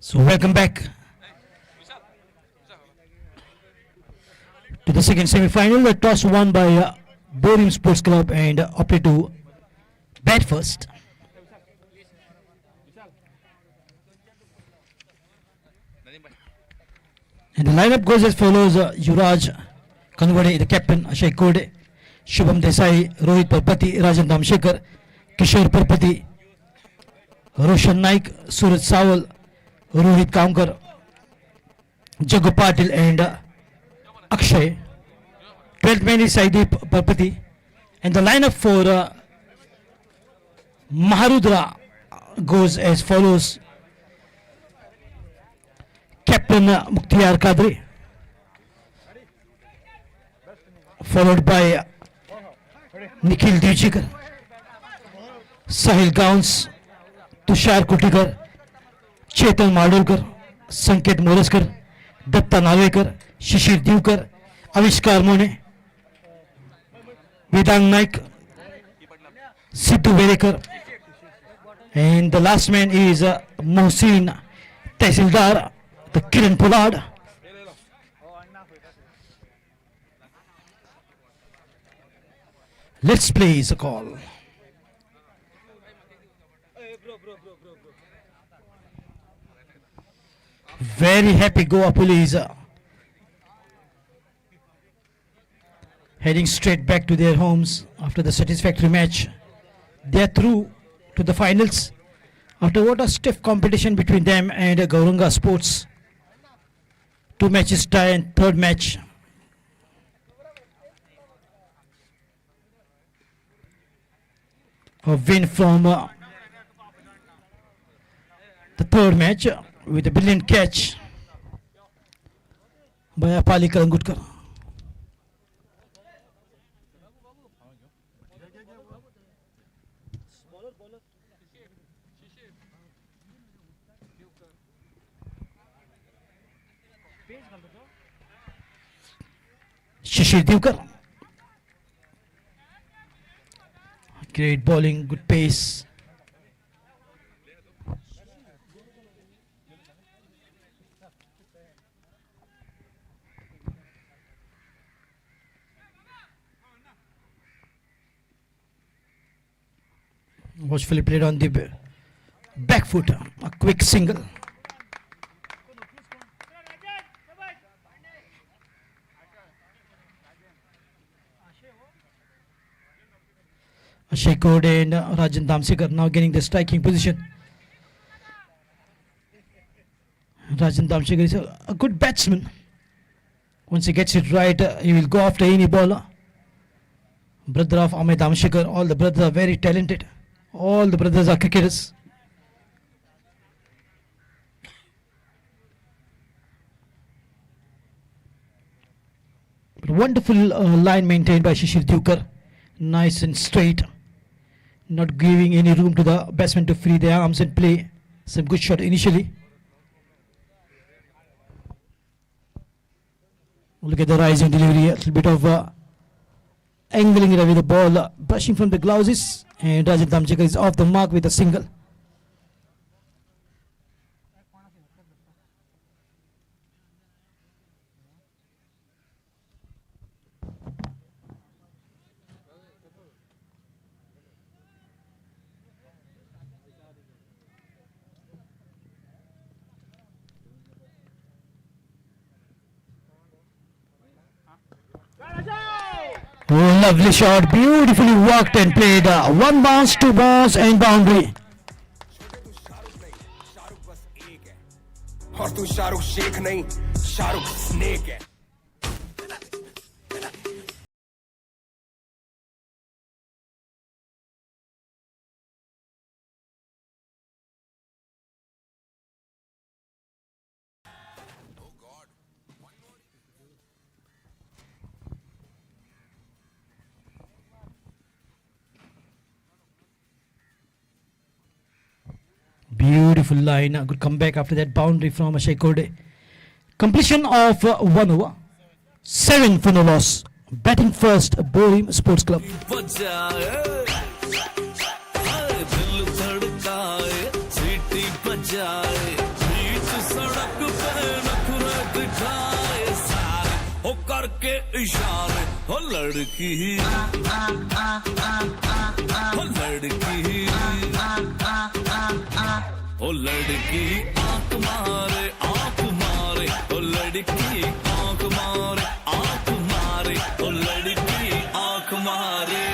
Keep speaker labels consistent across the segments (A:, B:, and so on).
A: So welcome back to the second semi-final. The toss won by Borim Sports Club and opted to bat first. And the lineup goes as follows: Yuvraj Kanwade, the captain; Ashay Kode, Shubham Desai, Rohit Parpati, Rajan Damshekar, Kishore Parpati, Roshan Naik, Suraj Sawal, Rohit Kamkar, Jagu Patil and Akshay. 12th man is Saideep Parpati. And the lineup for Maharudra goes as follows: Captain Mukhtiar Kadri, followed by Nikhil Divjikar, Sahil Gauns, Tushar Kutikar, Chetan Madolkar, Sanket Moraskar, Datta Navekar, Shishir Divkar, Avishkar Mone, Vedang Naik, Sidhu Verekar, and the last man is Mohsin Tehsildar, the Kiran Pollard. Let's play the call. Very happy Goa police heading straight back to their homes after the satisfactory match. They are through to the finals after what a stiff competition between them and Gauranga Sports. 2 matches tie and third match. A win from the third match with a brilliant catch by Apali Kalangutkar. Shishir Divkar. Great bowling, good pace. Watchfully played on the back foot, a quick single. Ashay Kode and Rajan Damsekar now getting the striking position. Rajan Damsekar is a good batsman. Once he gets it right, he will go after any bowler. Brother of Ahmed Damsekar, all the brothers are very talented. All the brothers are cricketers. But wonderful line maintained by Shishir Divkar. Nice and straight. Not giving any room to the batsman to free their arms and play. Some good shot initially. Look at the rising delivery. A little bit of angling it with the ball, brushing from the glouses. And Rajan Damsekar is off the mark with a single. Lovely shot, beautifully worked and played. 1 bounce, 2 bounce and boundary.
B: और तू शाहरुख शेख नहीं Shahrukh snake है
A: Beautiful line, a good comeback after that boundary from Ashay Kode. Completion of 1 over, 7 for no loss. Batting first, Borim Sports Club.
C: ओ करके इशारे हो लड़की ओ लड़की ओ लड़की आंख मारे ओ लड़की आंख मारे ओ लड़की आंख मारे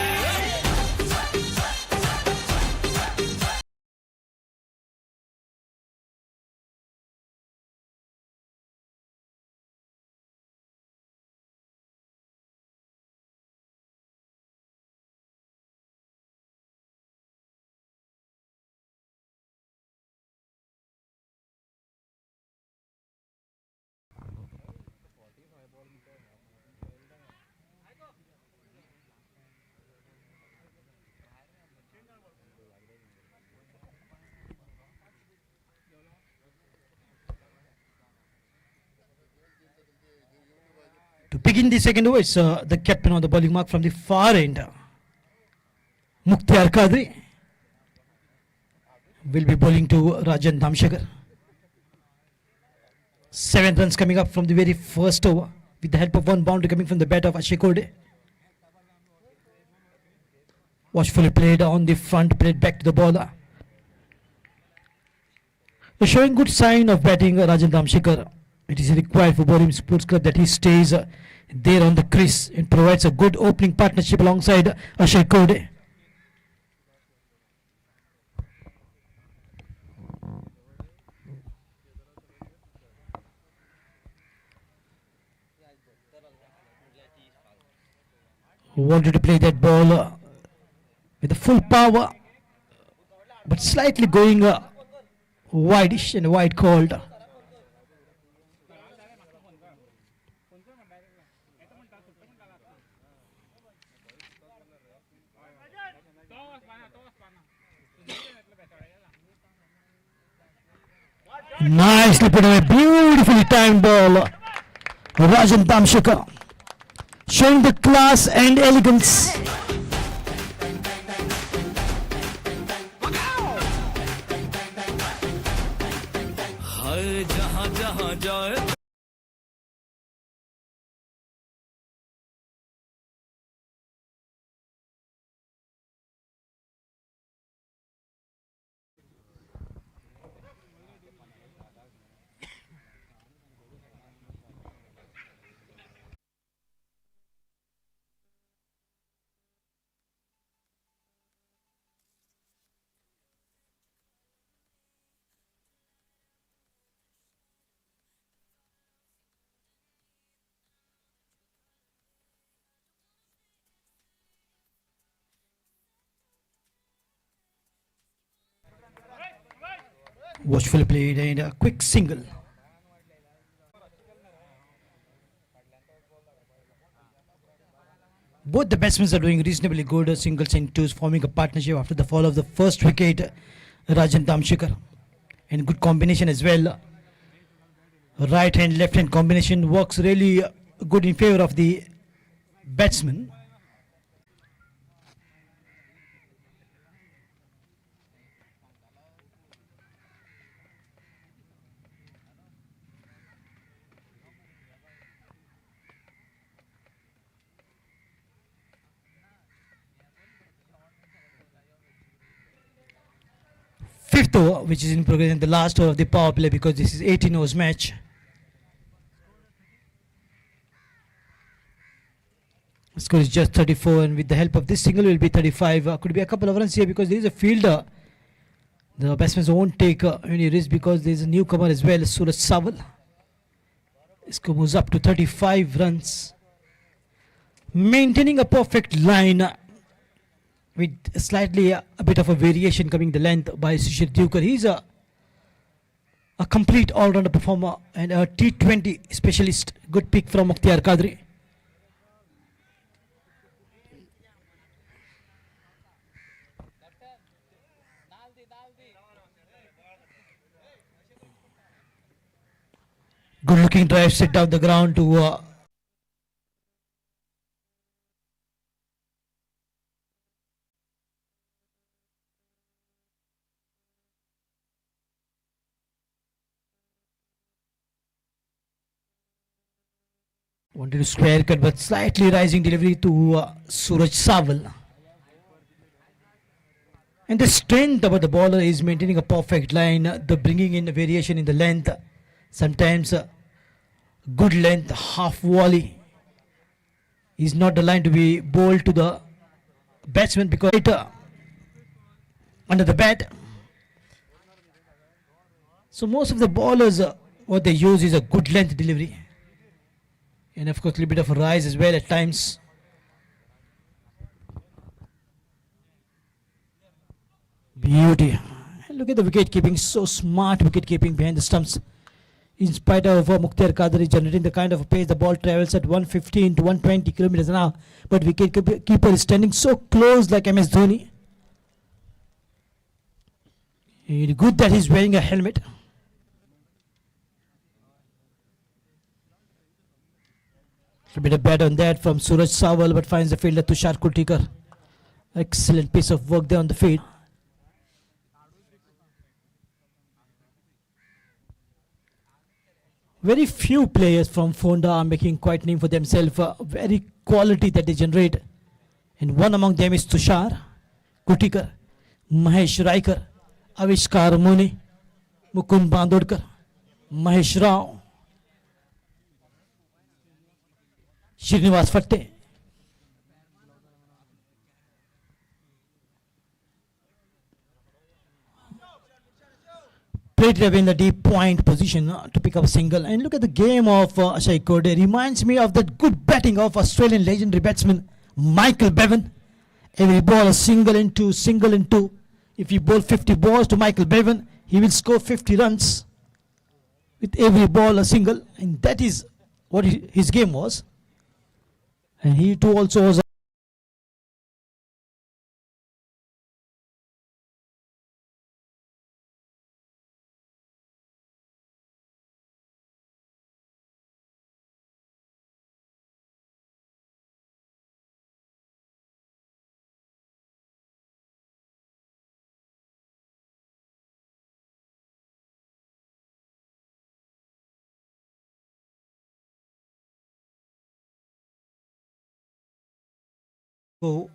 A: To begin the second over, it's the captain on the bowling mark from the far end. Mukhtar Kadri will be bowling to Rajan Damshekar. 7 runs coming up from the very first over with the help of one boundary coming from the bat of Ashay Kode. Watchfully played on the front, played back to the bowler. Showing good sign of batting Rajan Damshekar. It is required for Borim Sports Club that he stays there on the crease and provides a good opening partnership alongside Ashay Kode. Wanted to play that ball with the full power, but slightly going wideish and wide called. Nicely put away, beautifully timed ball. Rajan Damshekar showing the class and elegance.
C: हाय जहां जहां जाए
A: Watchfully played and a quick single. Both the batsmen are doing reasonably good, singles and twos, forming a partnership after the fall of the first wicket, Rajan Damshekar. And good combination as well. Right hand, left hand combination works really good in favor of the batsman. Fifth over, which is in progress, in the last over of the power play, because this is 18 overs match. The score is just 34, and with the help of this single will be 35. Could be a couple of runs here because there is a fielder. The batsmen won't take any risk because there is a newcomer as well, Suraj Sawal. The score moves up to 35 runs. Maintaining a perfect line with slightly a bit of a variation coming the length by Shishir Dukar. He's a complete all-rounder performer and a T20 specialist. Good pick from Mukhtar Kadri. Good looking drive set down the ground to Wanted to square cut, but slightly rising delivery to Suraj Saval. And the strength about the bowler is maintaining a perfect line, the bringing in variation in the length, sometimes good length, half volley is not the line to be bowled to the batsman because it under the bat. So most of the bowlers, what they use is a good length delivery, and of course a little bit of a rise as well at times. Beauty. And look at the wicket keeping, so smart wicket keeping behind the stumps. In spite of Mukhtar Qadri generating the kind of pace, the ball travels at 115 to 120 kilometers an hour, but wicket keeper is standing so close like MS Dhoni. It's good that he's wearing a helmet. A bit of bat on that from Suraj Saval, but finds the fielder Tushar Kultikar. Excellent piece of work there on the field. Very few players from Ponda are making quite name for themselves. Very quality that they generate. And one among them is Tushar Kultikar, Mahesh Raikar, Avishkar Muni, Mukund Bandodkar, Mahesh Rao, Srinivas Fatte. Played it away in the deep point position to pick up a single. And look at the game of Ashai Kode. Reminds me of that good batting of Australian legendary batsman Michael Bevan. Every ball a single into, single into. If you bowl 50 balls to Michael Bevan, he will score 50 runs. With every ball a single. And that is what his game was. And he too also was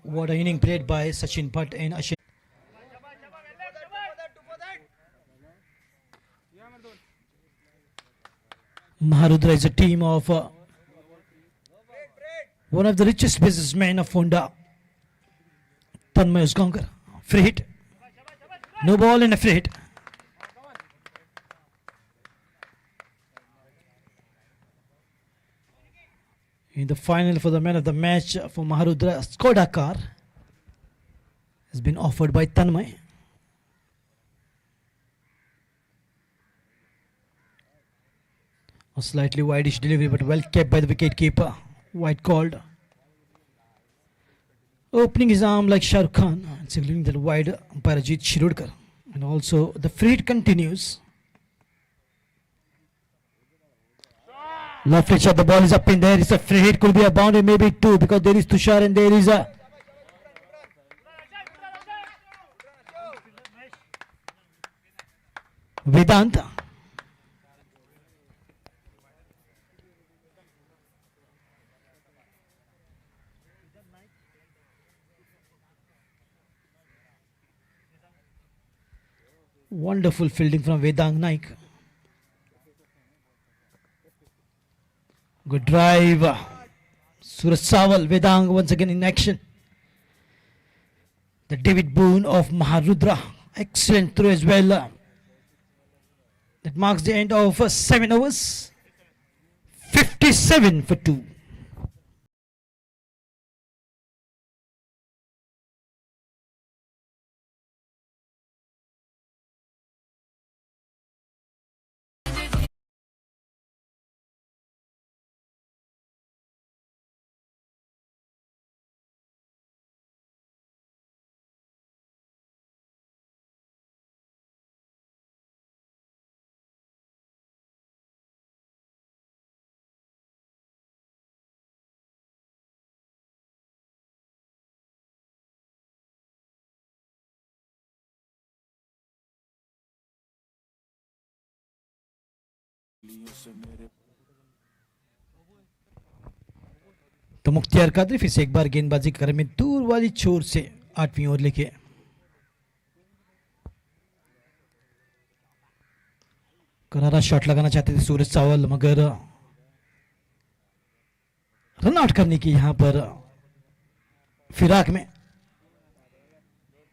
A: what an inning played by Sachin Bhatt and Ashai. Maharudra is a team of one of the richest businessmen of Ponda, Tanmay Usgankar. Free hit. No ball and a free hit. In the final for the man of the match for Maharudra, Skoda car has been offered by Tanmay. A slightly wideish delivery, but well kept by the wicket keeper. Wide called. Opening his arm like Shah Rukh Khan, signaling that wide by Ajit Shirudkar. And also the free hit continues. Lovely shot, the ball is up in there. It's a free hit, could be a boundary, maybe two, because there is Tushar and there is a Vedanta. Wonderful fielding from Vedang Naik. Good drive. Suraj Saval, Vedang once again in action. The David Boone of Maharudra. Excellent throw as well. That marks the end of 7 overs. 57 for 2. तो मुख्तियार कादरी फिर से एक बार गेंदबाजी कर में दूर वाली छोर से 8वीं ओवर लेके करारा शॉट लगाना चाहते थे सूरज सावल, मगर रन आउट करने की यहां पर फिराक में,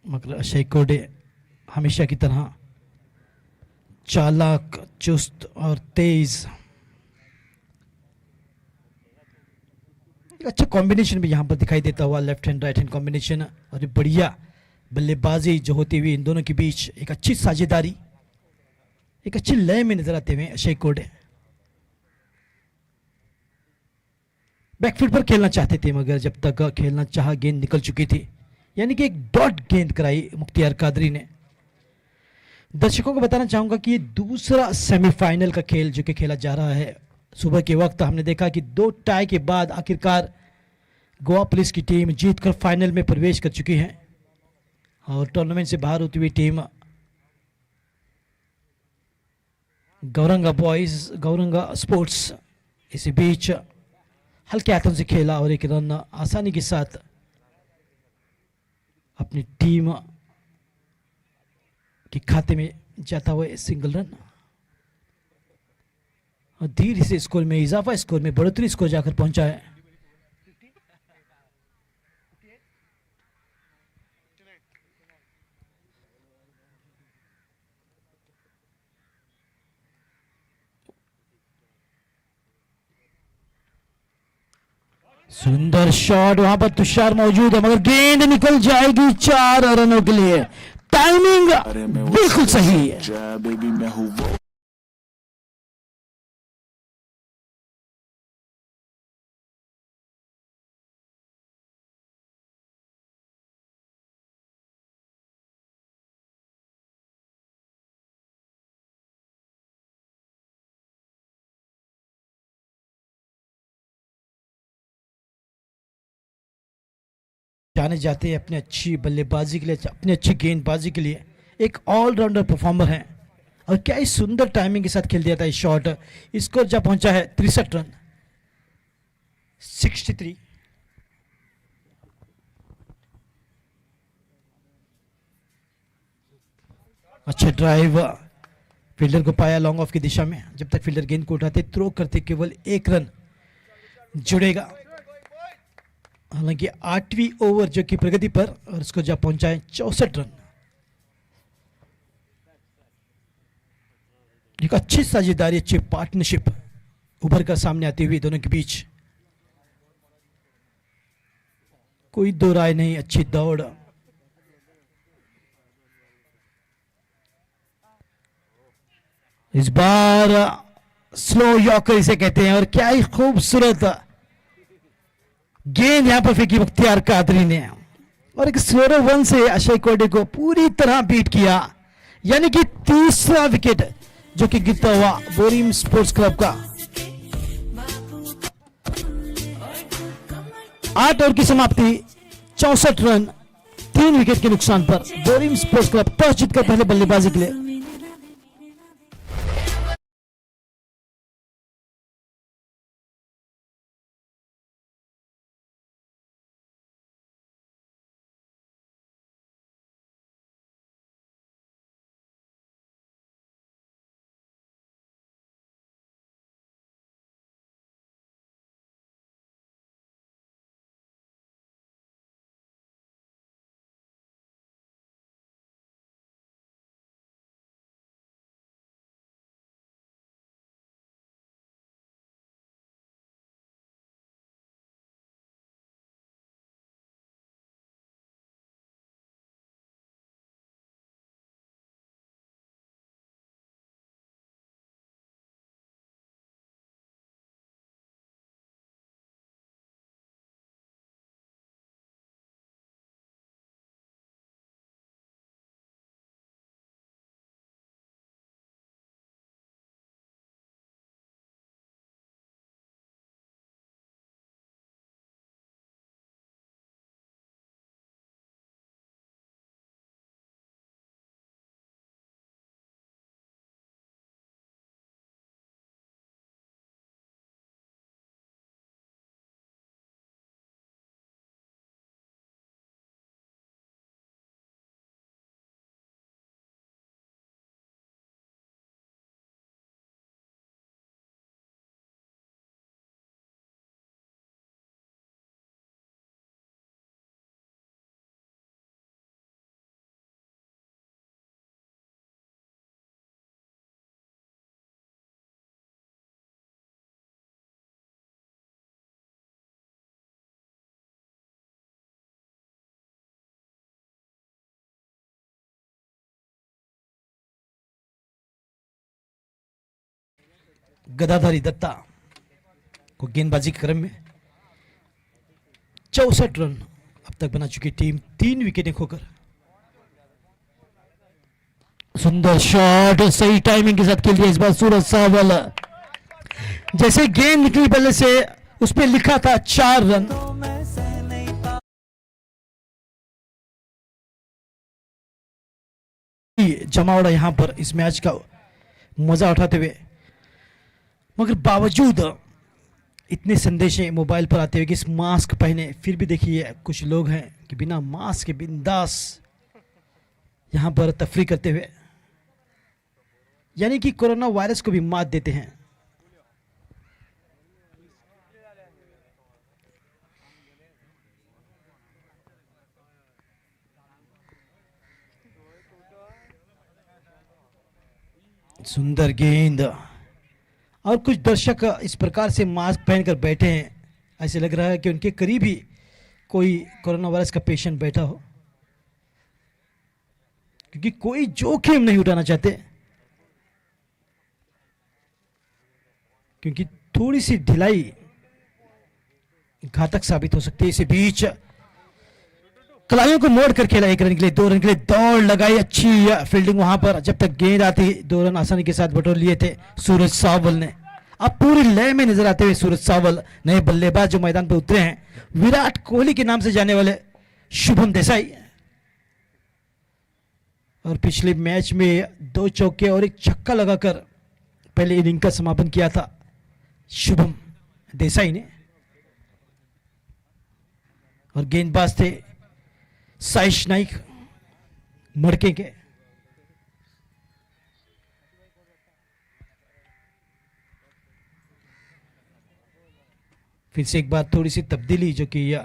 A: मगर अक्षय कोडे हमेशा की तरह चालाक, चुस्त और तेज। एक अच्छा कॉम्बिनेशन भी यहां पर दिखाई देता हुआ, left hand right hand combination, और ये बढ़िया बल्लेबाजी जो होती हुई इन दोनों के बीच एक अच्छी साझेदारी, एक अच्छी लय में नजर आते हुए अक्षय कोडे बैकफील्ड पर खेलना चाहते थे, मगर जब तक खेलना चाहा गेंद निकल चुकी थी, यानी कि एक डॉट गेंद कराई मुख्तियार कादरी ने। दर्शकों को बताना चाहूंगा कि ये दूसरा सेमीफाइनल का खेल जो कि खेला जा रहा है। सुबह के वक्त हमने देखा कि 2 टाई के बाद आखिरकार गोवा पुलिस की टीम जीतकर फाइनल में प्रवेश कर चुकी है, और टूर्नामेंट से बाहर होती हुई team Gauranga boys, Gauranga sports, इसी बीच हल्के हाथों से खेला और एक रन आसानी के साथ अपनी टीम के खाते में जाता हुआ सिंगल रन, और धीरे से स्कोर में इजाफा, स्कोर में बढ़ोतरी स्कोर जाकर पहुंचा है। सुंदर शॉट, वहां पर तुषार मौजूद है, मगर गेंद निकल जाएगी 4 रनों के लिए। टाइमिंग बिल्कुल सही है। जाने जाते हैं अपनी अच्छी बल्लेबाजी के लिए, अपनी अच्छी गेंदबाजी के लिए, एक ऑलराउंडर परफॉर्मर हैं, और क्या ही सुंदर टाइमिंग के साथ खेल दिया था इस शॉट। स्कोर जब पहुंचा है 63 रन, 63। अच्छा ड्राइव, फील्डर को पाया लॉन्ग ऑफ की दिशा में। जब तक फील्डर गेंद को उठाते थ्रो करते केवल 1 रन जुड़ेगा। हालांकि 8वीं ओवर जो कि प्रगति पर, और उसको जब पहुंचाए 64 रन। एक अच्छी साझेदारी, अच्छी पार्टनरशिप उभर कर सामने आती हुई दोनों के बीच, कोई दो राय नहीं। अच्छी दौड़, इस बार स्लो यॉर्कर इसे कहते हैं, और क्या ही खूबसूरत गेंद यहां पर फेंकी मुख्तियार कादरी ने, और एक स्लोअर वन से अक्षय कोडे को पूरी तरह बीट किया, यानी कि तीसरा विकेट जो कि गिरता हुआ बोरिम स्पोर्ट्स क्लब का। 8 ओवर की समाप्ति, 64 रन, 3 विकेट के नुकसान पर बोरिम स्पोर्ट्स क्लब टॉस जीतकर पहले बल्लेबाजी के लिए गदाधारी दत्ता को गेंदबाजी के क्रम में 64 रन अब तक बना चुकी टीम 3 विकेटें खोकर। सुंदर शॉट, सही टाइमिंग के साथ खेल दिया इस बार सूरज सावल। जैसे गेंद निकली बल्ले से उस पर लिखा था 4 रन। जमावड़ा यहां पर इस मैच का मजा उठाते हुए, मगर बावजूद इतने संदेशे मोबाइल पर आते हुए कि इस मास्क पहने, फिर भी देखिए कुछ लोग हैं कि बिना मास्क के बिंदास यहां पर तफरी करते हुए, यानी कि कोरोना वायरस को भी मात देते हैं। सुंदर गेंद, और कुछ दर्शक इस प्रकार से मास्क पहनकर बैठे हैं, ऐसे लग रहा है कि उनके करीब ही कोई कोरोना वायरस का पेशेंट बैठा हो, क्योंकि कोई जोखिम नहीं उठाना चाहते, क्योंकि थोड़ी सी ढिलाई घातक साबित हो सकती है। इसी बीच कलाइयों को मोड़ कर खेला 1 रन के लिए, 2 रन के लिए दौड़ लगाई, अच्छी फील्डिंग वहां पर, जब तक गेंद आती 2 रन आसानी के साथ बटोर लिए थे सूरज सावल ने। अब पूरी लय में नजर आते हुए सूरज सावल, नए बल्लेबाज जो मैदान पर उतरे हैं, विराट कोहली के नाम से जाने वाले शुभम देसाई, और पिछले मैच में 2 चौके और 1 छक्का लगाकर पहले इनिंग का समापन किया था शुभम देसाई ने। और गेंदबाज थे साइश नाइक मड़के के। फिर से एक बार थोड़ी सी तब्दीली जो कि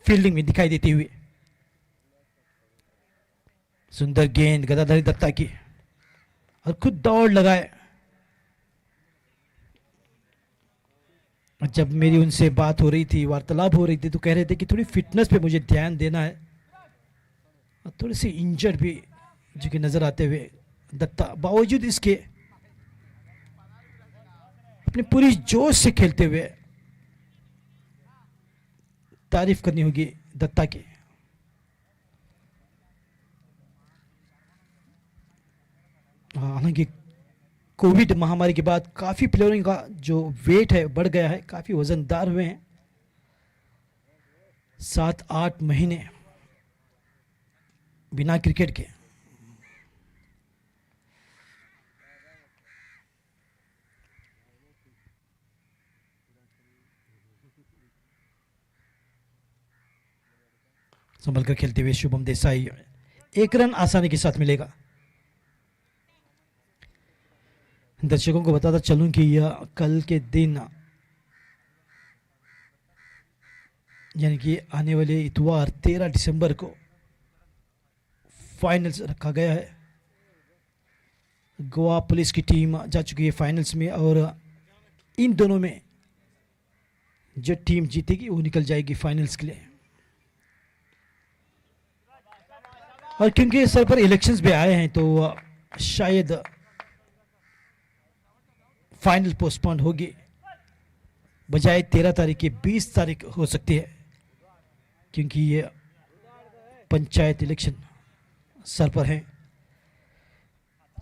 A: फील्डिंग में दिखाई देती हुई। सुंदर गेंद गदाधारी दत्ता की, और खुद दौड़ लगाए। जब मेरी उनसे बात हो रही थी, वार्तालाप हो रही थी, तो कह रहे थे कि थोड़ी फिटनेस पे मुझे ध्यान देना है, और थोड़ी सी इंजर्ड भी जो कि नजर आते हुए दत्ता, बावजूद इसके अपने पूरी जोश से खेलते हुए तारीफ करनी होगी दत्ता की। हालांकि कोविड महामारी के बाद काफी प्लेयरों का जो वेट है बढ़ गया है, काफी वजनदार हुए हैं। 7-8 महीने बिना क्रिकेट के। संभल कर खेलते हुए शुभम देसाई, 1 रन आसानी के साथ मिलेगा। दर्शकों को बताता चलूं कि यह कल के दिन, यानी कि आने वाले इतवार 13 दिसंबर को फाइनल्स रखा गया है। गोवा पुलिस की टीम जा चुकी है फाइनल्स में, और इन दोनों में जो टीम जीतेगी वो निकल जाएगी फाइनल्स के लिए। और क्योंकि सर पर इलेक्शंस भी आए हैं, तो शायद फाइनल पोस्टपोन होगी, बजाय 13 तारीख की 20 तारीख हो सकती है, क्योंकि ये पंचायत इलेक्शन सर पर है।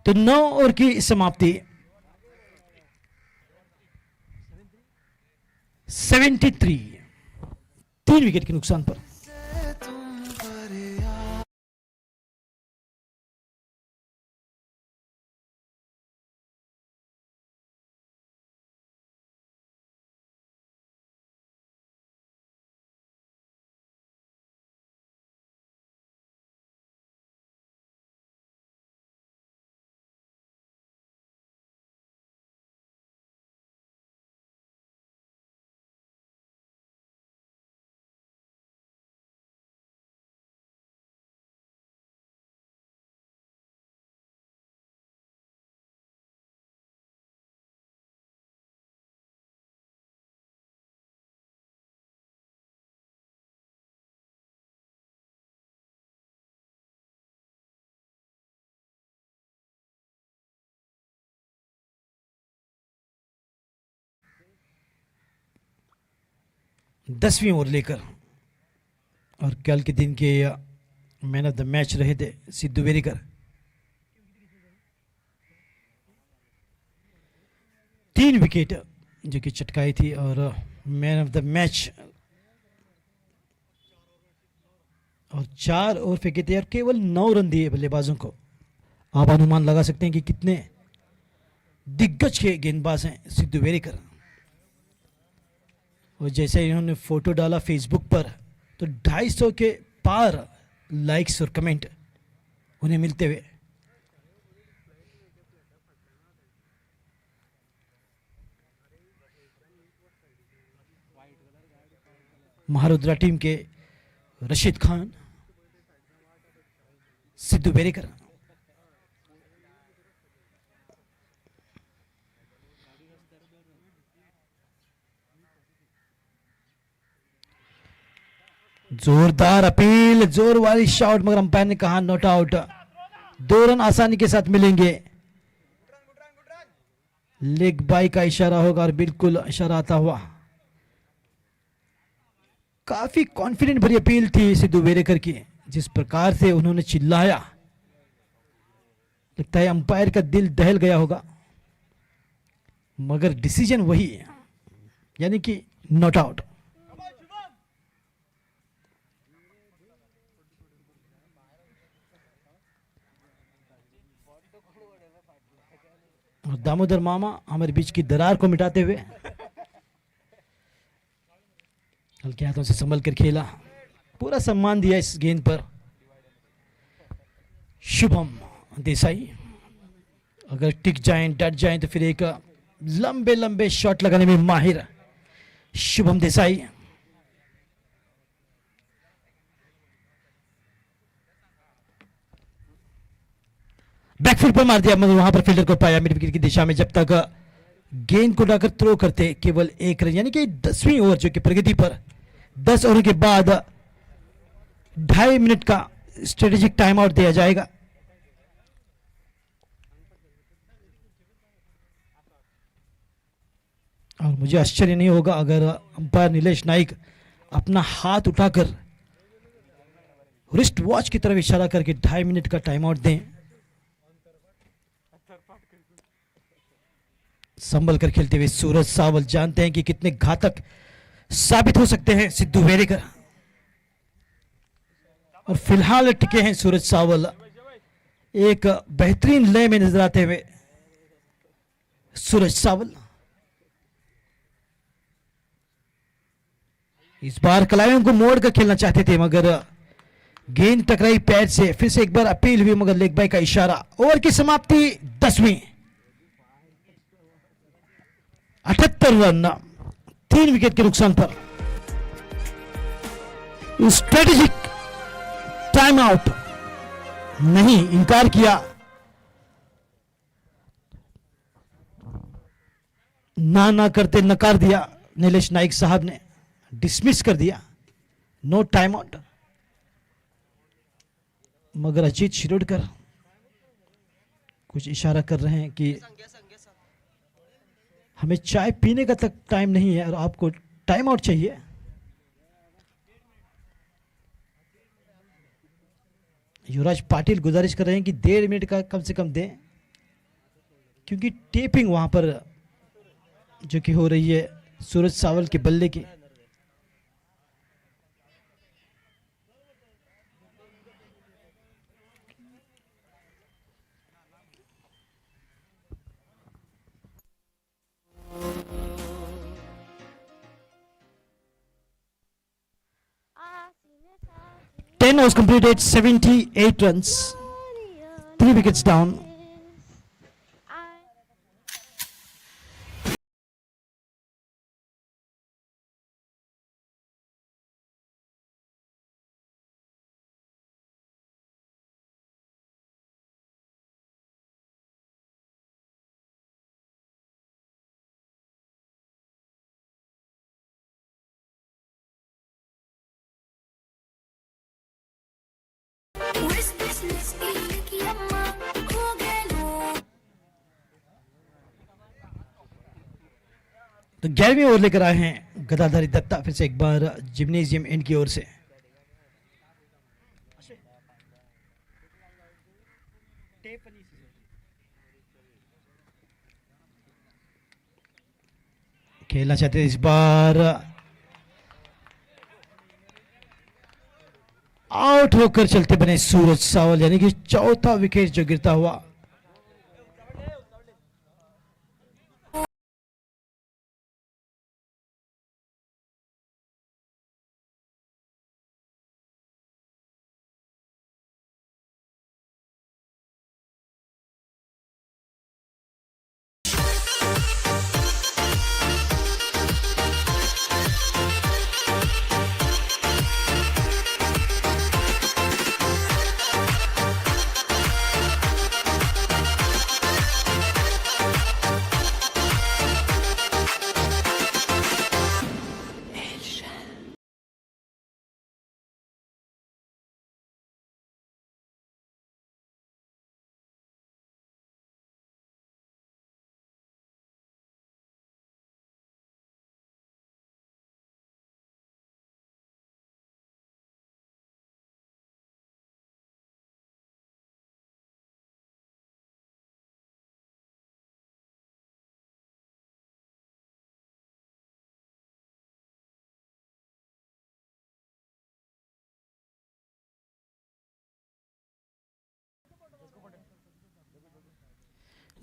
A: तो 9 ओवर की समाप्ति 73, 3 विकेट के नुकसान पर। 10वीं ओवर लेकर, और कल के दिन के मैन ऑफ द मैच रहे थे सिद्धू वेरीकर। 3 विकेट जो कि चटकाई थी और मैन ऑफ द मैच, और 4 ओवर फेंके थे और केवल 9 रन दिए बल्लेबाजों को। आप अनुमान लगा सकते हैं कि कितने दिग्गज के गेंदबाज हैं सिद्धू वेरीकर। और जैसे इन्होंने फोटो डाला फेसबुक पर तो 250 के पार लाइक्स और कमेंट उन्हें मिलते हुए। महारुद्रा टीम के रशीद खान, सिद्धू वेरीकर। जोरदार अपील, जोर वाली शॉट, मगर अंपायर ने कहा नॉट आउट। 2 रन आसानी के साथ मिलेंगे। लेग बाई का इशारा होगा और बिल्कुल इशारा आता हुआ। काफी कॉन्फिडेंट भरी अपील थी सिद्धू वेरीकर की, जिस प्रकार से उन्होंने चिल्लाया, लगता है अंपायर का दिल दहल गया होगा, मगर डिसीजन वही है, यानी कि नॉट आउट। और दामोदर मामा हमारे बीच की दरार को मिटाते हुए हल्के हाथों से संभल कर खेला, पूरा सम्मान दिया इस गेंद पर। शुभम देसाई अगर टिक जाएं, डट जाएं तो फिर एक लंबे लंबे शॉट लगाने में माहिर शुभम देसाई। बैकफुट पर मार दिया, मगर वहां पर फील्डर को पाया मिड विकेट की दिशा में। जब तक गेंद को उड़ाकर थ्रो करते केवल 1 रन, यानी कि 10वीं ओवर जो कि प्रगति पर 10 ओवर के बाद 2.5 मिनट का स्ट्रेटेजिक टाइम आउट दिया जाएगा। और मुझे आश्चर्य नहीं होगा अगर अंपायर नीलेश नाइक अपना हाथ उठाकर रिस्ट वॉच की तरफ इशारा करके 2.5 मिनट का टाइम आउट दें। संभल कर खेलते हुए सूरज सावल जानते हैं कि कितने घातक साबित हो सकते हैं सिद्धू वेरीकर, और फिलहाल टिके हैं सूरज सावल एक बेहतरीन लय में नजर आते हुए। सूरज सावल इस बार कलाइयों को मोड़ कर खेलना चाहते थे, मगर गेंद टकराई पैर से। फिर से एक बार अपील हुई, मगर लेग बाई का इशारा। ओवर की समाप्ति 10वीं, 78 रन 3 विकेट के नुकसान पर। स्ट्रेटेजिक टाइम आउट नहीं, इनकार किया। ना करते नकार दिया नीलेश नाइक साहब ने, डिसमिस कर दिया, नो टाइम आउट। मगर अजीत शिरोडकर कुछ इशारा कर रहे हैं कि हमें चाय पीने का तक टाइम नहीं है और आपको टाइम आउट चाहिए। युवराज पाटिल गुजारिश कर रहे हैं कि 1.5 मिनट का कम से कम दें, क्योंकि टेपिंग वहां पर जो कि हो रही है सूरज सावल के बल्ले की। Ten overs completed, 78 runs, 3 wickets down.
D: Business,
A: तो 11वीं ओवर लेकर आए हैं गदाधारी दत्ता, फिर से एक बार जिम्नेजियम एंड की ओर से। खेलना चाहते हैं इस बार, आउट होकर चलते बने सूरज सावल, यानी कि चौथा विकेट जो गिरता हुआ।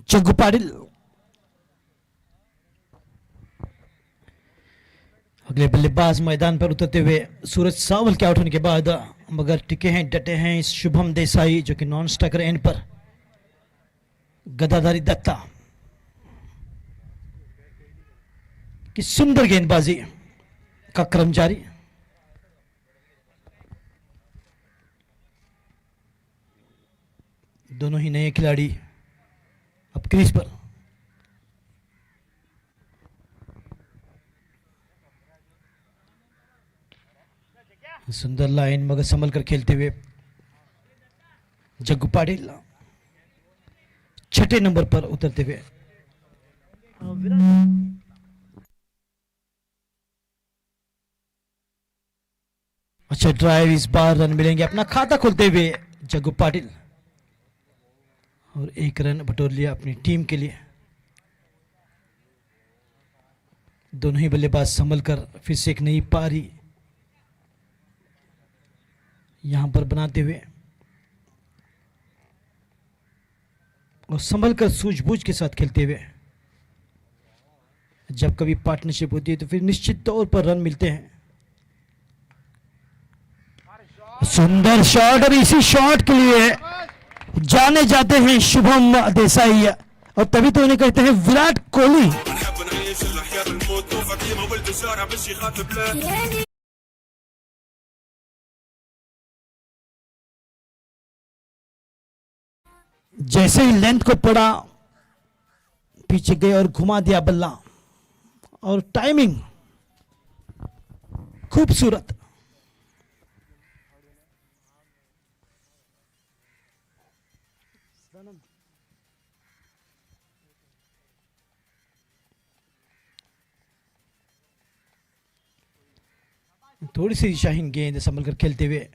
A: जग्गू पाटिल अगले बल्लेबाज मैदान पर उतरते हुए सूरज सावल के आउट होने के बाद, मगर टिके हैं, डटे हैं शुभम देसाई जो कि नॉन स्ट्राइकर एंड पर। गदाधारी दत्ता की सुंदर गेंदबाजी का क्रम जारी। दोनों ही नए खिलाड़ी अब क्रीज पर। सुंदर लाइन मगर संभल कर खेलते हुए जग्गू पाटिल छठे नंबर पर उतरते हुए। अच्छा ड्राइव, इस बार रन मिलेंगे, अपना खाता खोलते हुए जग्गू पाटिल, और एक रन बटोर लिया अपनी टीम के लिए। दोनों ही बल्लेबाज संभल कर फिर से एक नई पारी यहां पर बनाते हुए और संभल कर सूझबूझ के साथ खेलते हुए। जब कभी पार्टनरशिप होती है तो फिर निश्चित तौर पर रन मिलते हैं। सुंदर शॉट, और इसी शॉट के लिए जाने जाते हैं शुभम देसाई, और तभी तो उन्हें कहते हैं विराट कोहली। जैसे ही लेंथ को पड़ा, पीछे गए और घुमा दिया बल्ला, और टाइमिंग खूबसूरत। थोड़ी सी शाहीन गेंद संभल कर खेलते हुए,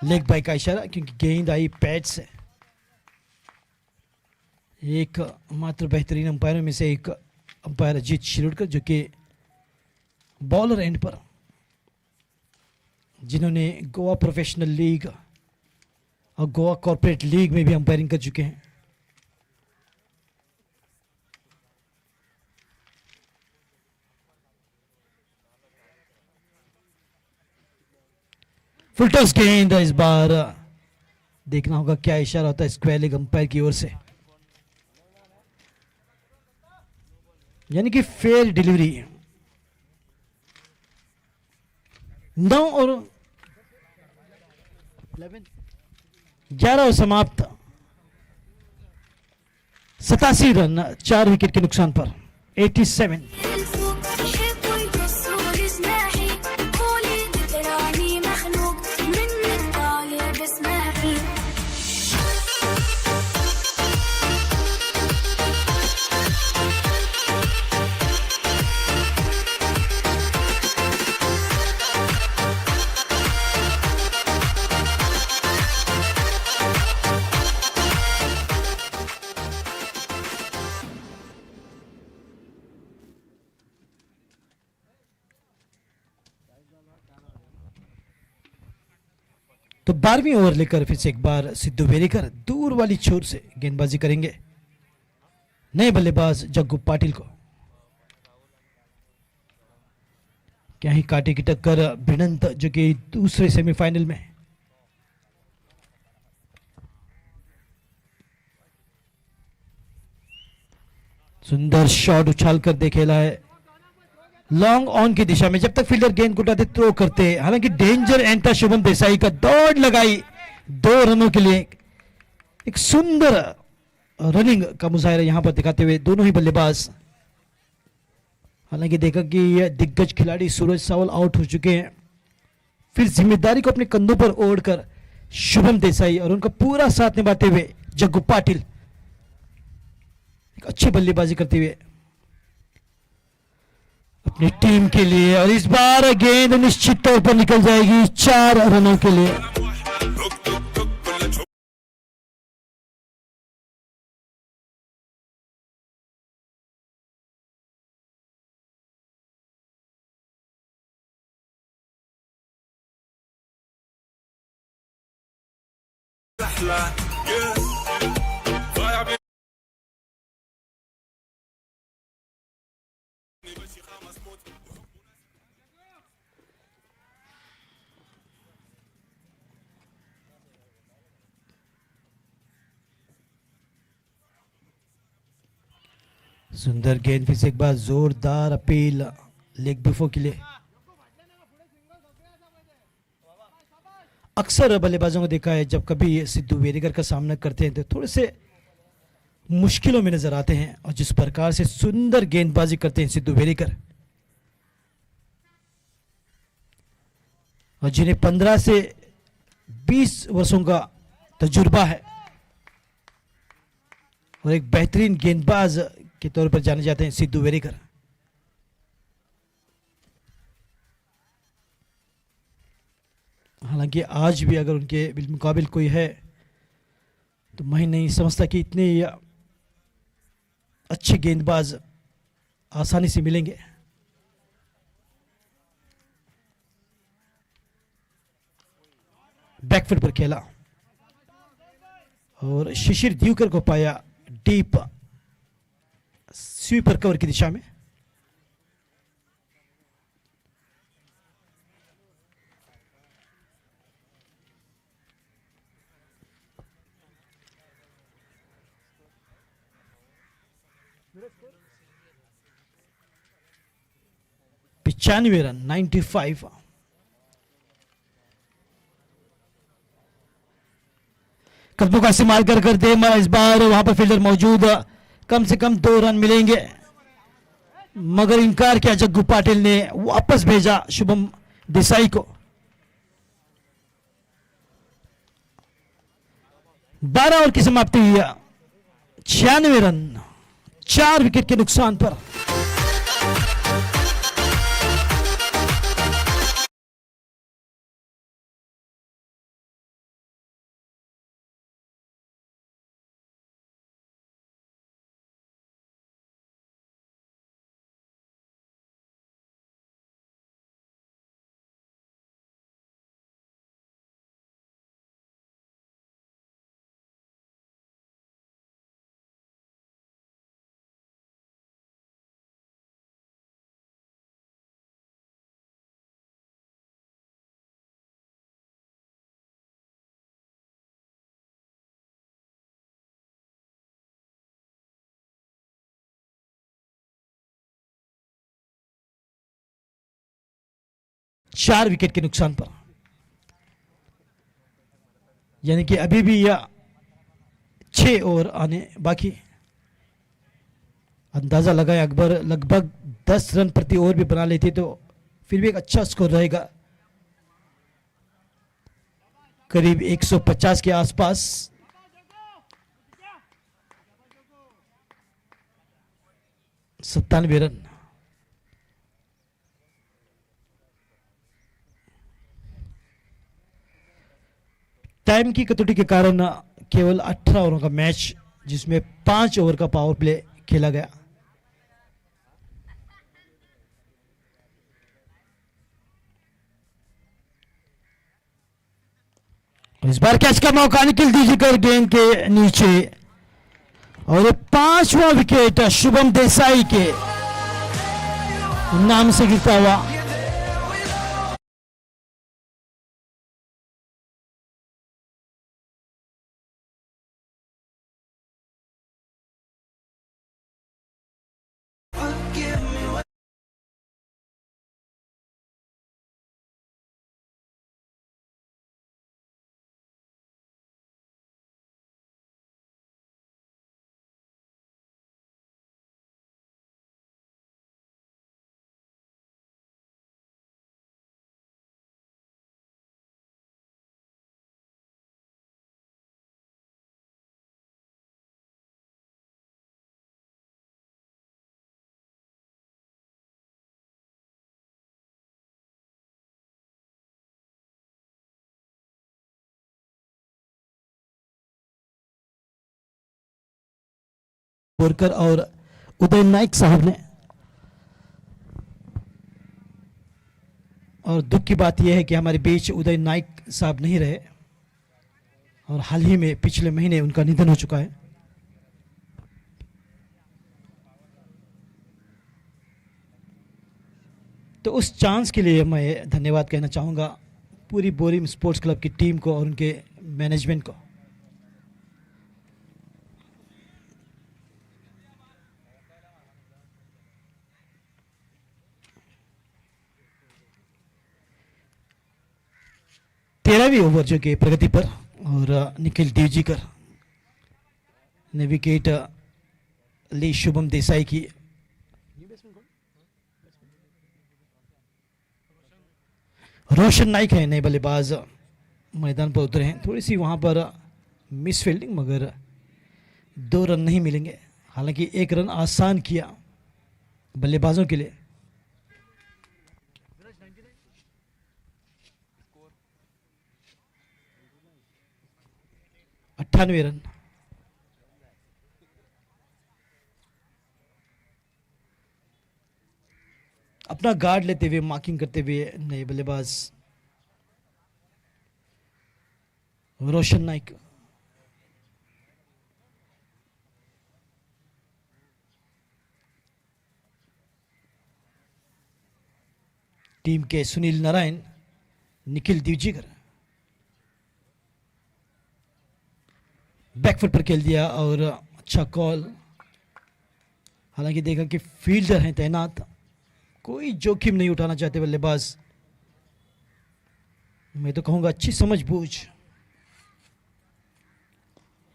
A: लेग बाय का इशारा, क्योंकि गेंद आई पैड से। एक मात्र बेहतरीन अंपायरों में से एक अंपायर अजीत शिरोडकर, जो कि बॉलर एंड पर, जिन्होंने गोवा प्रोफेशनल लीग और गोवा कॉर्पोरेट लीग में भी अंपायरिंग कर चुके हैं। फुलटॉस गेंद, इस बार देखना होगा क्या इशारा होता है स्क्वायर लेग अंपायर की ओर से, यानी कि फेयर डिलीवरी। 9 और 11 और समाप्त, 87 रन 4 विकेट के नुकसान पर, 87। तो 12वीं ओवर लेकर फिर से एक बार सिद्धू वेरेकर दूर वाली छोर से गेंदबाजी करेंगे नए बल्लेबाज जग्गू पाटिल को। क्या ही काटे की टक्कर भिड़ंत जो कि दूसरे सेमीफाइनल में। सुंदर शॉट उछाल कर दे खेला है लॉन्ग ऑन की दिशा में। जब तक फील्डर गेंद को उठाते थ्रो करते हैं, हालांकि डेंजर एंड था शुभम देसाई का। दौड़ लगाई 2 रनों के लिए। एक सुंदर रनिंग का मुजाहिरा यहां पर दिखाते हुए दोनों ही बल्लेबाज। हालांकि देखा कि यह दिग्गज खिलाड़ी सूरज सावल आउट हो चुके हैं। फिर जिम्मेदारी को अपने कंधों पर ओढ़कर शुभम देसाई और उनका पूरा साथ निभाते हुए जग्गू पाटिल एक अच्छी बल्लेबाजी करते हुए अपनी टीम के लिए। और इस बार गेंद निश्चित तौर पर निकल जाएगी 4 रनों के लिए। सुंदर गेंद फिर से एक बार जोरदार अपील लेग बिफोर के लिए। अक्सर बल्लेबाजों को देखा है जब कभी सिद्धू वेरेकर का सामना करते हैं तो थोड़े से मुश्किलों में नजर आते हैं। और जिस प्रकार से सुंदर गेंदबाजी करते हैं सिद्धू वेरेकर, और जिन्हें 15 से 20 वर्षों का तजुर्बा है और एक बेहतरीन गेंदबाज के तौर पर जाने जाते हैं सिद्धू वेरेकर। हालांकि आज भी अगर उनके बिलमुकाबिल कोई है तो मैं नहीं समझता कि इतने अच्छे गेंदबाज आसानी से मिलेंगे। बैकफुट पर खेला और शिशिर दिवकर को पाया डीप स्वीपर कवर की दिशा में। पिचानवे रन 95। कदमों का इस्तेमाल कर दे इस बार वहां पर फील्डर मौजूद, कम से कम 2 रन मिलेंगे, मगर इनकार किया जग्गू पाटिल ने। वापस भेजा शुभम देसाई को। 12 ओवर की समाप्ति हुई 96 रन 4 विकेट के नुकसान पर। चार विकेट के नुकसान पर, यानी कि अभी भी यह 6 ओवर आने बाकी। अंदाजा लगाए अकबर लगभग 10 रन प्रति ओवर भी बना लेते तो फिर भी एक अच्छा स्कोर रहेगा, करीब 150 के आसपास। सत्तानवे रन। टाइम की कटौती के कारण केवल 18 ओवरों का मैच, जिसमें 5 ओवर का पावर प्ले खेला गया। इस बार कैच का मौका निखिल दीजिकर गेंद के नीचे और 5वां विकेट शुभम देसाई के नाम से गिरता हुआ। बोरकर और उदय नाइक साहब ने, और दुख की बात यह है कि हमारे बीच उदय नाइक साहब नहीं रहे और हाल ही में पिछले महीने उनका निधन हो चुका है। तो उस चांस के लिए मैं धन्यवाद कहना चाहूँगा पूरी बोरिम स्पोर्ट्स क्लब की टीम को और उनके मैनेजमेंट को। तेरहवीं ओवर जो कि प्रगति पर और निखिल देवजीकर ने विकेट ली शुभम देसाई की। रोशन नाइक है नए बल्लेबाज, मैदान पर उतरे हैं। थोड़ी सी वहां पर मिस फील्डिंग, मगर 2 रन नहीं मिलेंगे। हालांकि 1 रन आसान किया बल्लेबाजों के लिए। 98 रन। अपना गार्ड लेते हुए, मार्किंग करते हुए नए बल्लेबाज रोशन नाइक। टीम के सुनील नारायण, निखिल दिवजीकर बैकफुट पर खेल दिया और अच्छा कॉल। हालांकि देखा कि फील्डर हैं तैनात, कोई जोखिम नहीं उठाना चाहते बल्लेबाज। मैं तो कहूंगा अच्छी समझ बूझ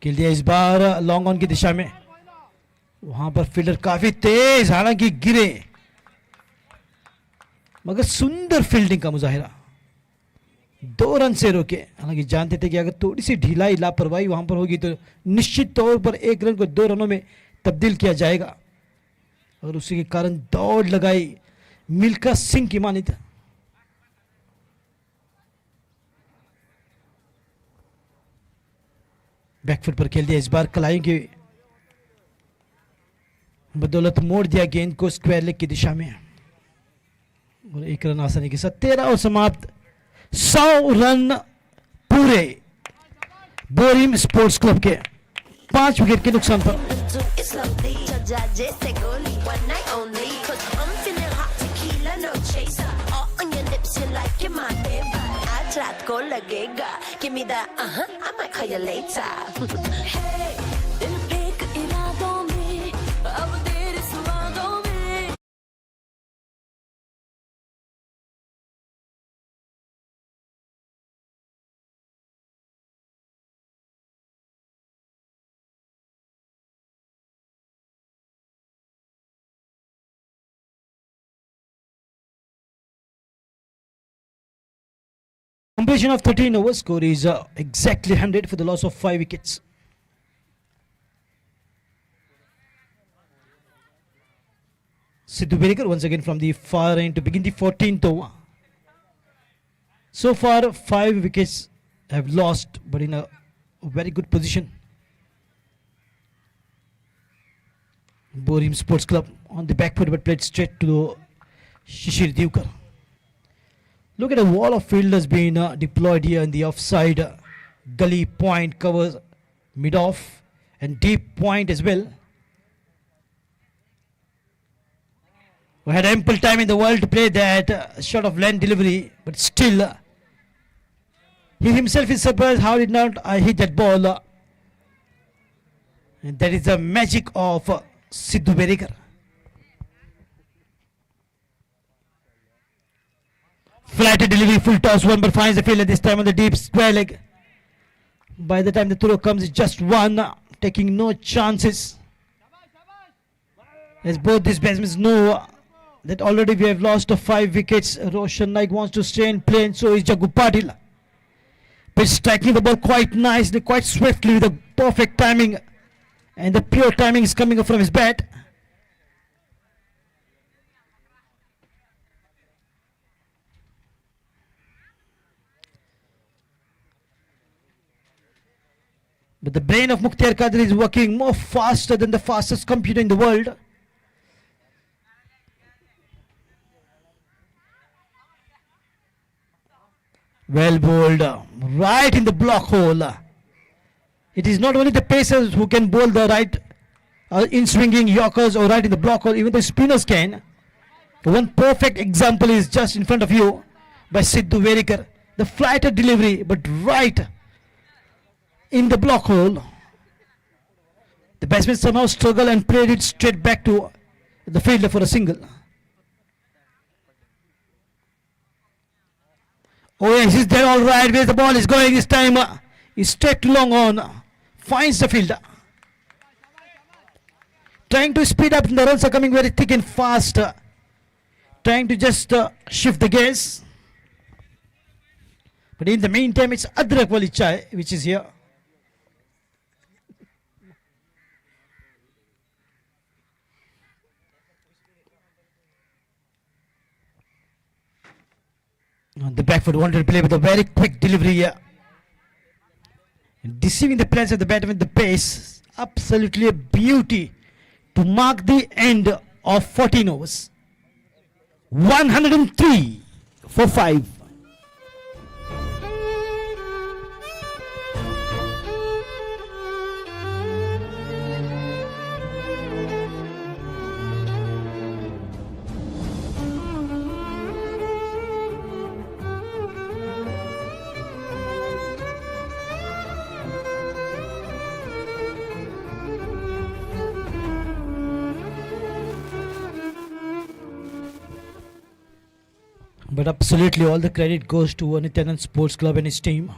A: खेल दिया इस बार लॉन्ग ऑन की दिशा में। वहां पर फील्डर काफी तेज, हालांकि गिरे, मगर सुंदर फील्डिंग का मुजाहिरा। 2 रन से रोके। हालांकि जानते थे कि अगर थोड़ी सी ढिलाई लापरवाही वहां पर होगी तो निश्चित तौर पर 1 रन को 2 रनों में तब्दील किया जाएगा, और उसी के कारण दौड़ लगाई मिल्खा सिंह की मानित। बैकफुट पर खेल दिया इस बार कलाई की बदौलत, मोड़ दिया गेंद को स्क्वायर लेग की दिशा में और 1 रन आसानी के साथ। 13 और समाप्त। 100 रन पूरे बोरिम स्पोर्ट्स क्लब के 5 विकेट के नुकसान पर।
D: रात को लगेगा give me that I might call you later hey दिल फेंक इरादों में अब तेरे स्वादों में।
A: Completion of 13 overs, score is exactly 100 for the loss of 5 wickets. Sidhu Berikar once again from the far end to begin the 14th over. So far 5 wickets have lost, but in a very good position. Borim Sports Club on the back foot, but played straight to Shishir Divkar. Look at a wall of fielders being deployed here in the offside Gully point covers mid-off and deep point as well. We had ample time in the world to play that shot of land delivery, but still he himself is surprised how did not I hit that ball. And that is the magic of Sidhu Berikar. Flatted delivery, full toss, one but finds the fielder this time on the deep square leg. By the time the throw comes, it's just one, taking no chances. As both these batsmen know that already we have lost 5 wickets. Roshan Naik wants to stay and play, and so is Jagu Patil. But striking the ball quite nicely, quite swiftly with a perfect timing. And the pure timing is coming up from his bat. But the brain of Mukhtar Qadir is working more faster than the fastest computer in the world. Well bowled, right in the block hole. It is not only the pacers who can bowl the right in-swinging Yorkers or right in the block hole, even the spinners can. One perfect example is just in front of you by Sidhu Berikar. The flighted delivery, but right in the block hole. The batsman somehow struggled and played it straight back to the fielder for a single. Oh yes, he's there all right. Where the ball is going this time? He's straight long on. Finds the fielder. Trying to speed up, and the runs are coming very thick and fast. Trying to just shift the gears. But in the meantime, it's Adrak Wali Chai which is here. The back foot wanted to play with a very quick delivery here. Deceiving the plans of the batsman with the pace. Absolutely a beauty to mark the end of 14 overs. 103 for 5. But absolutely all the credit goes to NITYANAND Sports Club and his team.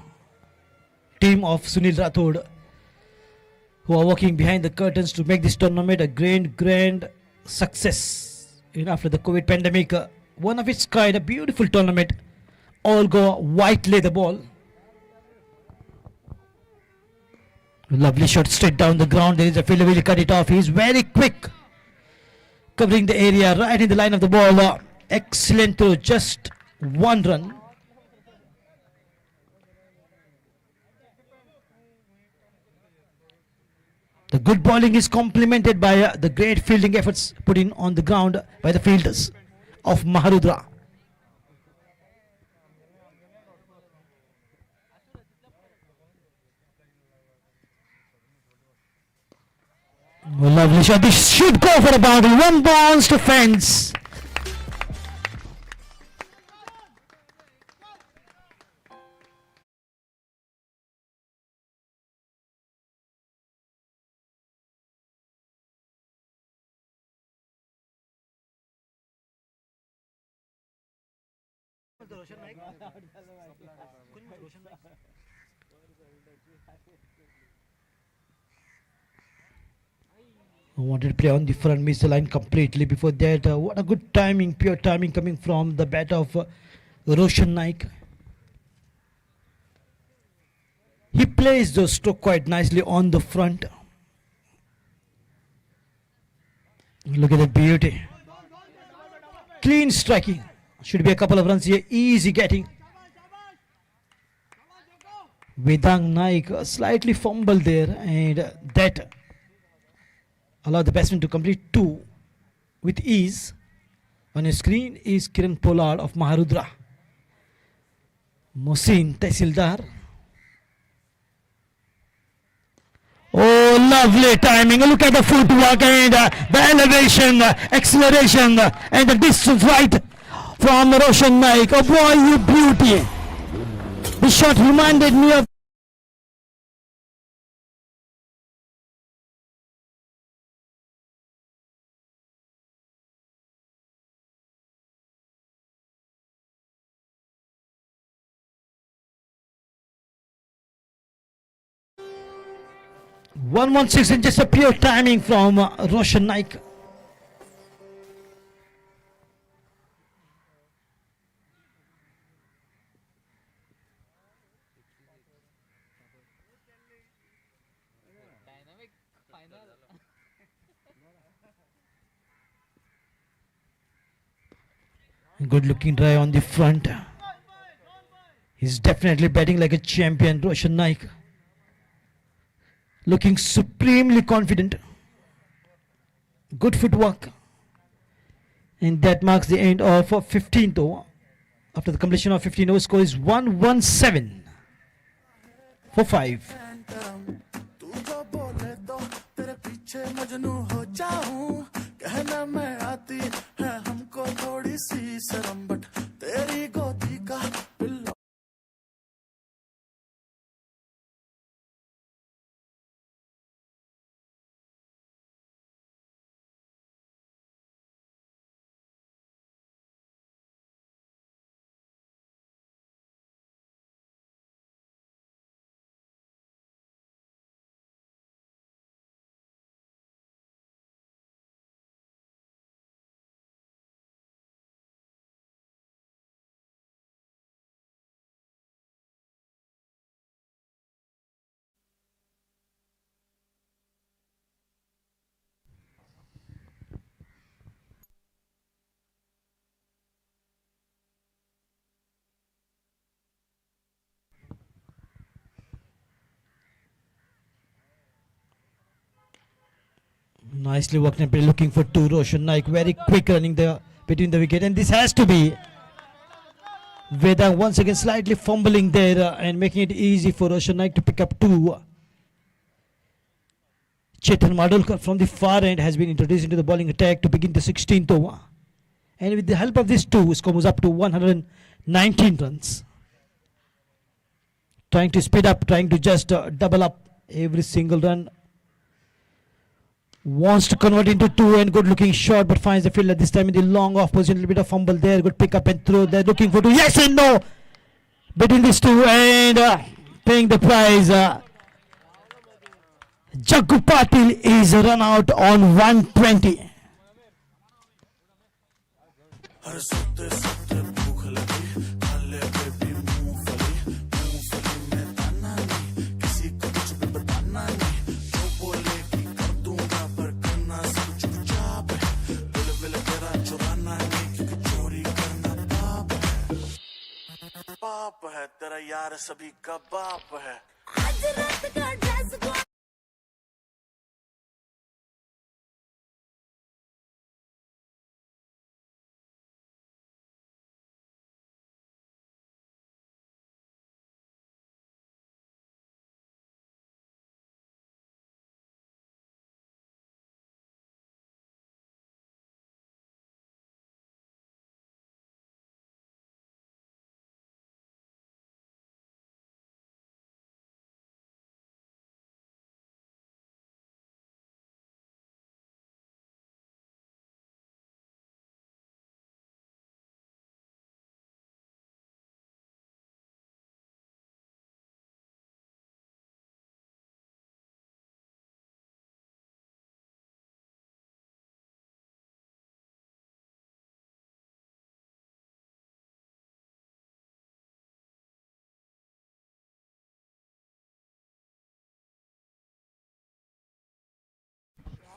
A: Team of Sunil Rathod, who are working behind the curtains to make this tournament a grand success. After the COVID pandemic, one of its kind, a beautiful tournament. All go white leather ball. Lovely shot straight down the ground. There is a fielder will cut it off. He is very quick, covering the area right in the line of the ball. Excellent throw, just one run. The good bowling is complemented by the great fielding efforts put in on the ground by the fielders of Maharudra. Well, lovely shot. This should go for a boundary. One bounce to fence. Wanted to play on the front, missed the line completely. Before that, what a good timing, pure timing coming from the bat of Roshan Naik. He plays the stroke quite nicely on the front. Look at that beauty. Clean striking. Should be a couple of runs here. Easy getting. Vedang Naik slightly fumbled there, and that allowed the batsman to complete 2 with ease. On your screen is Kiran Pollard of Maharudra. Mohsin Tehsildar. lovely timing. Look at the footwork and the elevation, acceleration, and the distance right from Roshan Naik. Oh boy, you beauty. This shot reminded me of one 116 and just a pure timing from Roshan Naik. Good looking drive on the front. He's definitely batting like a champion, Roshan Naik. Looking supremely confident. Good footwork. And that marks the end of 15th over. After the completion of 15 over, score is 117 for 5.
E: तू जो बोले तो तेरे पीछे मजनू हो जाऊं कहना मैं आती है हमको थोड़ी सी शर्म बट तेरी गोदी का pillow
A: Nicely worked and looking for two. Roshan Naik very quick running there between the wicket, and this has to be Veda once again slightly fumbling there and making it easy for Roshan Naik to pick up two. Chetan Madolkar from the far end has been introduced into the bowling attack to begin the 16th over, and with the help of these two, score was up to 119 runs. Trying to speed up, trying to just double up every single run. Wants to convert into two, and good looking shot, but finds the fielder this time in the long off position. A little bit of fumble there. Good pick up and throw. They're looking for two. Yes and no between these two, and paying the prize. Jaggu Patil is run out on 120.
E: हर सोते सोते भूख लगी खाले baby मूंगफली मूंगफली में दाना नहीं किसी को कुछ भी बताना नहीं जो बोलेगी कर दूंगा पर करना सब चुपचाप है दिल विल तेरा चुराना नहीं क्योंकि चोरी करना पाप है तेरा यार सभी का बाप है
D: आज रात का dress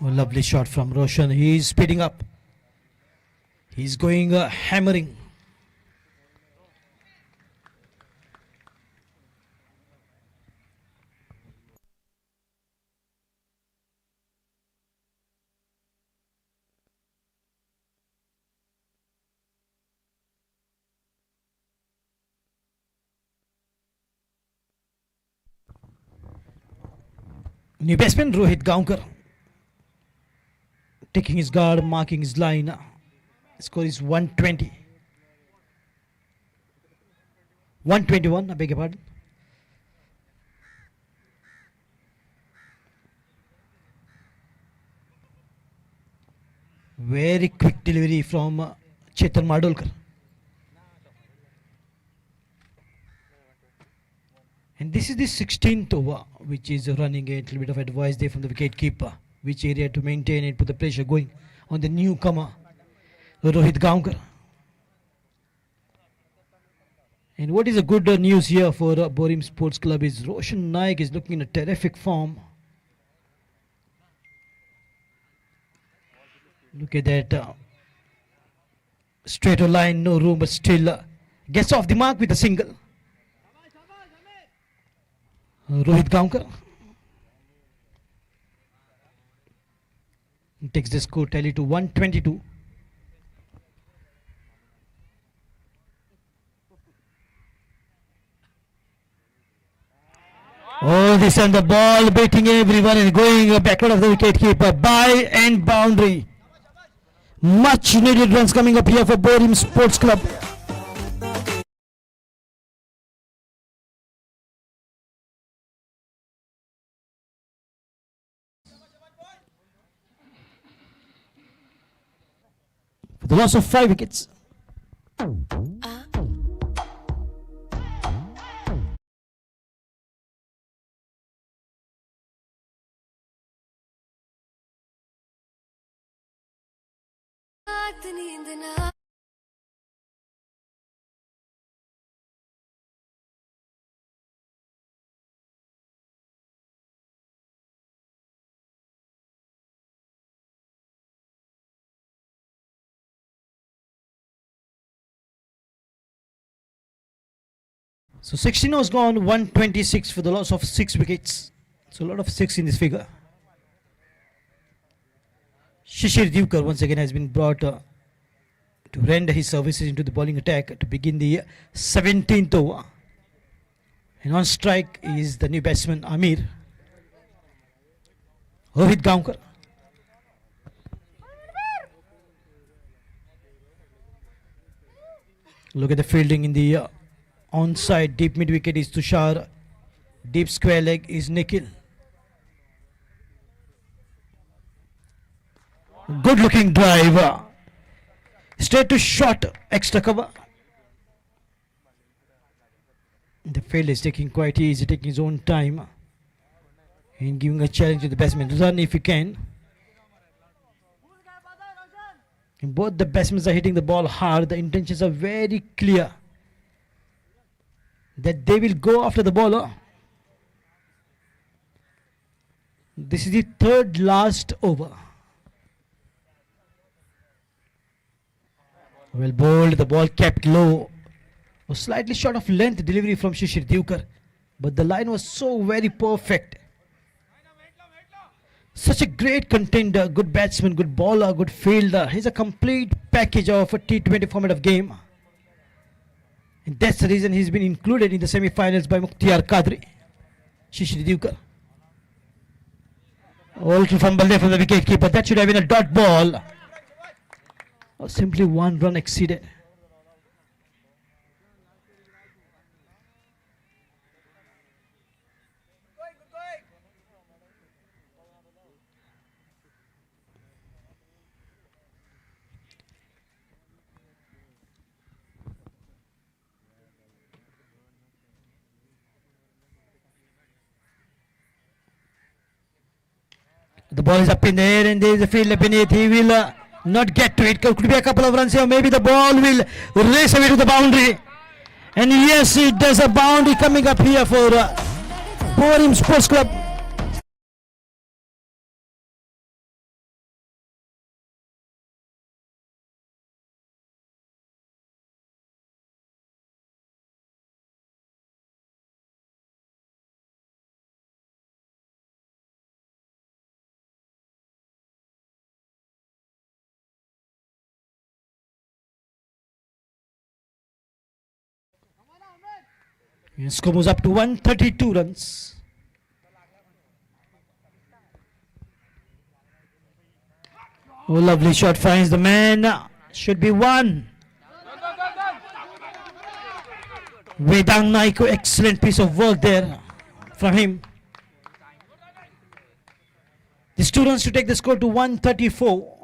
A: Oh, lovely shot from Roshan. He's speeding up. He's going hammering. New batsman Rohit Gaonkar taking his guard, marking his line. Score is 120. 121, I beg your pardon. Very quick delivery from Chetan Mardolkar. And this is the 16th over, which is running a little bit of advice there from the wicket keeper. Which area to maintain and put the pressure going on the newcomer, Rohit Gaonkar. And what is a good news here for Borim Sports Club is Roshan Naik is looking in a terrific form. Look at that. Straight line, no room, but still gets off the mark with a single. Rohit Gaonkar takes the score tally to 122. Oh, this and the ball beating everyone and going backward of the wicket keeper. By and boundary. Much needed runs coming up here for Borim Sports Club. For the loss of 5 wickets. So 16 was gone, 126 for the loss of 6 wickets. So a lot of 6 in this figure. Shishir Divkar once again has been brought to render his services into the bowling attack to begin the 17th over. And on strike is the new batsman Amir. Rohit Gaonkar. Look at the fielding in the onside. Deep mid wicket is Tushar. Deep square leg is Nikhil. Good looking drive. Straight to short. Extra cover. The field is taking quite easy, taking his own time and giving a challenge to the batsman. Run if you can. And both the batsmen are hitting the ball hard. The intentions are very clear that they will go after the bowler. This is the third last over. Well bowled, the ball kept low. Was slightly short of length delivery from Shishir Divkar, but the line was so very perfect. Such a great contender, good batsman, good bowler, good fielder. He's a complete package of a T20 format of game. And that's the reason he's been included in the semi-finals by Mukhtiar Kadri. Shishir Divkar. All to fumble there from the wicket keeper. That should have been a dot ball. Or simply 1 run exceeded. The ball is up in the air and there is a fielder beneath. He will not get to it. Could be a couple of runs here. Maybe the ball will race away to the boundary. And yes, it does. A boundary coming up here for Borim Sports Club. Score moves up to 132 runs. Oh, lovely shot finds the man. Should be one. Vedang Naiko, excellent piece of work there from him. The students to take the score to 134.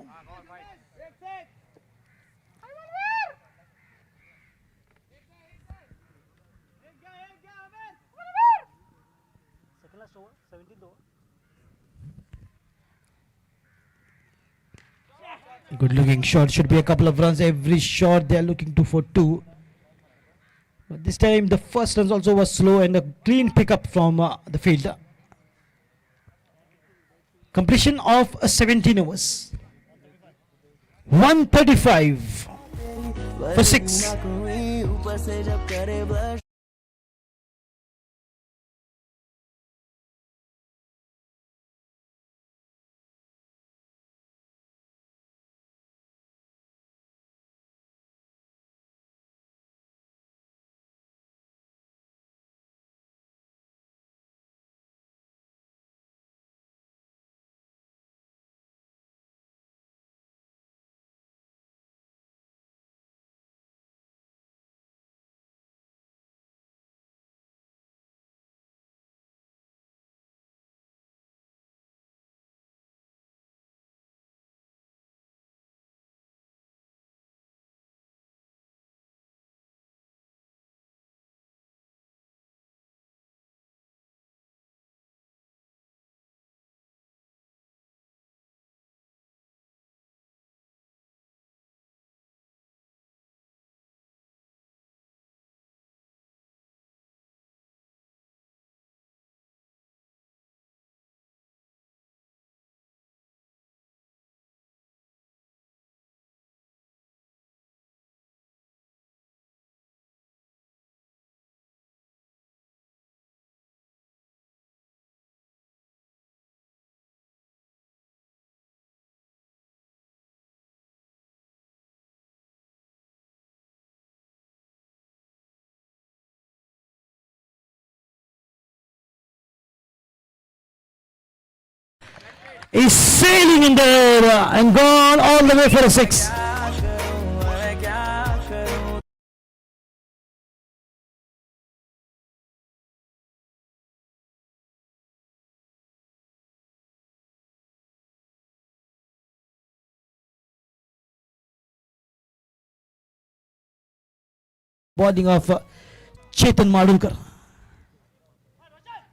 A: Good looking shot, should be a couple of runs every shot. They are looking to for two. But this time the first runs also was slow and a clean pickup from the field. Completion of 17 overs. 135 for 6. Is sailing in the air and gone all the way for a 6. Bowling of Chetan Madulkar.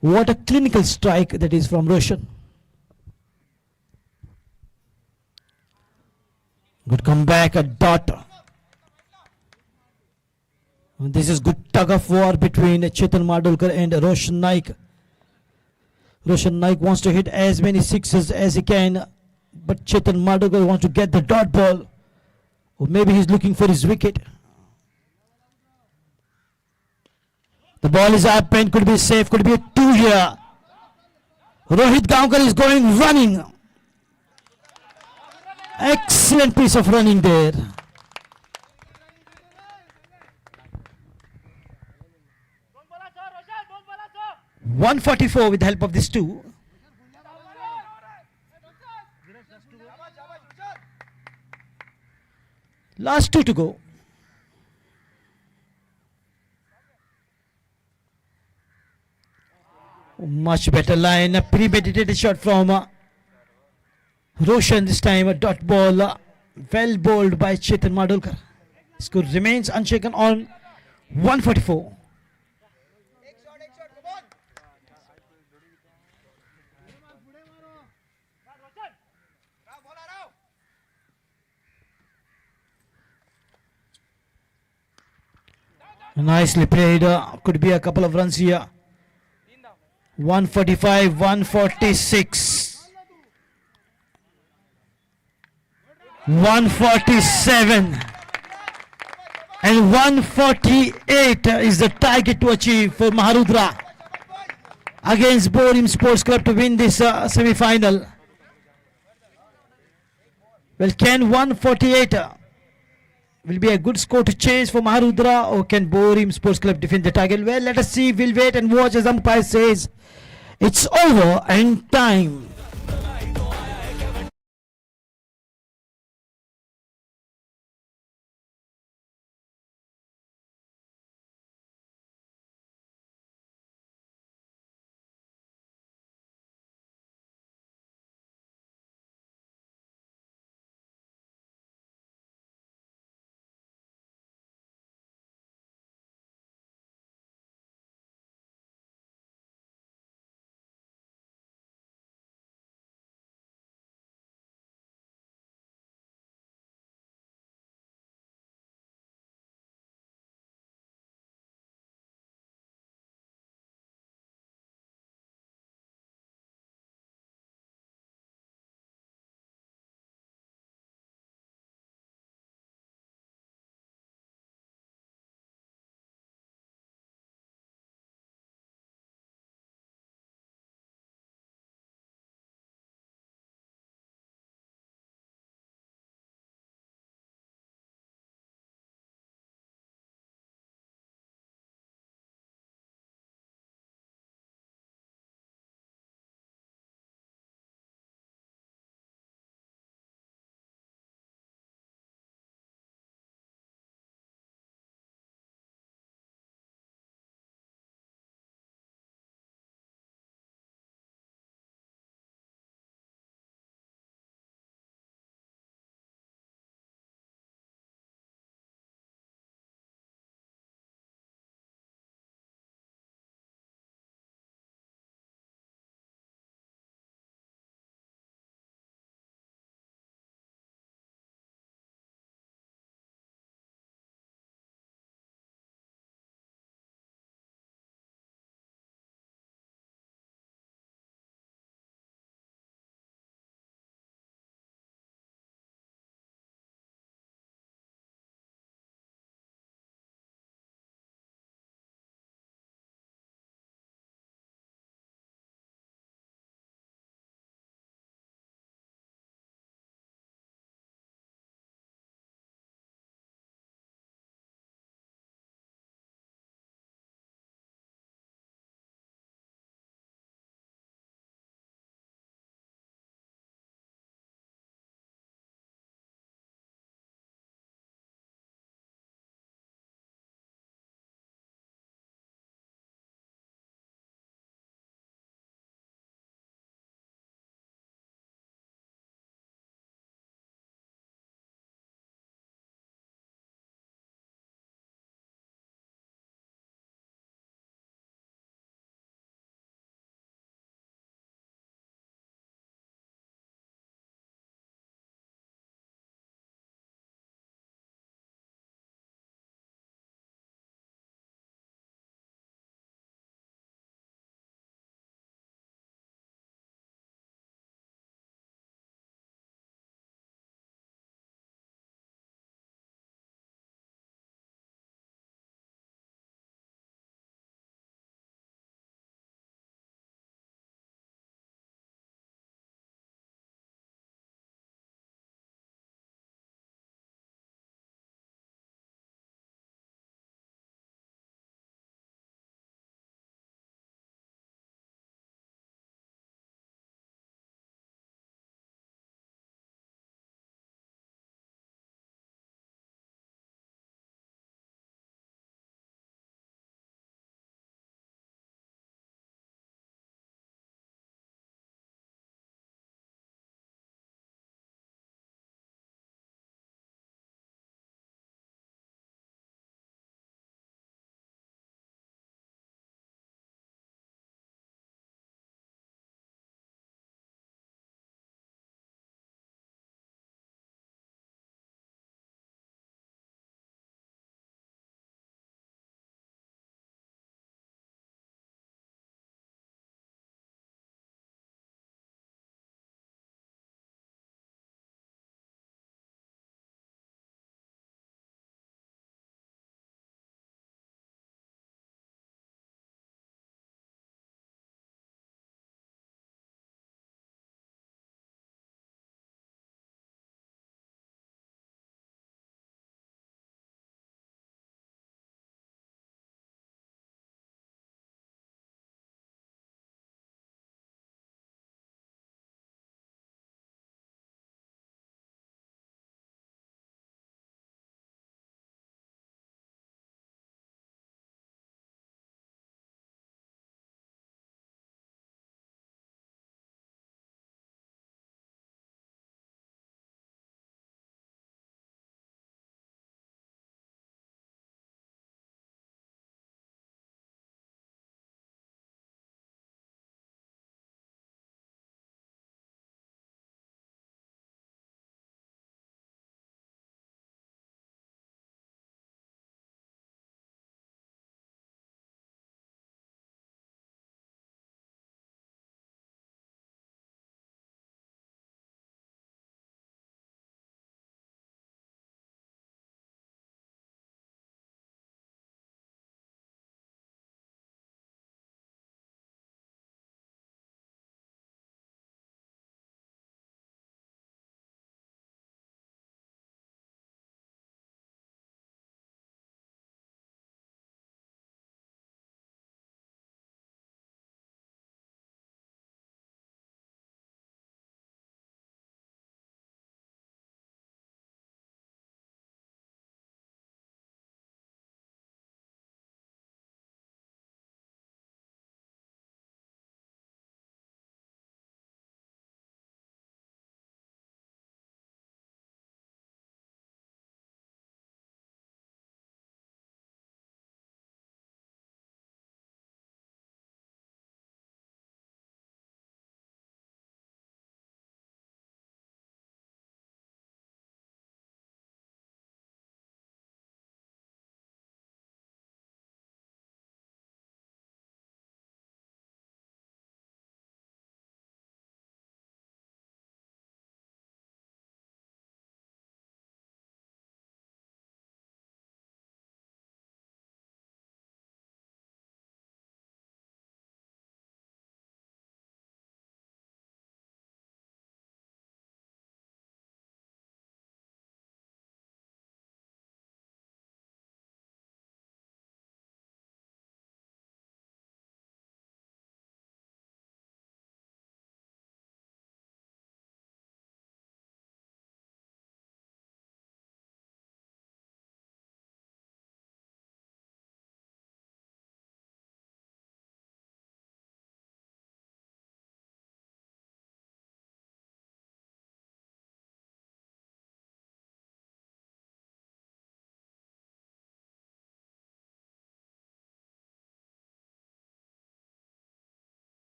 A: What a clinical strike that is from Roshan. Good comeback, a dot. This is good tug of war between Chetan Madulkar and Roshan Naik. Roshan Naik wants to hit as many sixes as he can, but Chetan Madulkar wants to get the dot ball. Or maybe he's looking for his wicket. The ball is up and could be safe, could be a 2 here. Rohit Gaonkar is going running. Excellent piece of running there. .144 with the help of these two. Last two to go. Much better line, a premeditated shot from Roshan this time, a dot ball, well bowled by Chetan Madulkar. Score remains unshaken on 144. Nicely played, could be a couple of runs here. 145, 146, 147 and 148 is the target to achieve for Maharudra against Borim Sports Club to win this semi-final. Well, can 148 will be a good score to chase for Maharudra, or can Borim Sports Club defend the target? Well, let us see. We'll wait and watch as umpire says it's over and time.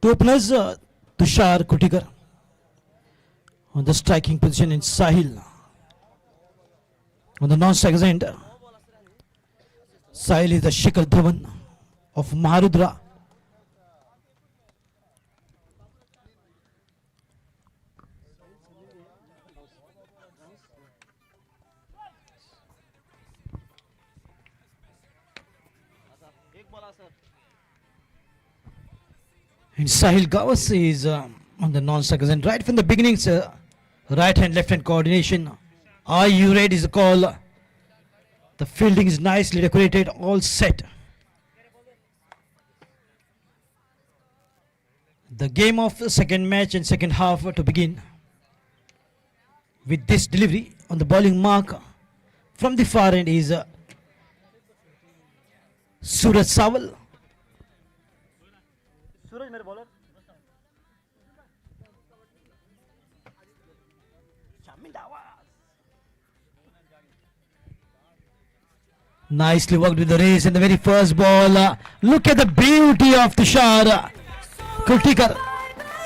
A: Two openers, Tushar Kutikar on the striking position in Sahil. On the non-strikers end, Sahil is the Shikhar Dhawan of Maharudra. And Sahil Gawas is on the non-strikers end. Right from the beginning, right hand, left hand coordination. Are you ready is the call. The fielding is nicely decorated, all set. The game of the second match and second half to begin. With this delivery on the bowling mark from the far end is Suraj Sawal. Nicely worked with the race in the very first ball. Look at the beauty of Tushar Kutikar.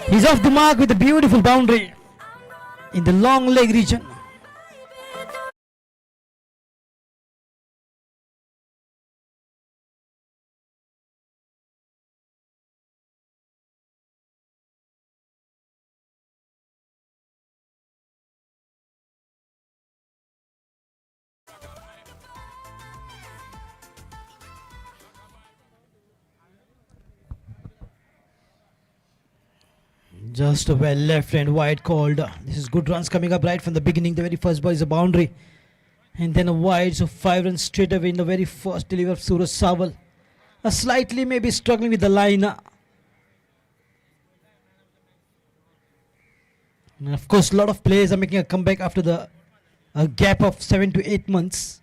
A: He's off the mark with a beautiful boundary in the long leg region. Just a well left and wide called. This is good runs coming up right from the beginning. The very first ball is a boundary. And then a wide, so 5 runs straight away in the very first delivery of Suraj Sawal. Slightly maybe struggling with the line. And of course, a lot of players are making a comeback after a gap of 7 to 8 months.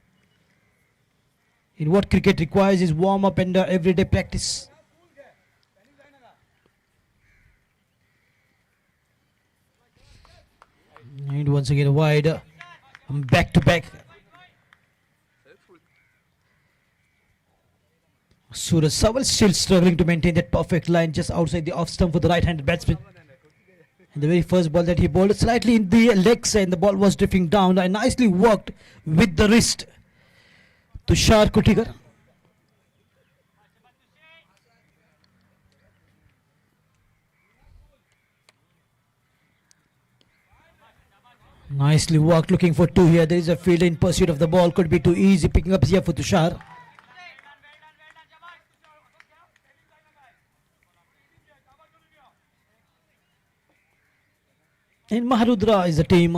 A: In what cricket requires is warm up and everyday practice. And once again wide, back to back. Suraj Sawal still struggling to maintain that perfect line just outside the off stump for the right-handed batsman. And the very first ball that he bowled slightly in the leg side, and the ball was drifting down and nicely worked with the wrist. Tushar Kutikar. Nicely worked, looking for two here. There is a fielder in pursuit of the ball. Could be too easy picking up here for Tushar. And Maharudra is a team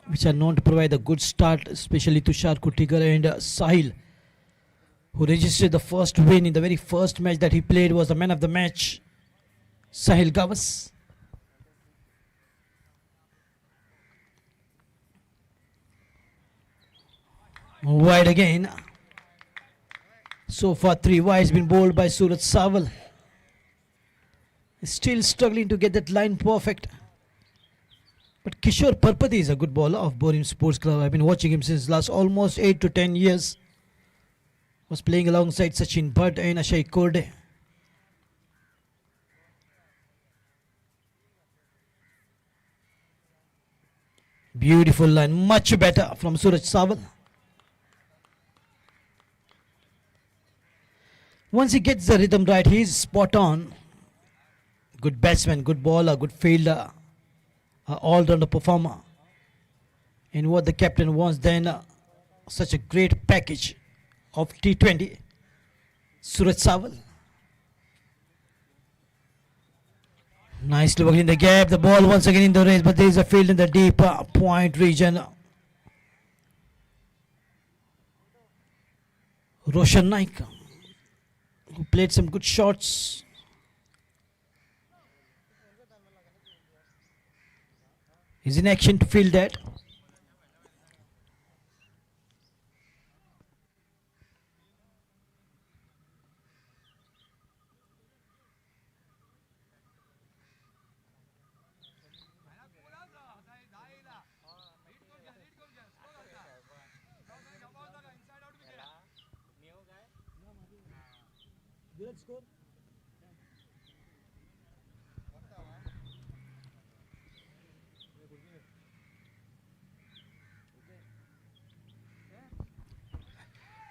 A: which are known to provide a good start, especially Tushar Kutikar and Sahil, who registered the first win in the very first match that he played, was the man of the match, Sahil Gawas. Wide again. So far 3 wides been bowled by Suraj Sawal. Still struggling to get that line perfect. But Kishore Parpati is a good bowler of Borim Sports Club. I've been watching him since last almost 8 to 10 years. Was playing alongside Sachin Bhatt and Ashai Korde. Beautiful line, much better from Suraj Sawal. Once he gets the rhythm right, he is spot on. Good batsman, good bowler, good fielder, all-rounder performer. And what the captain wants then, such a great package of T20. Suraj Sawal. Nicely working in the gap. The ball once again in the race, but there is a field in the deep point region. Roshan Naik, who played some good shots. He's in action to field that.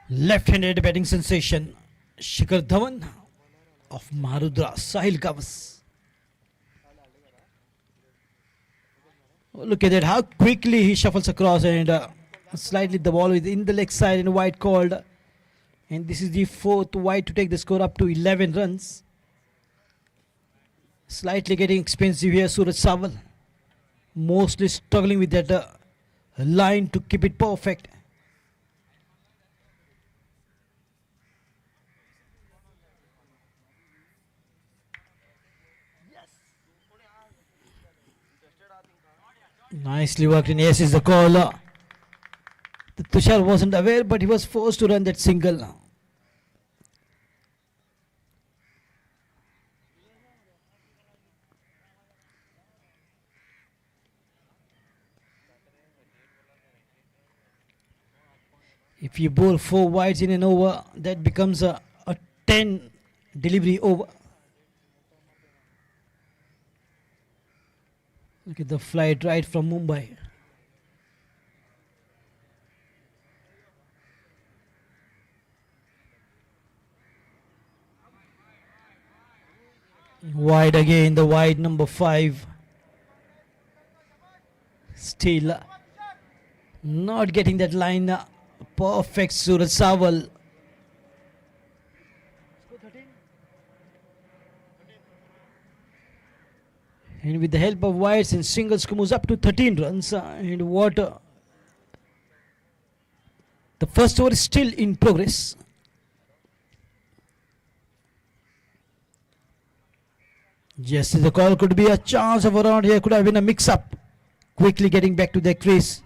A: Left-handed batting sensation Shikhar Dhawan of Maharudra, Sahil Gawas. Oh, look at that, how quickly he shuffles across, and slightly the ball is in the leg side and wide called. And this is the fourth wide to take the score up to 11 runs. Slightly getting expensive here, Suraj Sawal. Mostly struggling with that line to keep it perfect. Nicely worked in. Yes, is the call. The Tushar wasn't aware, but he was forced to run that single. If you bowl 4 wides in an over, that becomes a 10 delivery over. Look at the flight right from Mumbai. Wide again, the wide number 5. Still not getting that line. Perfect, Suraj Sawal. And with the help of wides and singles, moves up to 13 runs. And what the first over is still in progress. Yes, the call could be a chance of around here. Could have been a mix-up. Quickly getting back to their crease.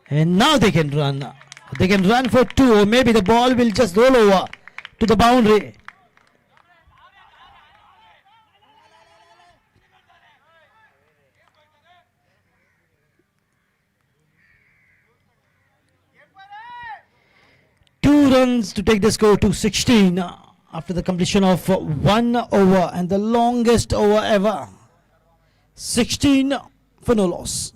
A: And now they can run. They can run for 2, or maybe the ball will just roll over to the boundary. Two runs to take the score to 16 after the completion of 1 over, and the longest over ever. 16 for no loss.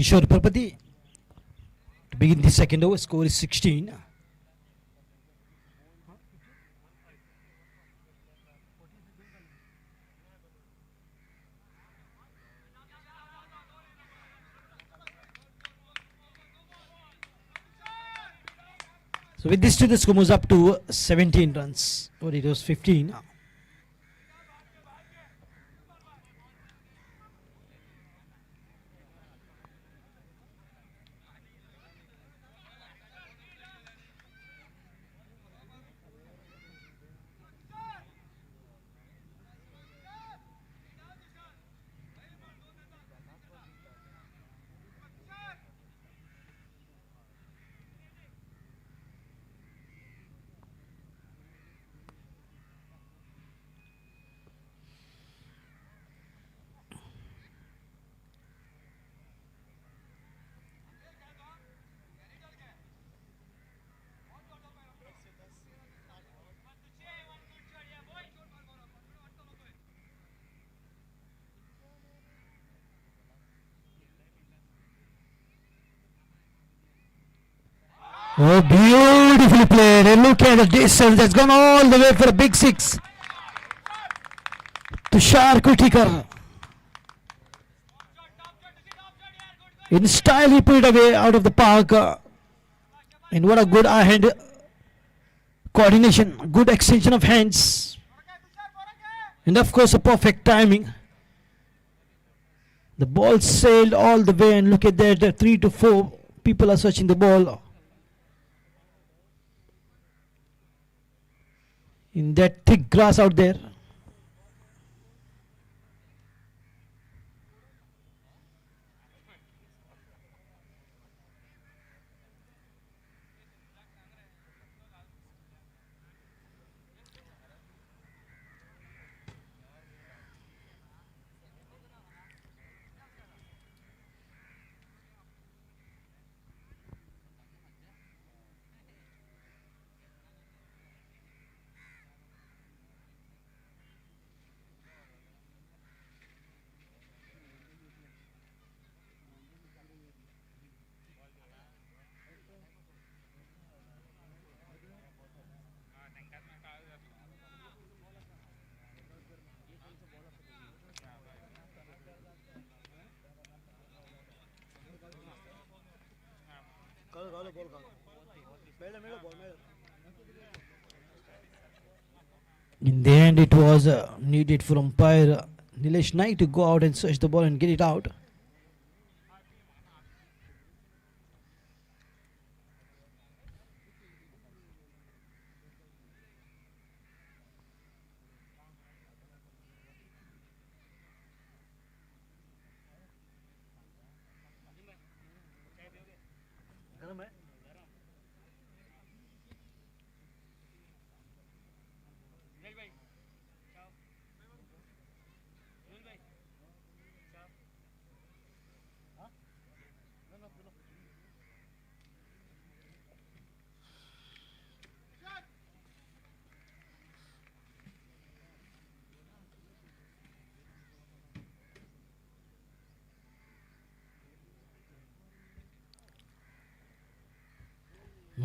A: Kishore Parpati to begin the second over. Score is 16. So with this two, the score moves up to 17 runs. Or it was 15. Oh, beautifully played. And look at the distance. That's gone all the way for a big six. Tushar Kutikar. In style, he put it away out of the park. And what a good eye-hand coordination. Good extension of hands. And of course, a perfect timing. The ball sailed all the way, and look at that. 3 to 4 people are searching the ball. In that thick grass out there. In the end, it was needed for umpire Nilesh Naik to go out and search the ball and get it out.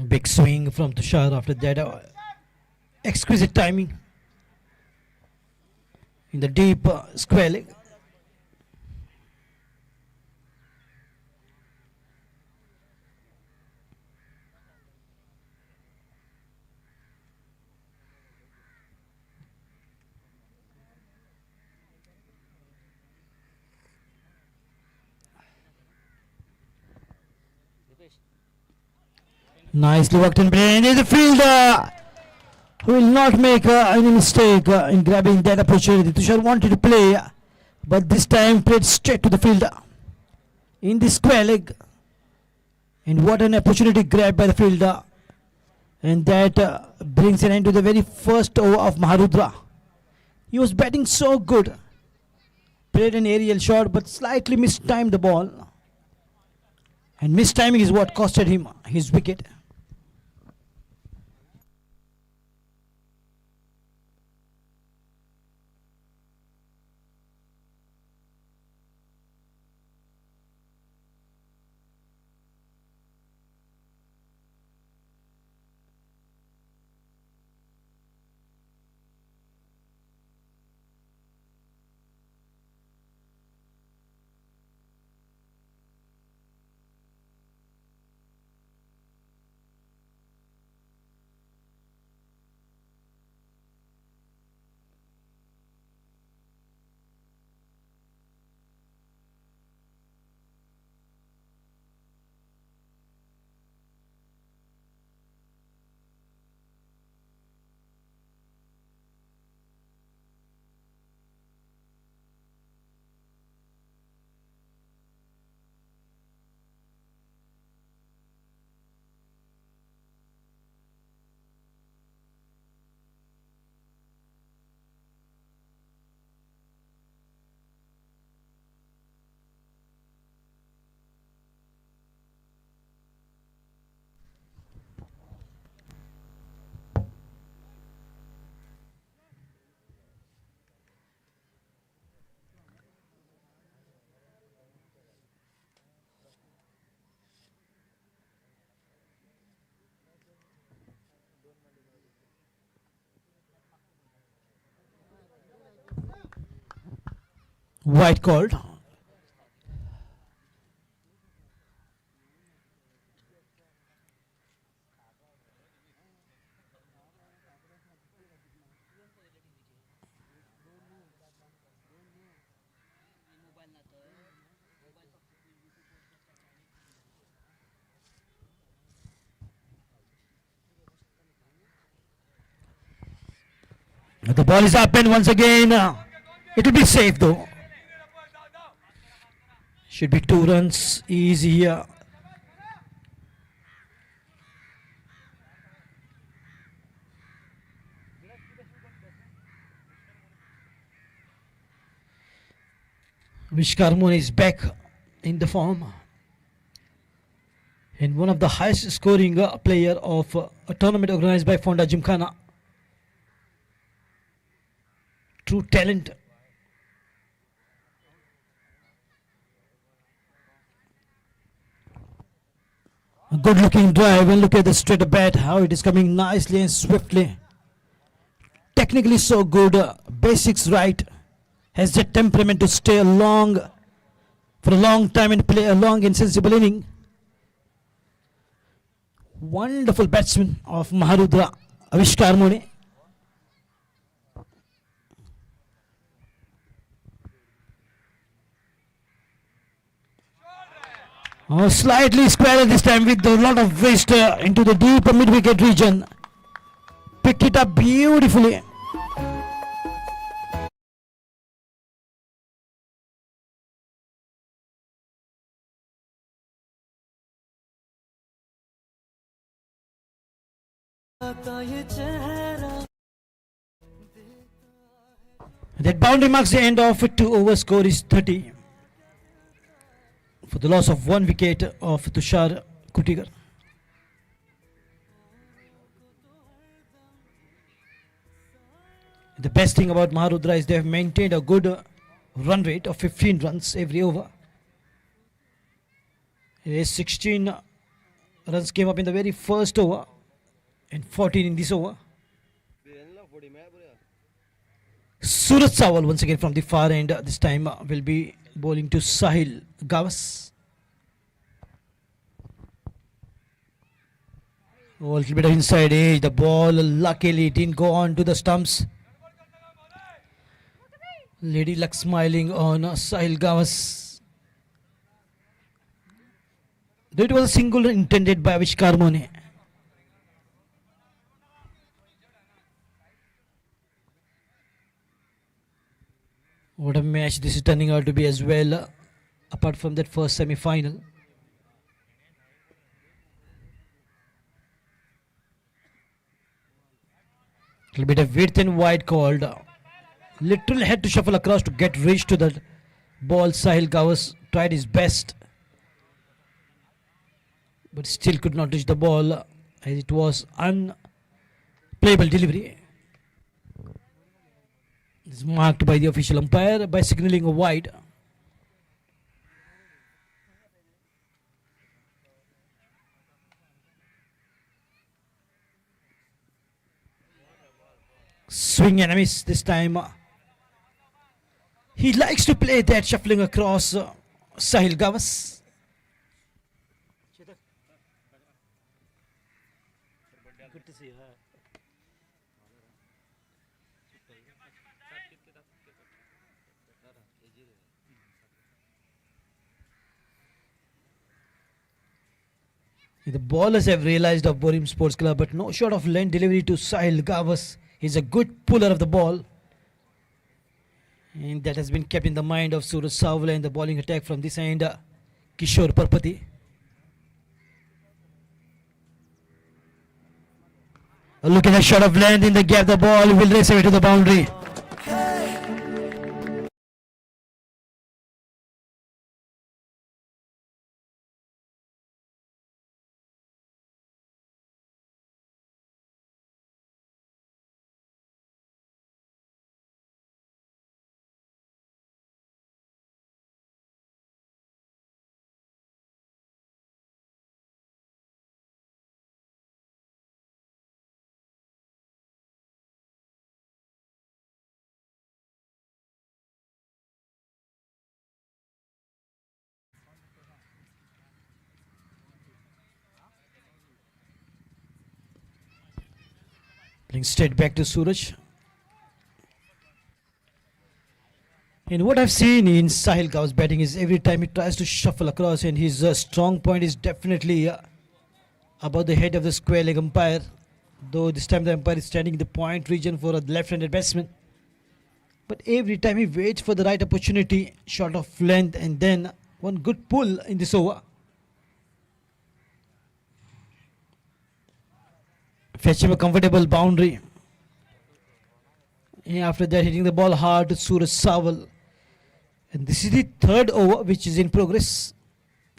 A: Big swing from Tushar after that. Exquisite timing in the deep square leg. Nicely worked and play. And the fielder will not make any mistake in grabbing that opportunity. Tushar wanted to play, but this time played straight to the fielder in the square leg. And what an opportunity grabbed by the fielder. And that brings an end to the very first over of Maharudra. He was batting so good. Played an aerial shot, but slightly mistimed the ball. And mistiming is what costed him his wicket. White called. The ball is up and once again it will be safe though. Should be 2 runs easy here. Vishkarmon is back in the form and one of the highest scoring player of a tournament organized by Ponda Gymkhana. True talent. A good looking drive and look at the straight bat, how it is coming nicely and swiftly. Technically so good, basics right, has the temperament to stay long for a long time and play a long and sensible inning. Wonderful batsman of Maharudra, Avishkarmoni. Slightly square this time with a lot of waste into the deep mid-wicket region. Picked it up beautifully. That boundary marks the end of 2 over. Score is 30 for the loss of 1 wicket of Tushar Kutigar. The best thing about Maharudra is they have maintained a good run rate of 15 runs every over. 16 runs came up in the very first over and 14 in this over. Surat Sawal once again from the far end this time will be bowling to Sahil Gawas. A little bit of inside edge. The ball luckily didn't go on to the stumps. Lady Luck smiling on Sahil Gawas. It was a single intended by Vishkarmoni. What a match this is turning out to be as well, apart from that first semi-final. Little bit of width and wide called. Literally had to shuffle across to get reach to the ball. Sahil Gawas tried his best, but still could not reach the ball as it was unplayable delivery. This is marked by the official umpire by signalling a wide. Swing and a miss this time. He likes to play that shuffling across Sahil Gawas. Good to see you. The bowlers have realized of Borim Sports Club, but no short of length delivery to Sahil Gawas. He's a good puller of the ball. And that has been kept in the mind of Suraj Savla in the bowling attack from this end, Kishore Parpati. Look at a shot of length in the gap, the ball will race away to the boundary. Putting straight back to Suraj. And what I've seen in Sahil Kaur's batting is every time he tries to shuffle across, and his strong point is definitely above the head of the square leg umpire. Though this time the umpire is standing in the point region for a left-handed batsman. But every time he waits for the right opportunity, shot of length, and then one good pull in this over. Fetch him a comfortable boundary. And after that, hitting the ball hard to Suraj Sawal. And this is the third over which is in progress.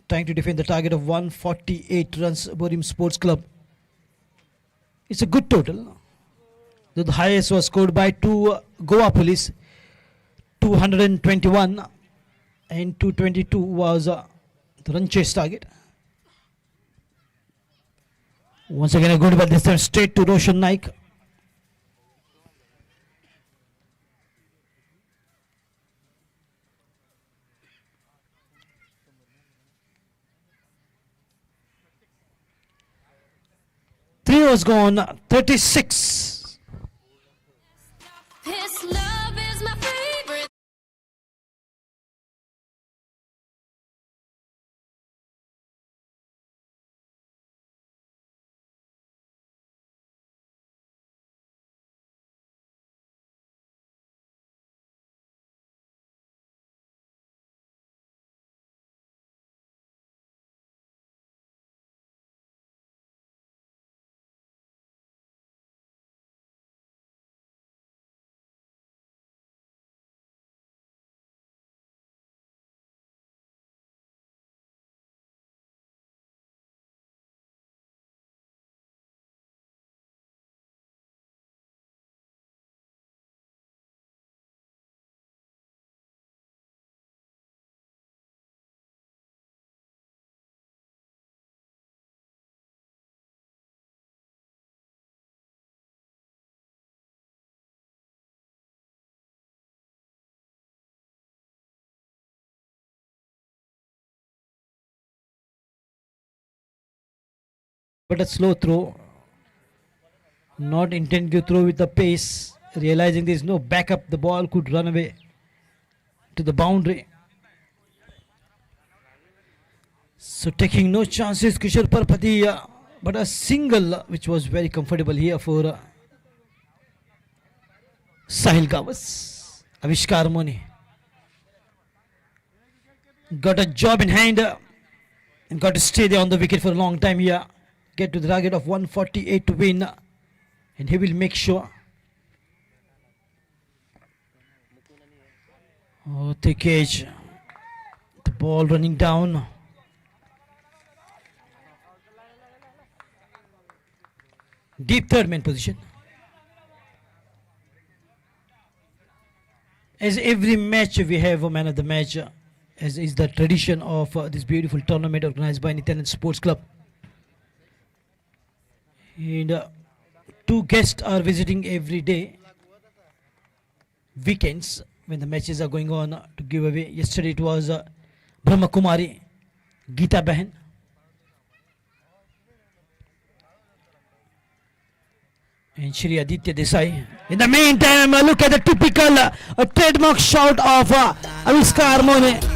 A: Trying to defend the target of 148 runs, Borim Sports Club. It's a good total. The highest was scored by Goa Police, 221, and 222 was the run chase target. Once again a good ball, this time straight to Roshan Naik. Three was gone, 36.
D: This love is my favorite.
A: But a slow throw, not intending to throw with the pace, realizing there is no backup, the ball could run away to the boundary. So taking no chances, Kishore Parpati, but a single which was very comfortable here for Sahil Kawas. Avishkar Moni got a job in hand and got to stay there on the wicket for a long time here. Get to the target of 148 to win, and he will make sure. Oh, thick edge. The ball running down. Deep third man position. As every match we have a man of the match, as is the tradition of this beautiful tournament organized by NITYANAND Sports Club. And two guests are visiting every day, weekends when the matches are going on, to give away. Yesterday it was Brahma Kumari, Geeta Behan. And Shri Aditya Desai. In the meantime, look at the typical trademark shot of Avishkar Mone.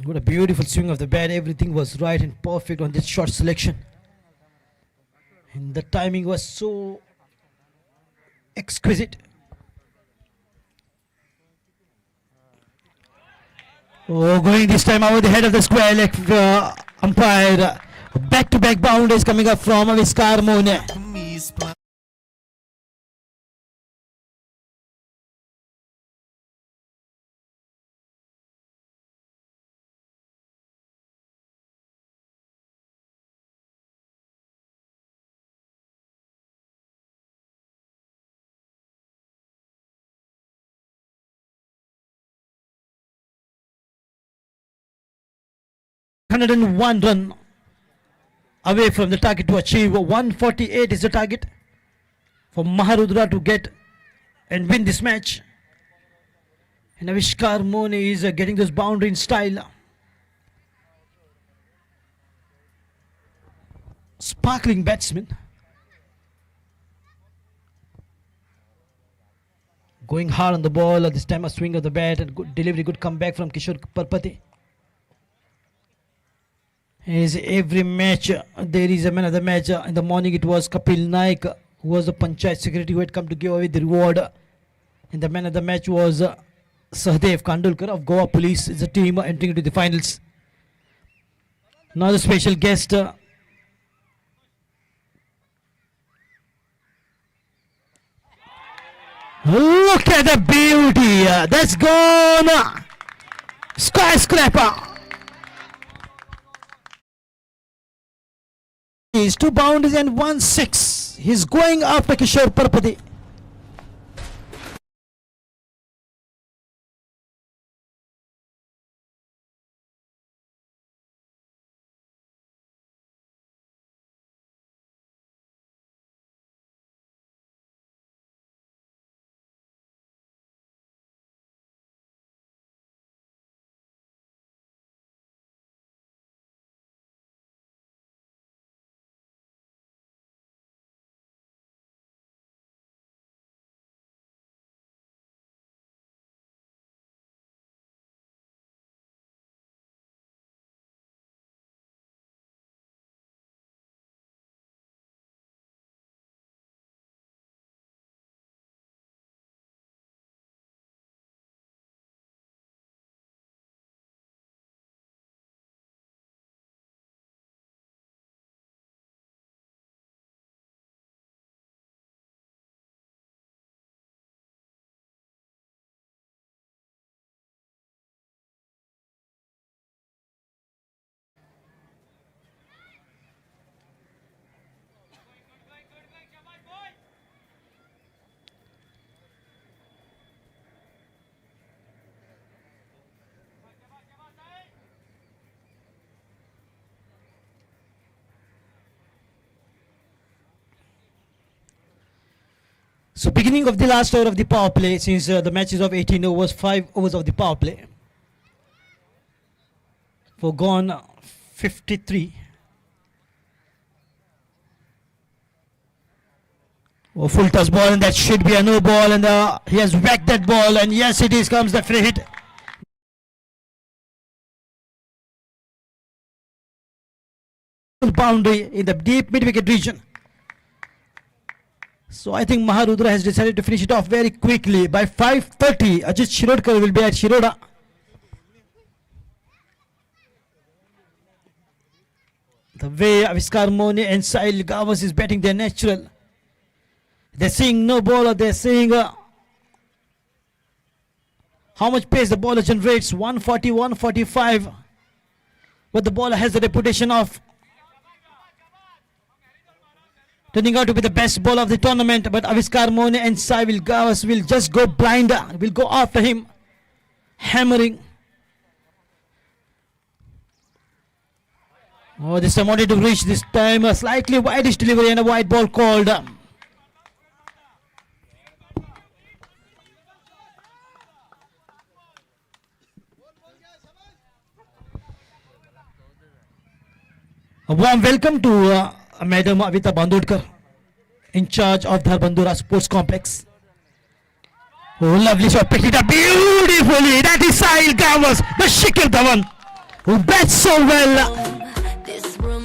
A: What a beautiful swing of the bat. Everything was right and perfect on this shot selection. And the timing was so exquisite. Oh, going this time over the head of the square leg umpire. Back-to-back boundaries coming up from Avishkar Mone. 101 run away from the target to achieve 148 is the target for Maharudra to get and win this match. And Avishkar Mone is getting this boundary in style. Sparkling batsman. Going hard on the ball, this time a swing of the bat and good delivery, good comeback from Kishore Parpati. As every match, there is a man of the match. In the morning it was Kapil Naik, who was the Panchayat secretary who had come to give away the reward. And the man of the match was Sahdev Kandulkar of Goa Police. It's a team entering into the finals. Now the special guest. Look at the beauty. That's gone. Skyscraper. He's 2 boundaries and 1 6. He's going after Kishore Parpati. So beginning of the last over of the power play, since the match is of 18 overs, 5 overs of the power play. For gone 53. Oh, full toss ball, and that should be a no ball, and he has whacked that ball, and yes it is, comes the free hit. Boundary in the deep mid-wicket region. So I think Maharudra has decided to finish it off very quickly. By 5:30, Ajit Shirodkar will be at Shiroda. The way Avishkar Mone and Sahil Gavas is batting their natural. They're seeing no bowler, they're seeing how much pace the bowler generates, 140, 145. But the bowler has the reputation of turning out to be the best bowler of the tournament, but Avishkar Mone and Sahil Gavas will just go blind, will go after him, hammering. Oh, this time wanted to reach this time, a slightly wideish delivery and a wide ball called. A warm welcome to Madam Avita Bandodkar, in charge of Dharbandura Sports Complex. Oh, lovely shot, picked it up beautifully. That is Sahil Gavas, the Shikil Dhawan, who bats so well.
D: This room.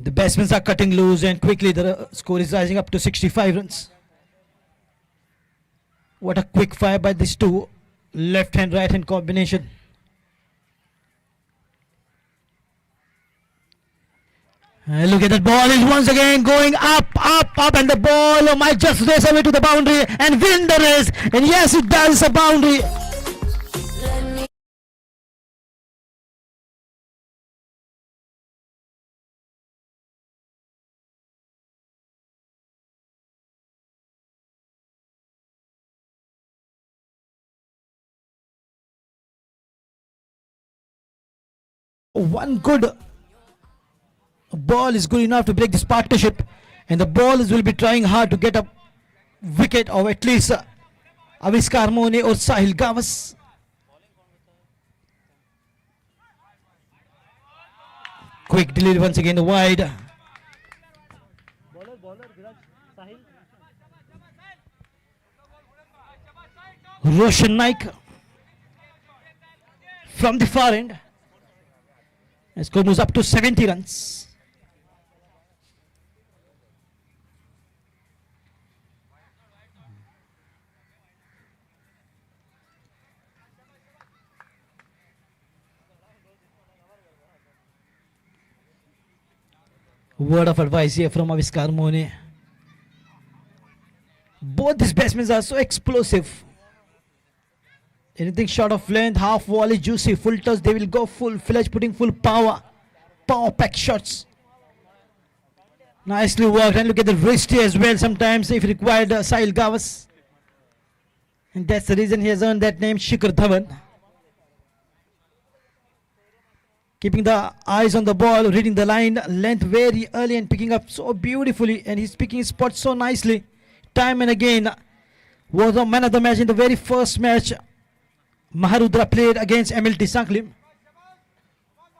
A: The batsmen are cutting loose, and quickly the score is rising up to 65 runs. What a quick fire by these two, left hand right hand combination. And look at that ball is once again going up, and the ball might just race away to the boundary and win the race. And yes, it does, a boundary.
D: Let me
A: One good ball is good enough to break this partnership, and the ballers will be trying hard to get a wicket, or at least Aviskar Mone or Sahil Gawas. Quick delivery once again wide. Roshan Naik from the far end. The score moves up to 70 runs. Word of advice here from Aviskar Mone. Both these batsmen are so explosive. Anything short of length, half volley, juicy, full toss, they will go full-fledged, putting full power pack shots. Nicely worked, and look at the wrist here as well. Sometimes if required, Sahil Gawas. And that's the reason he has earned that name, Shikhar Dhawan. Keeping the eyes on the ball, reading the line, length very early and picking up so beautifully. And he's picking his spots so nicely. Time and again, was the man of the match in the very first match Maharudra played against MLT Sanglim.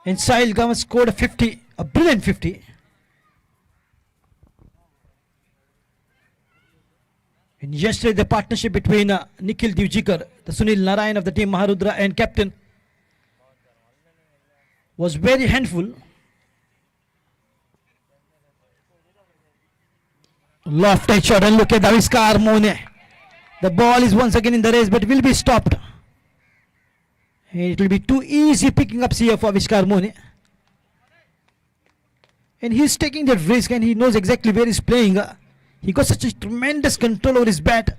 A: And Sahil Gawas scored a 50, a brilliant 50. And yesterday the partnership between Nikhil Divjikar, the Sunil Narayan of the team Maharudra, and captain was very handful. Lofted shot, and look at Aviskar Mone. The ball is once again in the race, but will be stopped. It will be too easy picking up here for Aviskar Mone. And he's taking that risk, and he knows exactly where he's playing. He got such a tremendous control over his bat.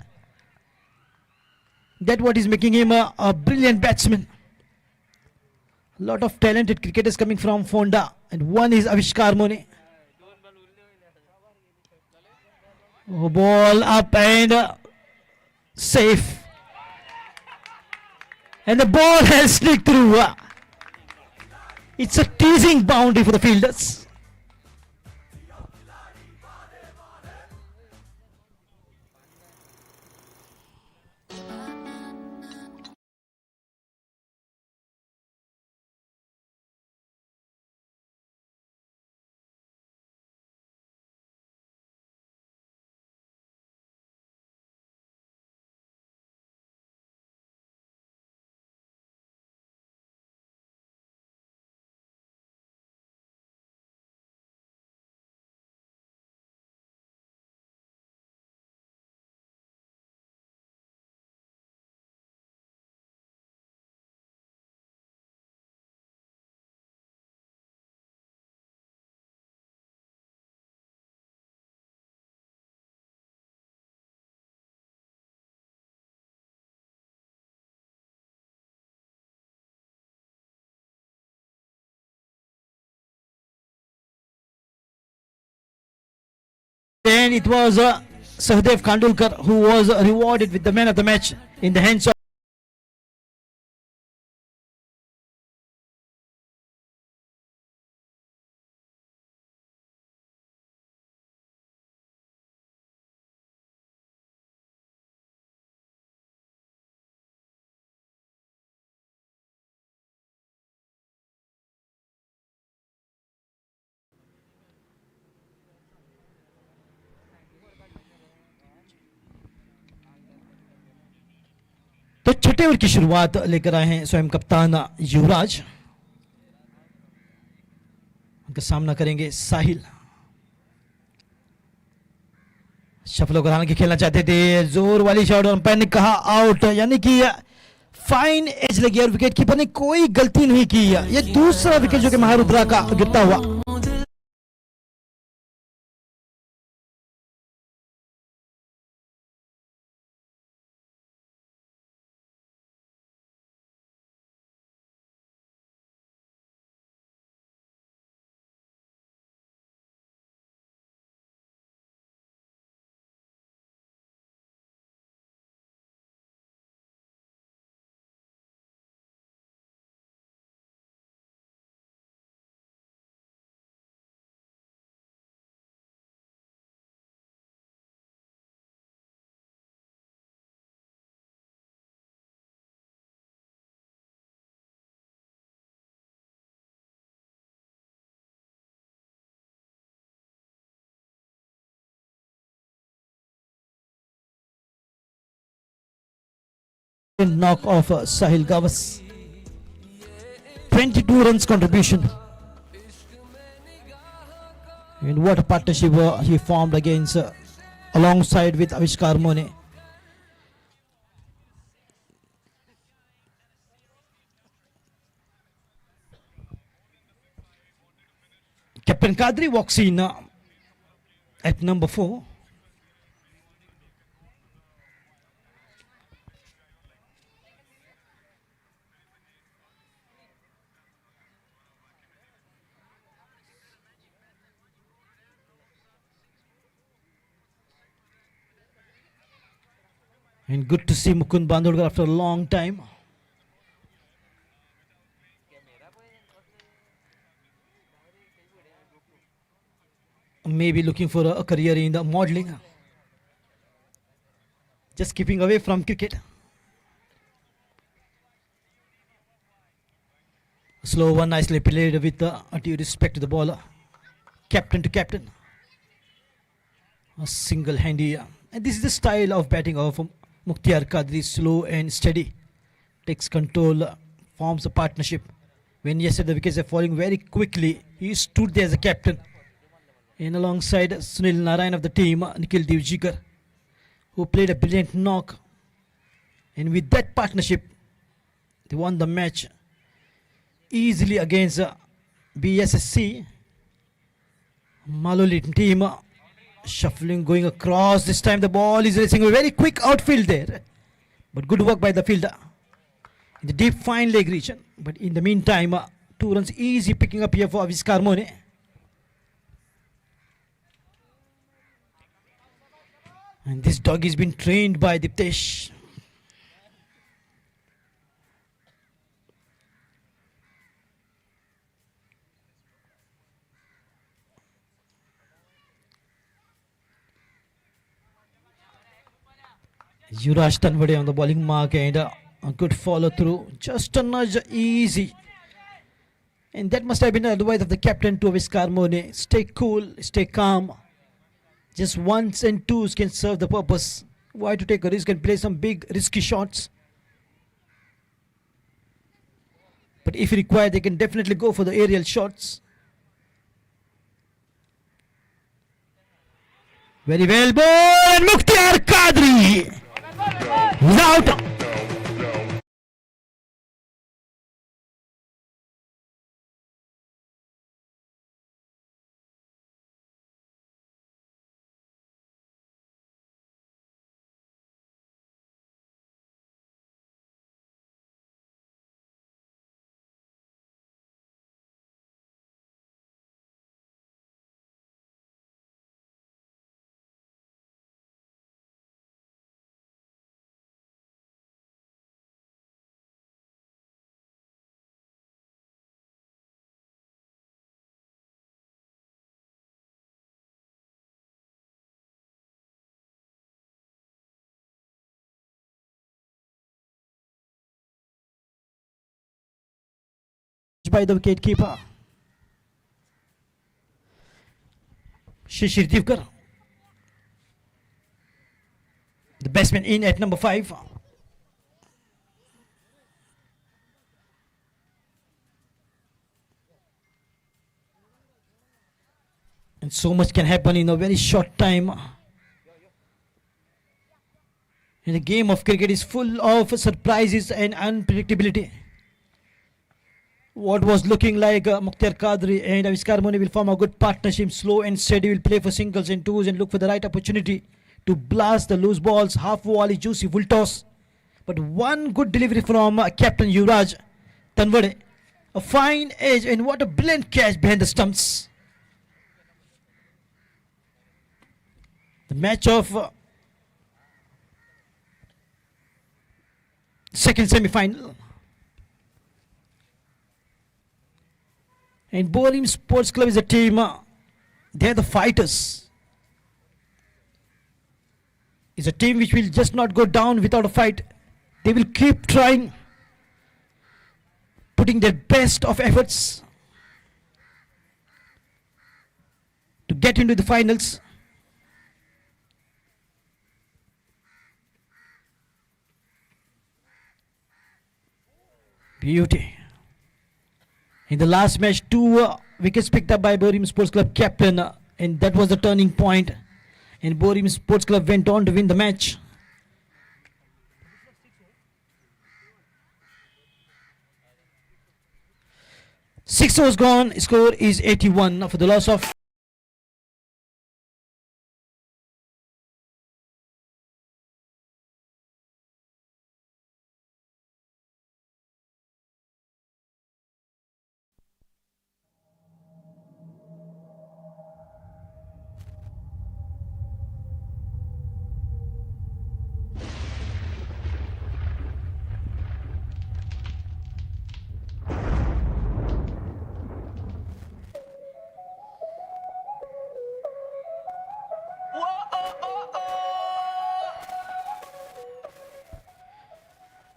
A: That's what is making him a brilliant batsman. A lot of talented cricketers coming from Ponda, and one is Aviskar Mone. Oh, ball up and safe. And the ball has slipped through. It's a teasing boundary for the fielders. Then it was Sahdev Khandulkar who was rewarded with the man of the match in the hands of तो छठे over की शुरुआत लेकर आए हैं स्वयं कप्तान युवराज. उनका सामना करेंगे साहिल. शफल होकर हालांकि खेलना चाहते थे, जोर वाली शॉट और अंपायर ने कहा आउट, यानी कि फाइन एज लगी और विकेट कीपर ने कोई गलती नहीं की. ये दूसरा विकेट जो कि महारुद्रा का गिरता हुआ knock of Sahil Gawas. 22 runs contribution. And what a partnership he formed against alongside with Avishkar Mone. Captain Kadri walks in at number 4. And good to see Mukund Bandolkar after a long time. Maybe looking for a career in the modeling. Just keeping away from cricket. Slow one, nicely played with due respect to the bowler. Captain to captain. A single handy. And this is the style of batting of Mukhtiar Kadri, slow and steady. Takes control, forms a partnership. When yesterday the wickets are falling very quickly, he stood there as a captain. And alongside Sunil Narayan of the team, Nikhil Devjikar, who played a brilliant knock. And with that partnership, they won the match easily against BSSC. Maloli team shuffling, going across. This time the ball is racing a very quick outfield there. But good work by the fielder in the deep fine leg region. But in the meantime, 2 runs easy picking up here for Avishkar Mone. And this dog has been trained by Diptesh. Yuvraj Tanwade on the bowling mark and a good follow through. Just a nudge easy. And that must have been the advice of the captain to Avishkar Mone. Stay cool, stay calm. Just ones and twos can serve the purpose. Why to take a risk and play some big risky shots? But if required, they can definitely go for the aerial shots. Very well, ball and Mukhtiar Kadri is out. By the wicket keeper Shishir Divkar, the batsman in at number 5. And so much can happen in a very short time. And the game of cricket is full of surprises and unpredictability. What was looking like Mukhtiar Kadri and Avishkar Mone will form a good partnership. Slow and steady, will play for singles and twos and look for the right opportunity to blast the loose balls, half volley, juicy full toss. But one good delivery from Captain Yuvraj Tanwade. A fine edge and what a brilliant catch behind the stumps. The match of second semi-final. And Borim Sports Club is a team, they are the fighters. It's a team which will just not go down without a fight. They will keep trying, putting their best of efforts to get into the finals. Beauty. In the last match, 2 wickets picked up by Borim Sports Club captain, and that was the turning point. And Borim Sports Club went on to win the match. Six overs gone. Score is 81 for the loss of.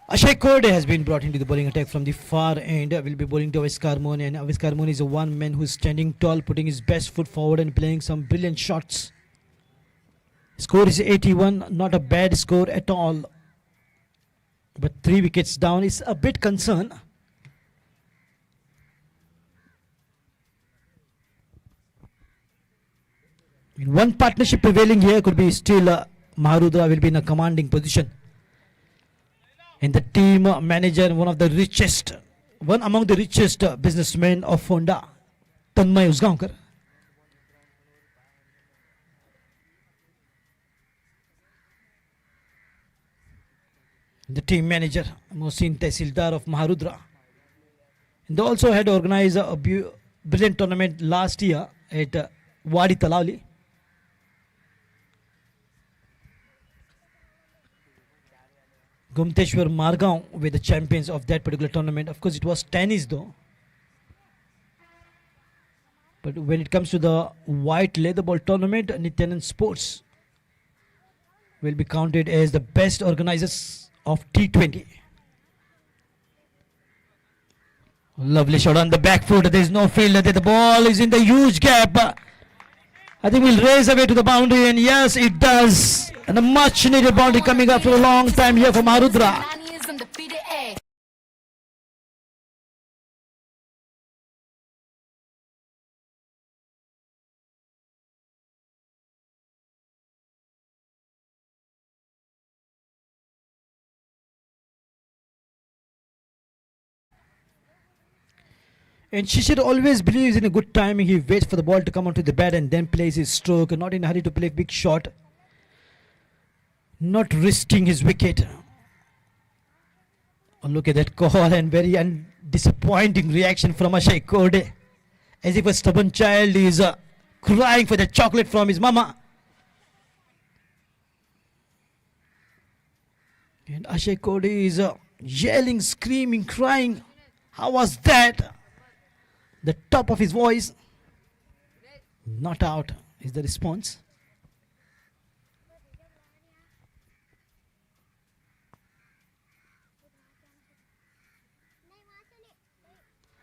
A: Ashai Kode has been brought into the bowling attack from the far end. Will be bowling to Aviskar Mohan, and Aviskar Mohan is a one man who is standing tall, putting his best foot forward and playing some brilliant shots. Score is 81, not a bad score at all. But 3 wickets down is a bit concern. In one partnership prevailing here could be still Maharudra will be in a commanding position. And the team manager, one among the richest businessmen of Ponda, Tanmay Usgaonkar. The team manager, Mohsin Tehsildar of Maharudra. And they also had organized a brilliant tournament last year at Wadi Talawli. Gumteshwar Margaon were the champions of that particular tournament. Of course, it was tennis though. But when it comes to the white leather ball tournament, NITYANAND Sports will be counted as the best organizers of T20. Lovely shot on the back foot. There is no fielder. The ball is in the huge gap. I think we'll race away to the boundary, and yes, it does. And a much needed boundary coming up for a long time here for Maharudra. And Shishir always believes in a good timing. He waits for the ball to come onto the bat and then plays his stroke. Not in a hurry to play a big shot. Not risking his wicket. Oh, look at that call, and very disappointing reaction from Ashai Kode. As if a stubborn child is crying for the chocolate from his mama. And Ashai Kode is yelling, screaming, crying. How was that? The top of his voice. Not out is the response.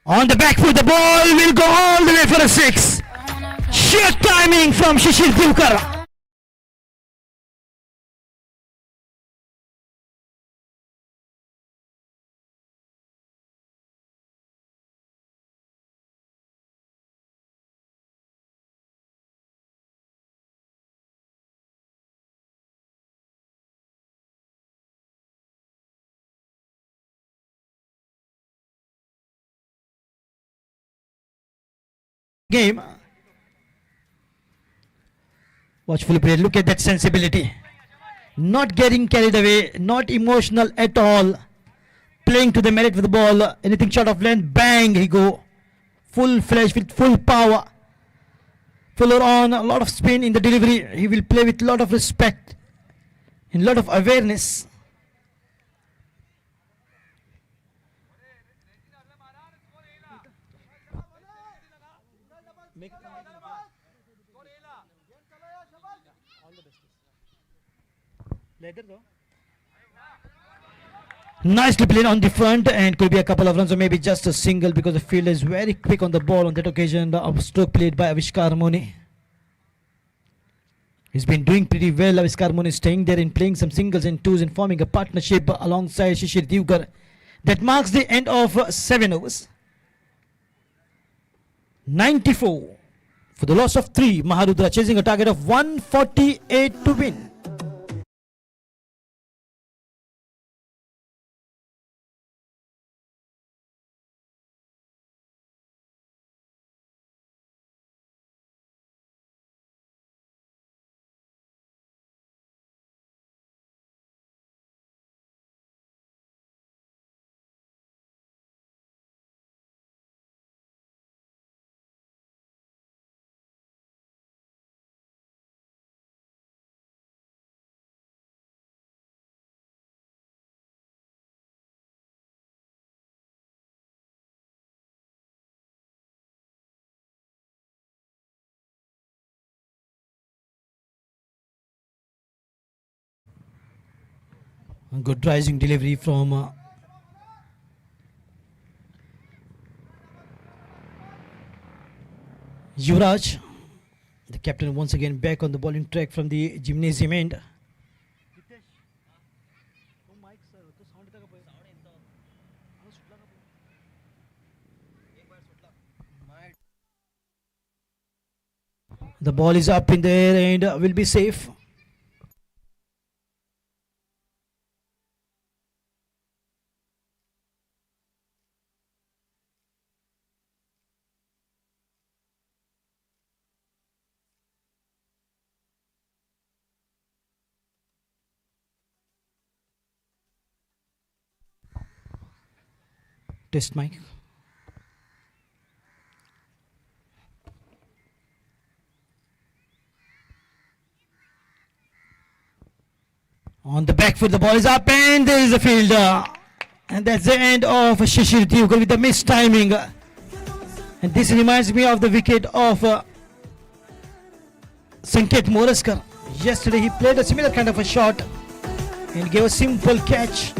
A: On the back foot, the ball will go all the way for a 6. Sheer timing from Shishir Divkar. Game. Watchfully played. Look at that sensibility. Not getting carried away. Not emotional at all. Playing to the merit with the ball. Anything short of length. Bang. He go. Full fledged with full power. Fuller on. A lot of spin in the delivery. He will play with a lot of respect. And a lot of awareness. Nicely played on the front, and could be a couple of runs or maybe just a single because the field is very quick on the ball on that occasion. The stroke played by Aviskar Mohan. He's been doing pretty well. Aviskar Mohan is staying there and playing some singles and twos and forming a partnership alongside Shishir Divkar. That marks the end of 7 overs. 94 for the loss of 3. Maharudra chasing a target of 148 to win. Good rising delivery from Yuvraj. The captain once again back on the bowling track from the gymnasium end. The ball is up in the air and will be safe. Test mic. On the back foot, the ball is up and there is a fielder. And that's the end of Shishir Divkar with the missed timing. And this reminds me of the wicket of Sanket Moraskar. Yesterday he played a similar kind of a shot and gave a simple catch.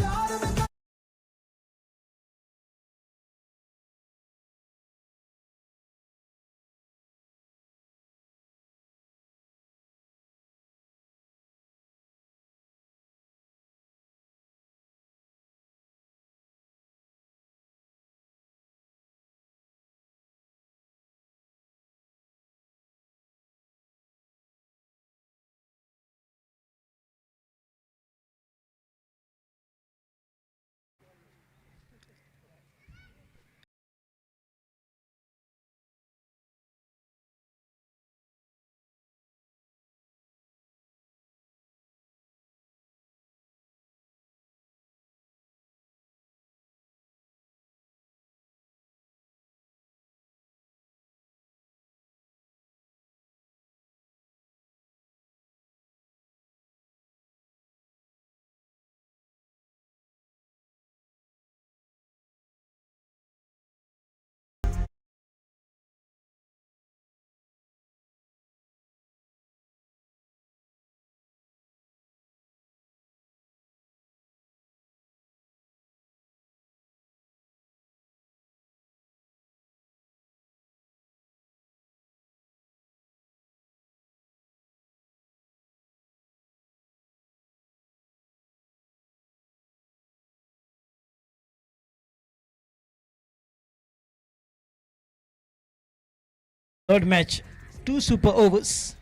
A: Third match, 2 super overs.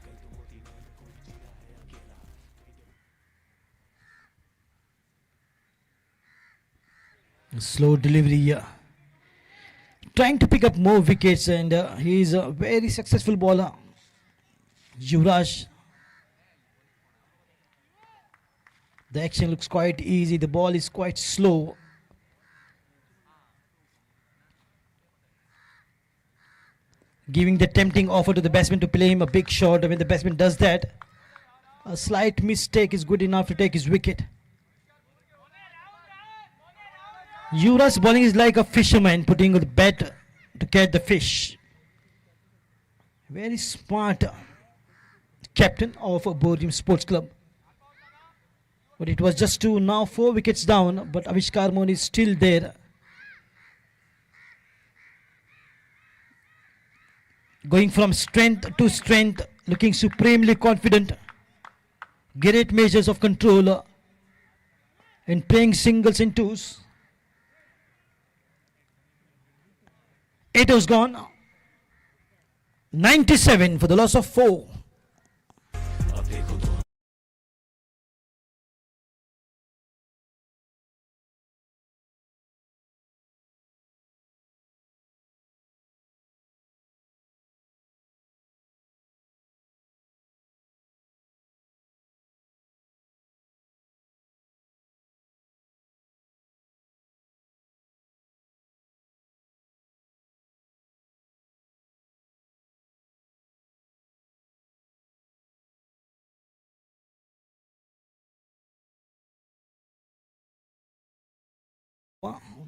A: Slow delivery, trying to pick up more wickets, and he is a very successful bowler. Yuvraj. The action looks quite easy. The ball is quite slow. Giving the tempting offer to the batsman to play him a big shot. When the batsman does that, a slight mistake is good enough to take his wicket. Yuvraj's bowling is like a fisherman putting the bat to catch the fish. Very smart captain of Borim Sports Club. But it was just 2, now 4 wickets down, but Avishkar Mohan is still there. Going from strength to strength, looking supremely confident. Great measures of control and playing singles and twos. 8 was gone. 97 for the loss of 4.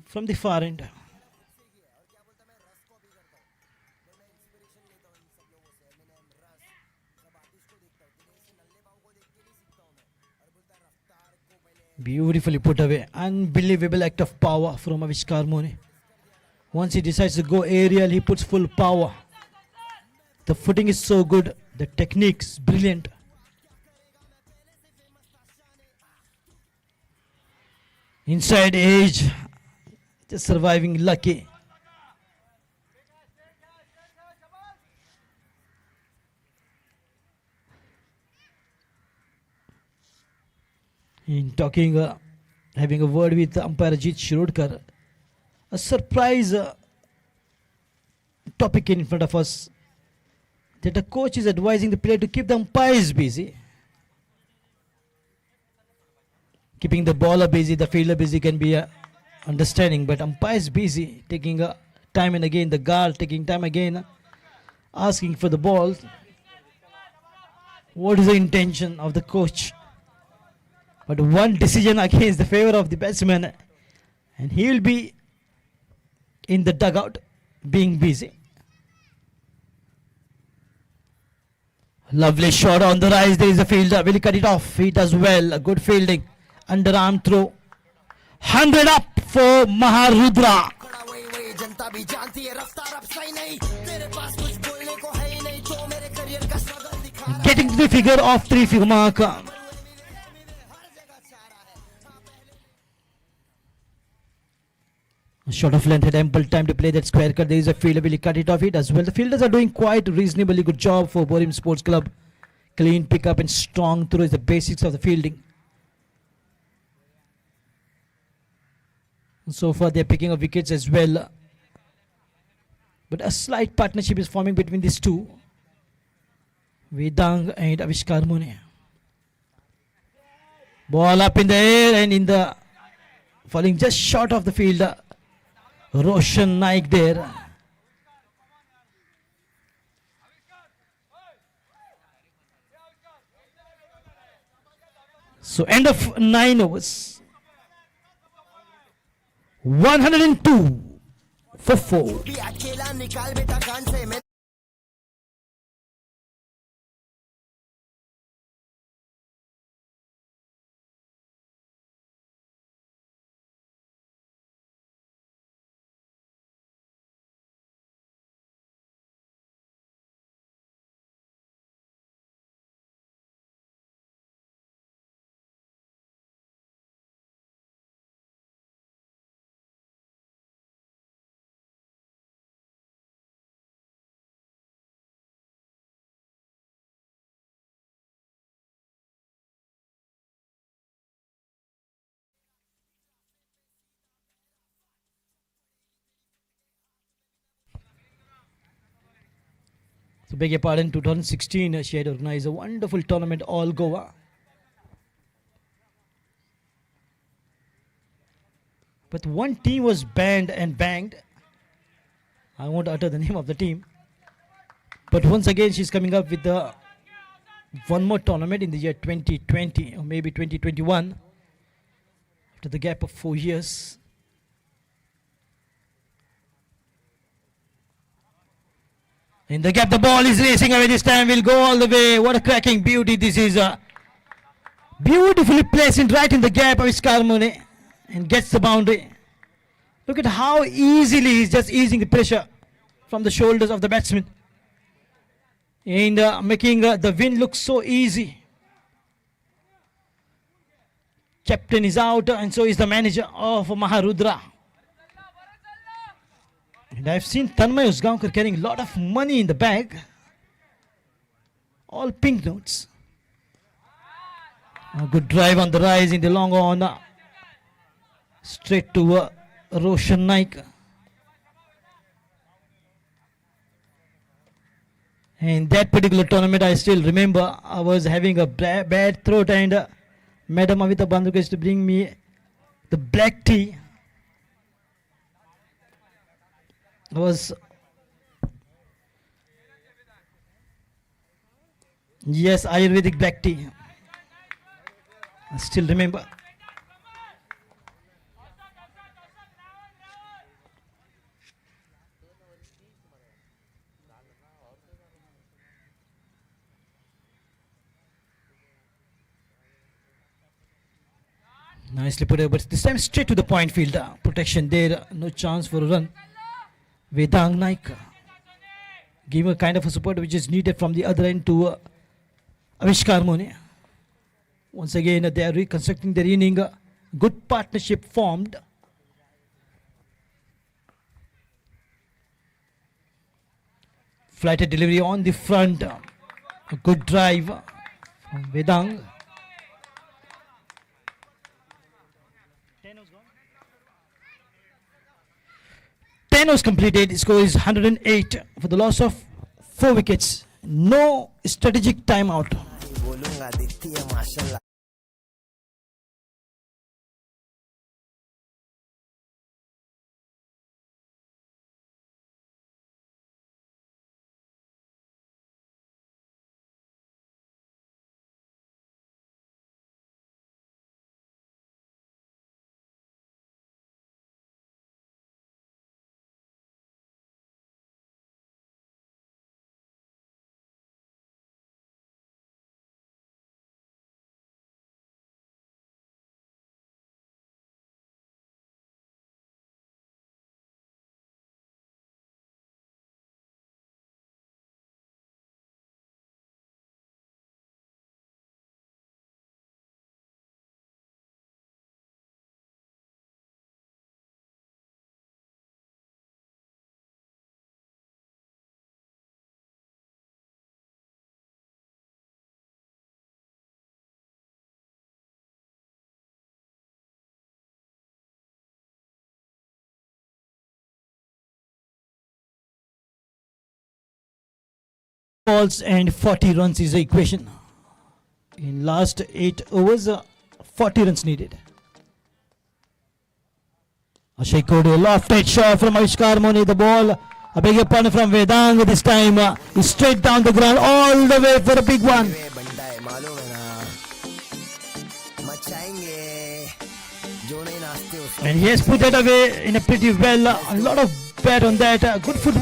A: From the far end. Beautifully put away. Unbelievable act of power from Avishkar Mone. Once he decides to go aerial, he puts full power. The footing is so good. The technique's brilliant. Inside edge. Just surviving lucky. In talking, having a word with umpire Ajit Shirodkar, a surprise topic in front of us, that the coach is advising the player to keep the umpires busy. Keeping the bowler busy, the fielder busy can be understanding, but umpires busy, taking time and again, the guard taking time again, asking for the ball. What is the intention of the coach? But one decision against the favor of the batsman, and he will be in the dugout being busy. Lovely shot on the rise. There is a fielder. Will he cut it off? He does well. A good fielding. Underarm throw. 100 up for Maharudra. Getting to the figure of 3 mark. A shot of length had ample time to play that square cut. There is a fielder. Will he cut it off? He does well. The fielders are doing quite reasonably good job for Borim Sports Club. Clean pickup and strong throw is the basics of the fielding. So far they are picking up wickets as well. But a slight partnership is forming between these two. Vedang and Avishkar Mone. Ball up in the air and in the falling just short of the fielder. Roshan Naik there. So end of 9 overs. 102 for 4. So beg your pardon, 2016 she had organized a wonderful tournament all Goa. But one team was banned and banged. I won't utter the name of the team. But once again she's coming up with one more tournament in the year 2020 or maybe 2021. After the gap of 4 years. In the gap, the ball is racing away this time. Will go all the way. What a cracking beauty this is. Beautifully placed right in the gap of Avishkar Mone and gets the boundary. Look at how easily he's just easing the pressure from the shoulders of the batsman. And making the win look so easy. Captain is out and so is the manager of Maharudra. And I've seen Tanmay Usgaonkar carrying a lot of money in the bag. All pink notes. A good drive on the rise in the long on. Straight to Roshan Naik. In that particular tournament, I still remember I was having a bad throat, and Madam Avita Bandhuka used to bring me the black tea. It was, yes, Ayurvedic black tea. I still remember. Nicely put, but this time straight to the point field. Protection there, no chance for a run. Vedang Naik gave a kind of a support which is needed from the other end to Avishkar Mone. Once again, they are reconstructing their inning. Good partnership formed. Flighted delivery on the front. A good drive from Vedang. 10 was completed. The score is 108 for the loss of 4 wickets. No strategic timeout. Balls and 40 runs is the equation. In last 8 overs, 40 runs needed. Ashay Kode, lofted shot from Avishkar Mone. The ball, a big pun from Vedang this time. Is straight down the ground all the way for a big one. And he has put that away in a pretty well. A lot of bat on that. Good foot.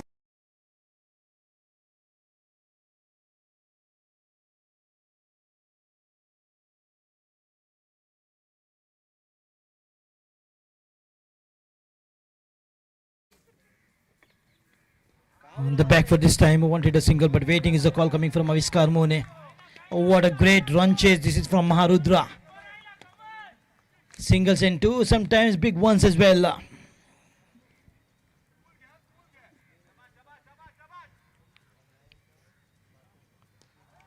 A: On the back for this time, wanted a single, but waiting is the call coming from Avishkar Mone. Oh, what a great run chase. This is from Maharudra. Singles and 2, sometimes big ones as well.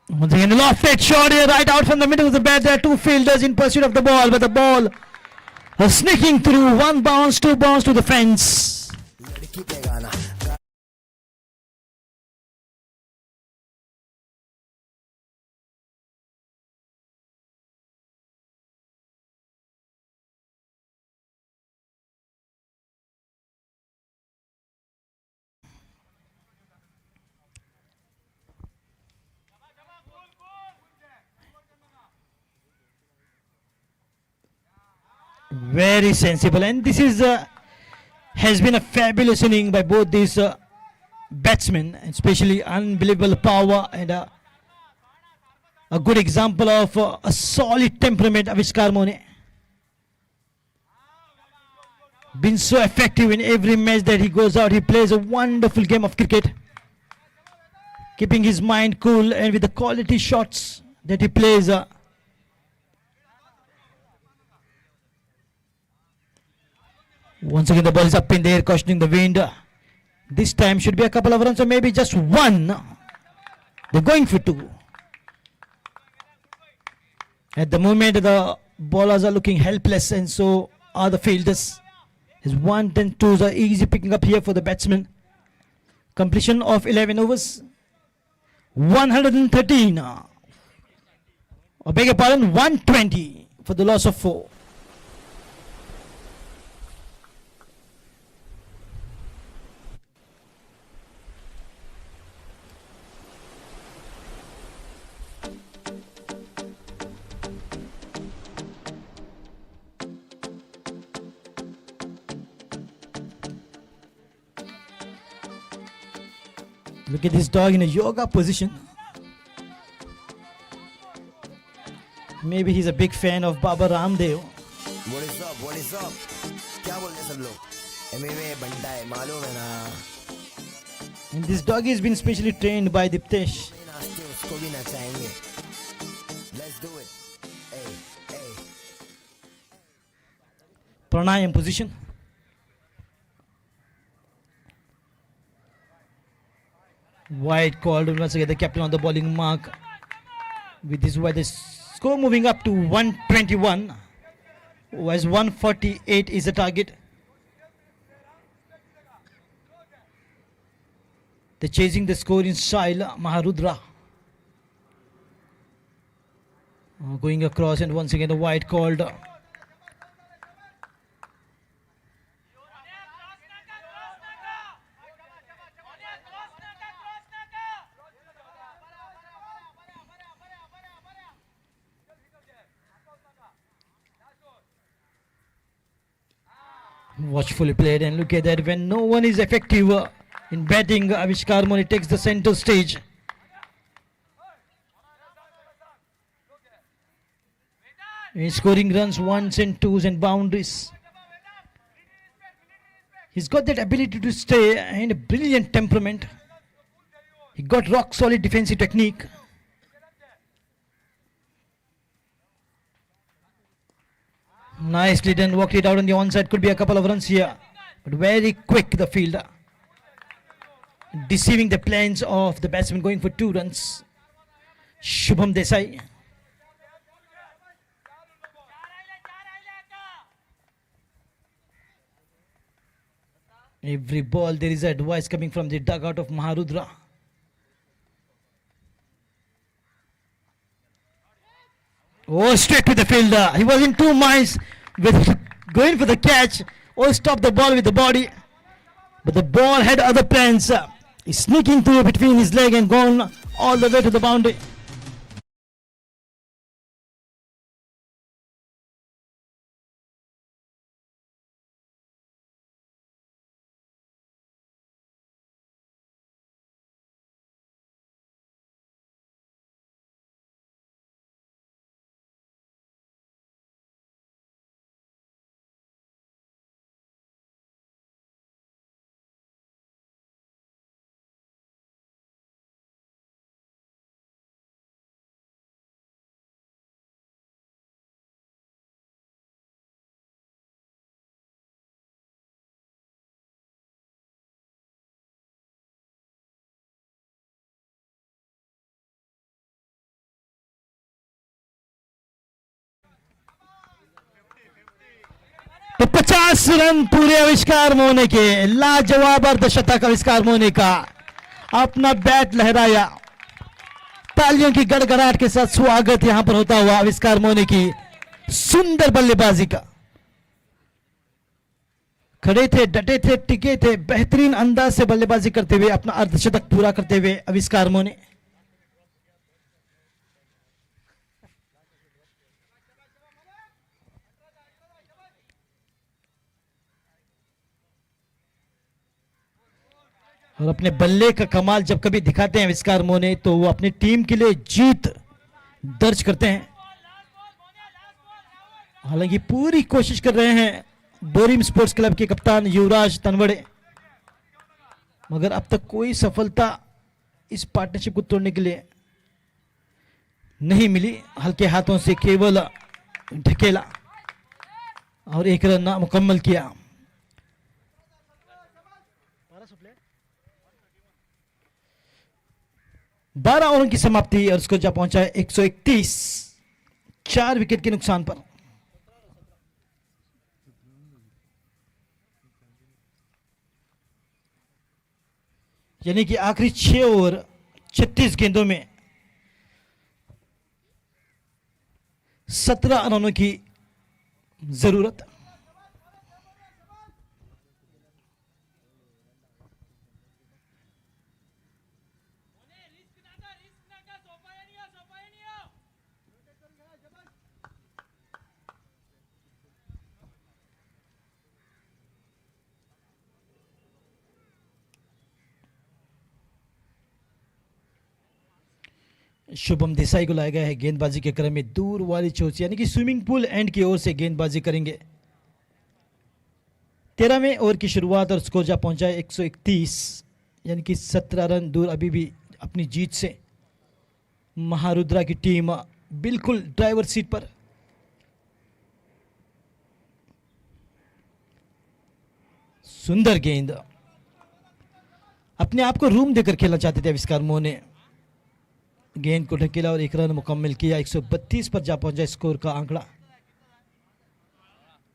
A: Once again, a lofted shot here, right out from the middle of the bat. There are 2 fielders in pursuit of the ball, but the ball sneaking through. 1 bounce, 2 bounce to the fence. Very sensible, and this is has been a fabulous inning by both these batsmen, especially unbelievable power and a good example of a solid temperament. Avishkar Mone been so effective in every match that he goes out. He plays a wonderful game of cricket, keeping his mind cool, and with the quality shots that he plays. Once again, the ball is up in the air, cautioning the wind. This time should be a couple of runs or maybe just one. They're going for two. At the moment, the bowlers are looking helpless, and so are the fielders. His 1 and 2s are easy picking up here for the batsman. Completion of 11 overs. 113. I beg your pardon, 120 for the loss of 4. Look at this dog in a yoga position. Maybe he's a big fan of Baba Ramdev.
F: What is up? What is up? क्या बोल रहे सब लोग? MMA बंटा है मालूम है ना?
A: And this dog has been specially trained by Diptesh.
F: नाचते उसको भी नचाएंगे. Let's do it. Hey, hey.
A: Pranayam position. Wide called once again, the captain on the bowling mark. With this wide, the score moving up to 121. Whereas 148 is the target. They're chasing the score in style. Maharudra going across, and once again the wide called. Watchfully played, and look at that, when no one is effective in batting, Avishkar Moni takes the center stage. He's scoring runs, 1s and 2s and boundaries. He's got that ability to stay and a brilliant temperament. He got rock solid defensive technique. Nicely done, walked it out on the onside. Could be a couple of runs here, but very quick the fielder, deceiving the plans of the batsman, going for 2 runs. Shubham Desai. Every ball there is advice coming from the dugout of Maharudra. Oh, straight to the fielder. He was in 2 minds with going for the catch. Oh, stopped the ball with the body. But the ball had other plans. He's sneaking through between his leg and gone all the way to the boundary. तो 50 run पूरे आविष्कार मोने के, लाजवाब अर्धशतक आविष्कार मोने का, अपना बैट लहराया, तालियों की गड़गड़ाहट के साथ स्वागत यहां पर होता हुआ आविष्कार मोने की सुंदर बल्लेबाजी का। खड़े थे, डटे थे, टिके थे, बेहतरीन अंदाज से बल्लेबाजी करते हुए अपना अर्धशतक पूरा करते हुए आविष्कार मोने। और अपने बल्ले का कमाल जब कभी दिखाते हैं आविष्कार मोने, तो वो अपनी टीम के लिए जीत दर्ज करते हैं। हालांकि पूरी कोशिश कर रहे हैं बोरिम स्पोर्ट्स क्लब के कप्तान युवराज तनवड़े, मगर अब तक कोई सफलता इस पार्टनरशिप को तोड़ने के लिए नहीं मिली। हल्के हाथों से केवल ढकेला और 1 रन मुकम्मल किया। 12 ओवर की समाप्ति और स्कोर जा पहुंचा है 131, 4 विकेट के नुकसान पर। यानी कि आखिरी 6 ओवर 36 गेंदों में 17 रनों की जरूरत। शुभम देसाई को लाया गया है गेंदबाजी के क्रम में दूर वाली चोट, यानी कि स्विमिंग पूल एंड की ओर से गेंदबाजी करेंगे। 13वें ओवर की शुरुआत और स्कोर जा पहुंचा है 131, यानी कि 17 रन दूर अभी भी अपनी जीत से। महारुद्रा की टीम बिल्कुल ड्राइवर सीट पर। सुंदर गेंद, अपने आप को रूम देकर खेलना चाहते थे आविष्कार मोह ने। गेंद को ढकेला और 1 रन मुकम्मल किया। 132 पर जा पहुंचा स्कोर का आंकड़ा।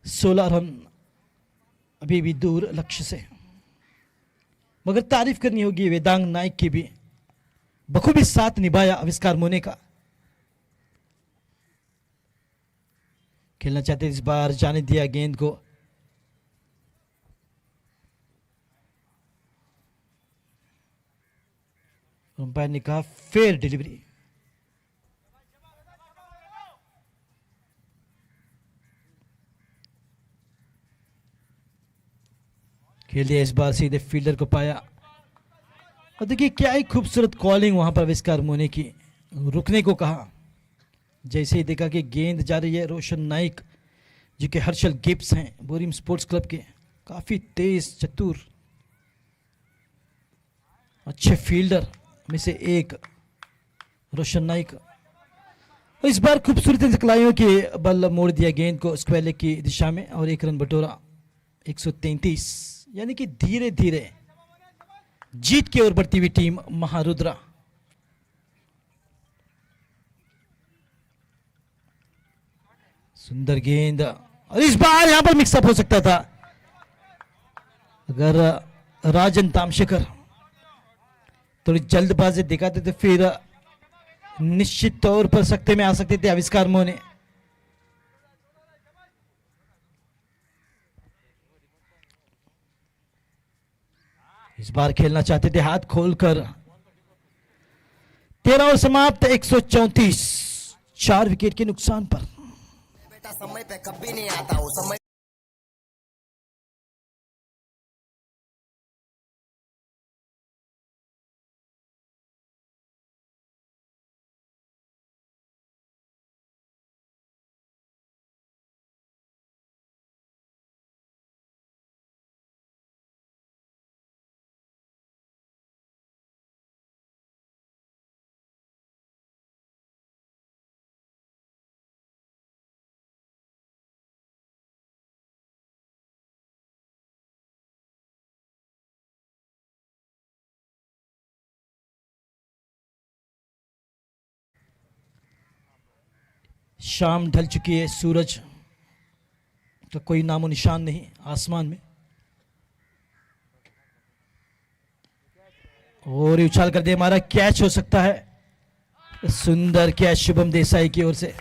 A: 16 रन अभी भी दूर लक्ष्य से, मगर तारीफ करनी होगी वेदांग नाइक की भी, बखूबी साथ निभाया आविष्कार मोने का। खेलना चाहते इस बार, जाने दिया गेंद को। अंपायर ने कहा फेयर डिलीवरी। खेल दिया इस बार, सीधे फील्डर को पाया। और देखिए क्या ही खूबसूरत कॉलिंग वहां पर आविष्कार मोने की, रुकने को कहा। जैसे ही देखा कि गेंद जा रही है, रोशन नाइक जो कि हर्षल गिब्स हैं बोरिम स्पोर्ट्स क्लब के, काफी तेज चतुर अच्छे फील्डर में से एक रोशन नाइक। और इस बार खूबसूरती से खिलाड़ियों के बल मोड़ दिया गेंद को स्क्वायर लेग की दिशा में और 1 रन बटोरा। 133, यानी कि धीरे धीरे जीत की ओर बढ़ती हुई टीम महारुद्रा। सुंदर गेंद, और इस बार यहां पर मिक्सअप हो सकता था अगर राजन तामशेखर थोड़ी जल्दबाजी दिखाते थे, फिर निश्चित तौर पर सख्ते में आ सकते थे आविष्कार मोह ने। इस बार खेलना चाहते थे हाथ खोलकर। 13 ओवर समाप्त, 134, 4 विकेट के नुकसान पर।
F: बेटा समय पे कभी नहीं आता हूँ, समय
A: शाम ढल चुकी है, सूरज का कोई नामो निशान नहीं आसमान में। और ये उछाल कर दे, हमारा कैच हो सकता है। सुंदर कैच शुभम देसाई की ओर से,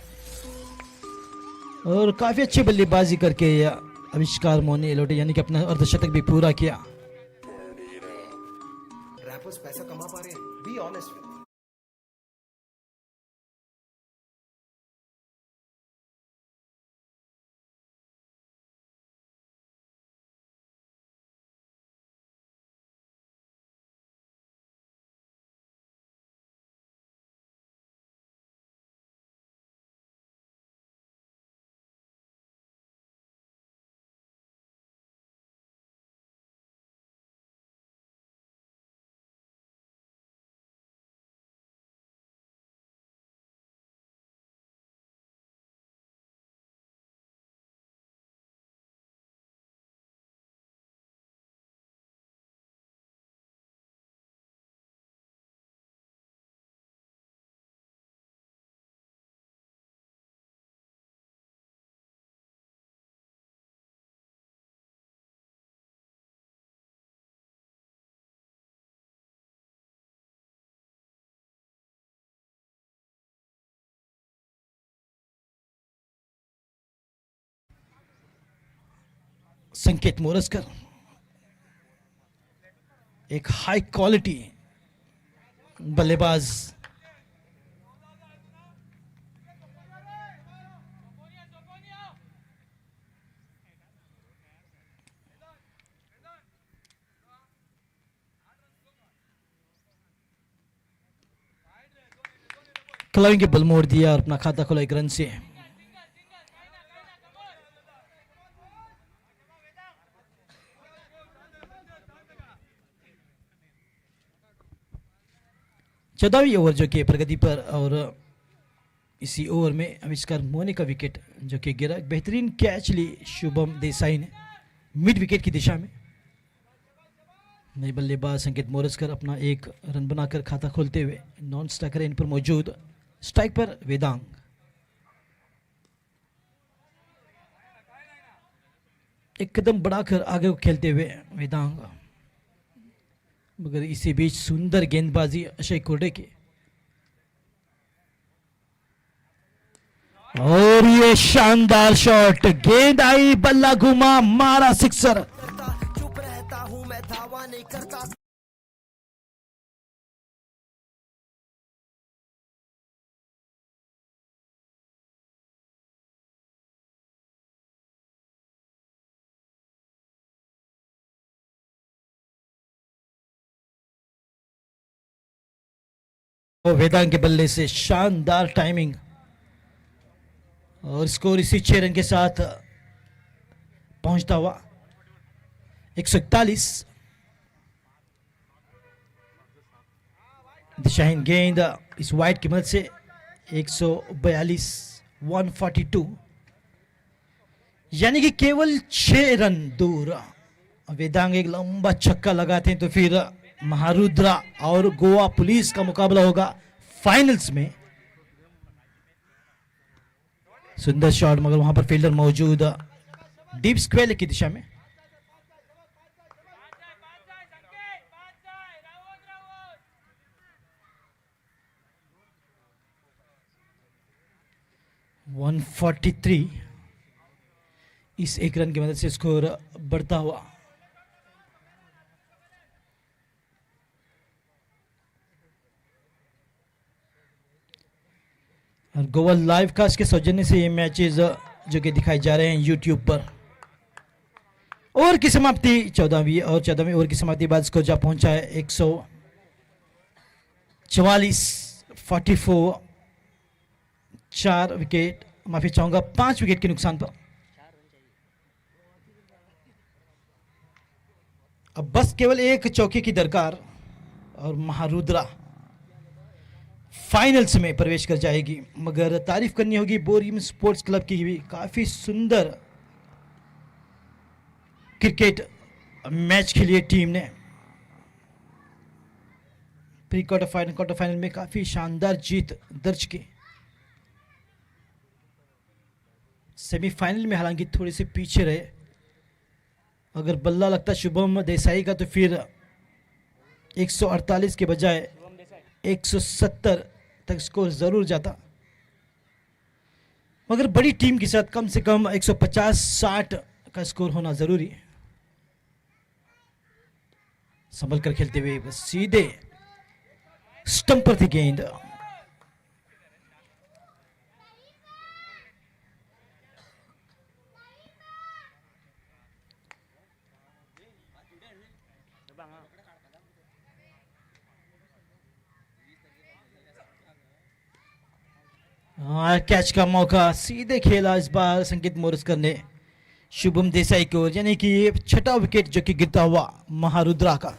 A: और काफी अच्छी बल्लेबाजी करके आविष्कार मोह ने लौटे, यानी कि अपना अर्धशतक भी पूरा किया।
F: रैपर्स पैसा कमा पा रहे हैं, बी ऑनेस्ट।
A: संकेत मोरस्कर, एक हाई क्वालिटी बल्लेबाज। खिलाड़ी के बल मोड़ दिया और अपना खाता खोला 1 रन से। चौदहवीं ओवर जो कि प्रगति पर, और इसी ओवर में आविष्कार मोने का विकेट जो कि गिरा। बेहतरीन कैच ली शुभम देसाई ने मिड विकेट की दिशा में। नई बल्लेबाज संकेत मोरस्कर अपना 1 रन बनाकर खाता खोलते हुए। नॉन स्ट्राइकर इन पर मौजूद, स्ट्राइक पर वेदांग। एक कदम बढ़ाकर आगे को खेलते हुए वेदांग, मगर इसी बीच सुंदर गेंदबाजी अक्षय कोरडे की, और ये शानदार शॉट, गेंद आई, बल्ला घुमा, मारा सिक्सर।
F: चुप रहता हूँ मैं, धावा नहीं करता।
A: और वेदांग के बल्ले से शानदार टाइमिंग, और स्कोर इसी 6 रन के साथ पहुंचता हुआ 141। दिशाहीन गेंद इस वाइड की मदद से 142, 142, यानी कि केवल 6 रन दूर। वेदांग एक लंबा छक्का लगाते हैं तो फिर महारुद्रा और गोवा पुलिस का मुकाबला होगा फाइनल्स में। सुंदर शॉट, मगर वहां पर फील्डर मौजूद डीप स्क्वेयर की दिशा में। वन 143, इस 1 रन की मदद से स्कोर बढ़ता हुआ। और गोवा लाइव कास्ट के सौजन्य से ये मैचेस जो कि दिखाए जा रहे हैं यूट्यूब पर। ओवर की समाप्ति 14वीं, और 14वीं ओवर की समाप्ति बाद स्कोर जा पहुंचा है 144, 44, 4 विकेट, माफी चाहूंगा 5 विकेट के नुकसान पर। अब बस केवल एक चौके की दरकार और महारुद्रा फाइनल्स में प्रवेश कर जाएगी। मगर तारीफ करनी होगी बोरिम स्पोर्ट्स क्लब की भी, काफी सुंदर क्रिकेट मैच खेली है टीम ने। Pre quarter final, quarter final में काफी शानदार जीत दर्ज की। सेमीफाइनल में हालांकि थोड़े से पीछे रहे। अगर बल्ला लगता शुभम देसाई का तो फिर 148 के बजाय 170 तक स्कोर जरूर जाता। मगर बड़ी टीम के साथ कम से कम 150-60 का स्कोर होना जरूरी है। संभल कर खेलते हुए बस सीधे स्टंप पर थी गेंद। कैच का मौका सीधे खेला इस बार संकेत मोरस्कर ने शुभम देसाई की ओर, यानी कि 6ठा विकेट जो कि गिरता हुआ महारुद्रा का।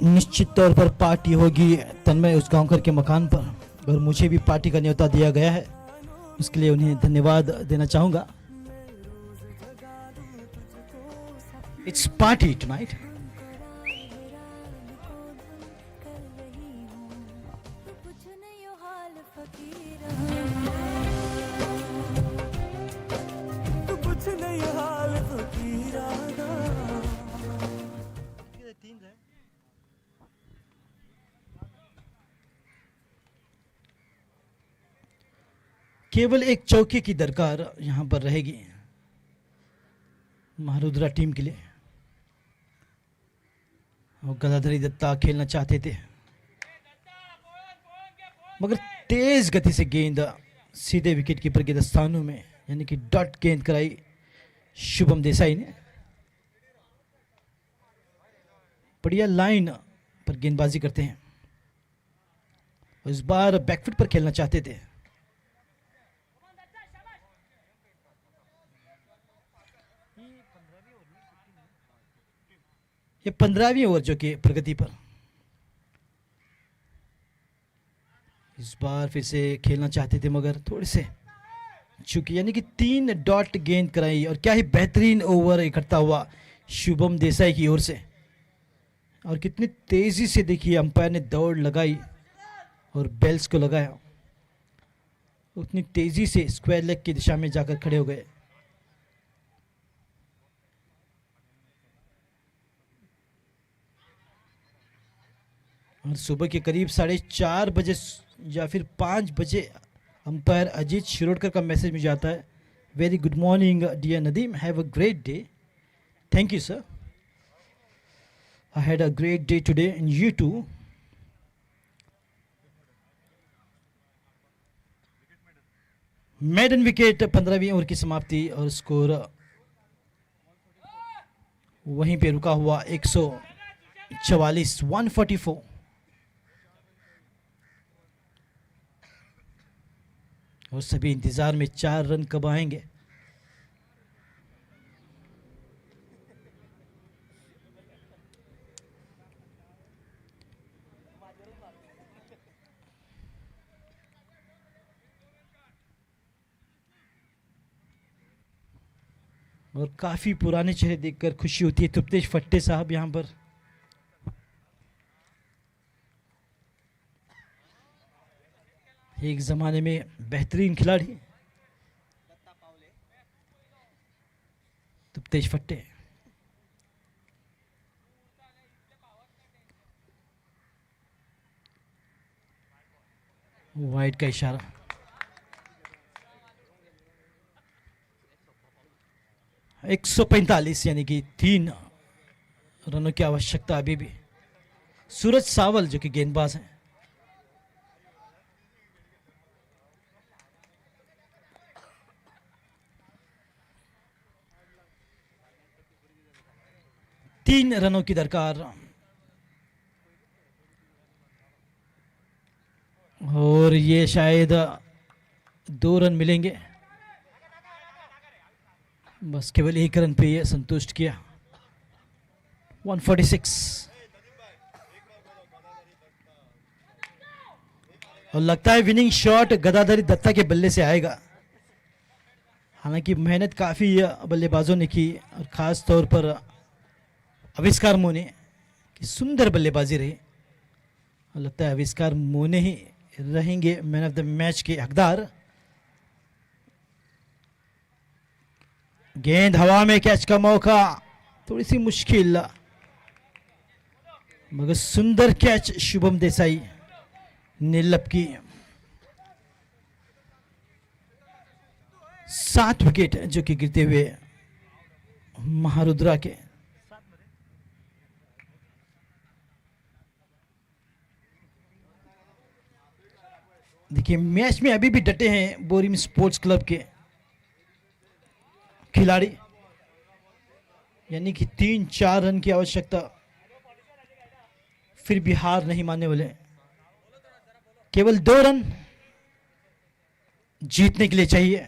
A: निश्चित तौर पर पार्टी होगी तन्मय उस गांवकर के मकान पर और मुझे भी पार्टी का न्योता दिया गया है, इसके लिए उन्हें धन्यवाद देना चाहूंगा। It's party tonight. केवल एक चौके की दरकार यहां पर रहेगी महारुद्रा टीम के लिए। और गदाधरी दत्ता खेलना चाहते थे मगर तेज गति से गेंद सीधे विकेट कीपर के दस्तानों में, यानी कि डॉट गेंद कराई शुभम देसाई ने। बढ़िया लाइन पर गेंदबाजी करते हैं और इस बार बैकफुट पर खेलना चाहते थे। ये 15वीं ओवर जो कि प्रगति पर, इस बार फिर से खेलना चाहते थे मगर थोड़े से चूंकि, यानी कि 3 डॉट गेंद कराई। और क्या ही बेहतरीन ओवर इकट्ठा हुआ शुभम देसाई की ओर से, और कितनी तेजी से देखिए अंपायर ने दौड़ लगाई और बेल्स को लगाया, उतनी तेजी से स्क्वायर लेग की दिशा में जाकर खड़े हो गए। और सुबह के करीब 4:30 बजे या फिर 5 बजे अंपायर अजीत शिरोडकर का मैसेज मुझे आता है, very good morning dear Nadeem, have a great day, thank you sir, I had a great day today and you too. Maiden wicket 15वीं ओवर की समाप्ति और स्कोर वहीं पे रुका हुआ 144 144। और सभी इंतजार में 4 रन कब आएंगे। और काफी पुराने चेहरे देखकर खुशी होती है। तृप्तेश फट्टे साहब यहां पर, एक जमाने में बेहतरीन खिलाड़ी तृप्तेश फट्टे। वाइड का इशारा, एक 145 यानी कि 3 रनों की आवश्यकता अभी भी। सूरज सावल जो कि गेंदबाज हैं, तीन रनों की दरकार और ये शायद 2 रन मिलेंगे। बस केवल 1 रन पे ये संतुष्ट किया। 146 और लगता है विनिंग शॉट गदाधरी दत्ता के बल्ले से आएगा। हालांकि मेहनत काफी बल्लेबाजों ने की और खास तौर पर आविष्कार मोने की सुंदर बल्लेबाजी रही और लगता है आविष्कार मोने ही रहेंगे मैन ऑफ द मैच के हकदार। गेंद हवा में, कैच का मौका, थोड़ी सी मुश्किल मगर सुंदर कैच शुभम देसाई नीलप की। 7 विकेट जो कि गिरते हुए महारुद्रा के। देखिए मैच में अभी भी डटे हैं बोरिम स्पोर्ट्स क्लब के खिलाड़ी, यानी कि 3-4 रन की आवश्यकता, फिर भी हार नहीं मानने वाले। केवल 2 रन जीतने के लिए चाहिए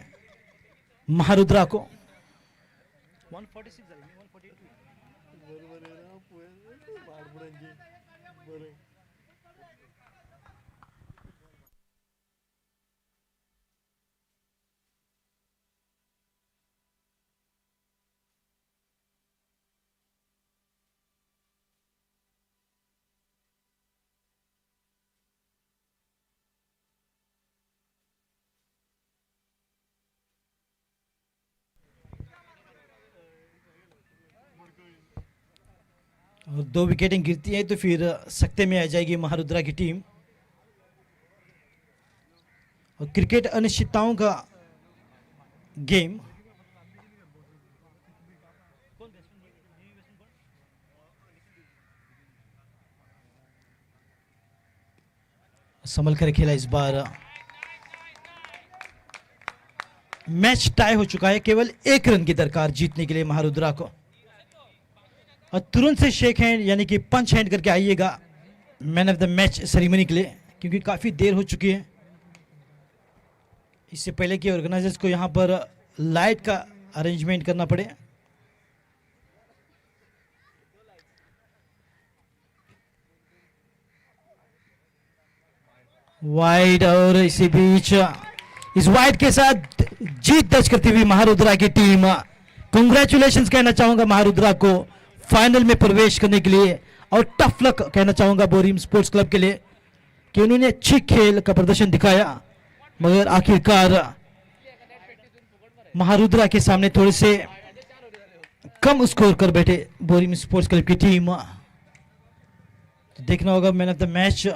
A: महारुद्रा को। 146 और 2 विकेटें गिरती हैं तो फिर सकते में आ जाएगी महारुद्रा की टीम। और क्रिकेट अनिश्चितताओं का गेम। संभल कर खेला इस बार। मैच टाई हो चुका है, केवल 1 रन की दरकार जीतने के लिए महारुद्रा को। और तुरंत से शेक हैंड यानी कि पंच हैंड करके आइएगा man of the match ceremony के लिए, क्योंकि काफ़ी देर हो चुकी है। इससे पहले कि ऑर्गेनाइजर्स को यहाँ पर लाइट का अरेंजमेंट करना पड़े। वाइड, और इसी बीच इस वाइड के साथ जीत दर्ज करती हुई महारुद्रा की टीम। कंग्रेचुलेशंस कहना चाहूंगा महारुद्रा को फाइनल में प्रवेश करने के लिए, और टफ लक कहना चाहूंगा बोरिम स्पोर्ट्स क्लब के लिए कि उन्होंने अच्छी खेल का प्रदर्शन दिखाया, मगर आखिरकार महारुद्रा के सामने थोड़े से कम स्कोर कर बैठे बोरिम स्पोर्ट्स क्लब की टीम। तो देखना होगा मैन ऑफ द मैच।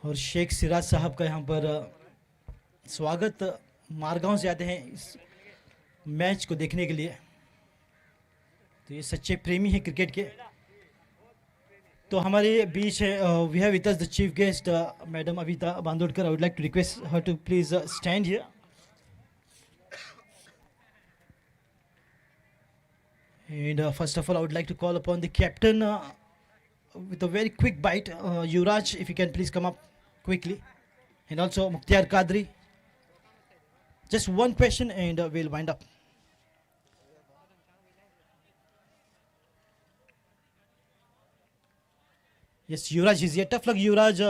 A: और शेख सिराज साहब का यहाँ पर स्वागत। मारगांव से आते हैं इस मैच को देखने के लिए, तो ये सच्चे प्रेमी हैं क्रिकेट के। तो हमारे बीच है we have with us the chief guest madam Avita Bandodkar. I would like to request her to please stand here. And first of all, I would like to call upon the captain with a very quick bite. Yuvraj, if you can please come up quickly. And also Mukhtar Kadri. Just one question and we'll wind up. Yes, Yuvraj is here. Tough luck, Yuvraj.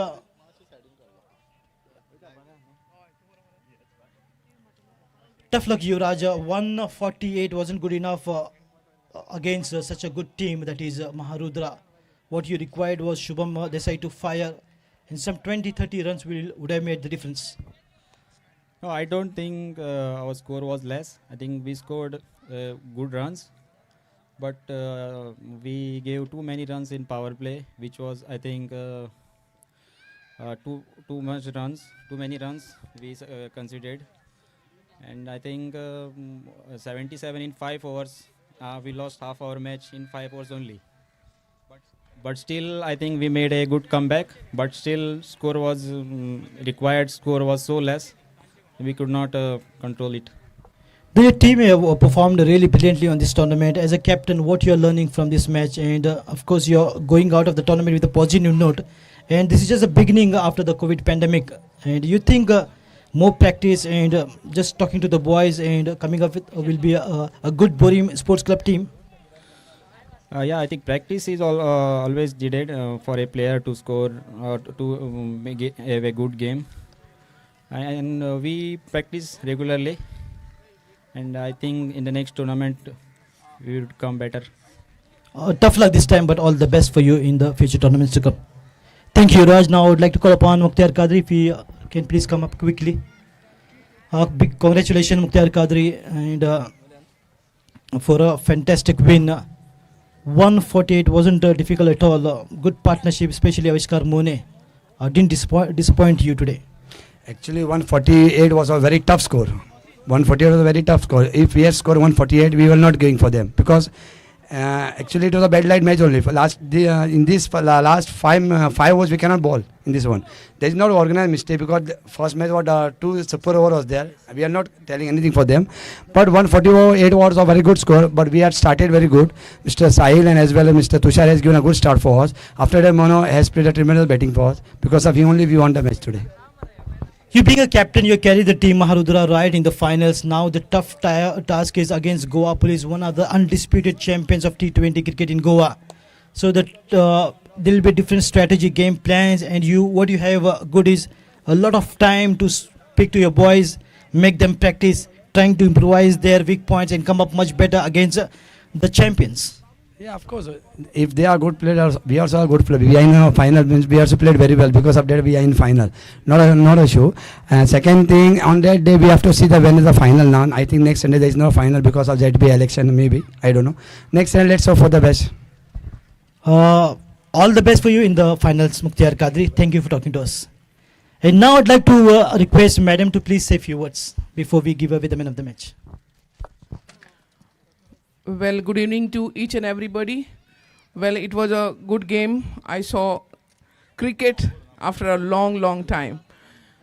A: Tough luck, Yuvraj. 148 wasn't good enough against such a good team that is Maharudra. What you required was Shubham Desai to fire, and some 20-30 runs would have made the difference.
G: No, I don't think our score was less. I think we scored good runs, but we gave too many runs in power play, which was, I think, too many runs we considered. And I think 77 in 5 overs. We lost half our match in 5 overs only. But still, I think we made a good comeback. But still, score was required score was so less, we could not control it.
A: The team performed really brilliantly on this tournament. As a captain, what you are learning from this match, and of course, you are going out of the tournament with a positive note. And this is just a beginning after the COVID pandemic. And you think more practice and just talking to the boys and coming up with will be a good Borim Sports Club team?
G: Yeah, I think practice is always needed for a player to score or to have a good game. And we practice regularly. And I think in the next tournament, we would come better.
A: Tough luck this time, but all the best for you in the future tournaments to come. Thank you, Raj. Now I would like to call upon Mukhtar Kadri, if he can please come up quickly. Big congratulations, Mukhtar Kadri, and for a fantastic win. 148 wasn't difficult at all. Good partnership, especially Avishkar Mone. Didn't disappoint you today.
H: Actually, 148 was a very tough score. 148 was a very tough score. If we had scored 148, we were not going for them, because Actually, it was a bad light match only. For in this last five overs, we cannot bowl in this one. There is not organized mistake because the first match was 2 super over was there. We are not telling anything for them. But 148 was a very good score. But we had started very good. Mr. Sahil and as well as Mr. Tushar has given a good start for us. After that, Mono has played a tremendous batting for us. Because of him only we won the match today.
A: You being a captain, you carry the team Maharudra right in the finals. Now the tough task is against Goa Police, one of the undisputed champions of T20 cricket in Goa. So that there will be different strategy, game plans, and what you have good is a lot of time to speak to your boys, make them practice, trying to improvise their weak points and come up much better against the champions.
H: Yeah, of course. If they are good players, we also are good players. We are in a final, means we also played very well. Because of that, we are in final. Not a issue. And second thing, on that day, we have to see when is the final now. I think next Sunday there is no final because of ZB election, maybe. I don't know. Next Sunday, let's hope for the best.
A: All the best for you in the finals, Mukhtar Kadri. Thank you for talking to us. And now I'd like to request Madam to please say a few words before we give away the man of the match.
I: Well, good evening to each and everybody. Well, it was a good game. I saw cricket after a long time.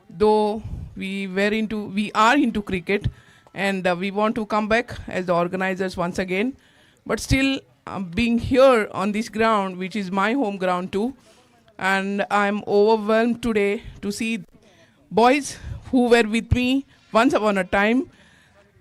I: Though we are into cricket, and we want to come back as the organizers once again. But still, being here on this ground, which is my home ground too, and I'm overwhelmed today to see boys who were with me once upon a time,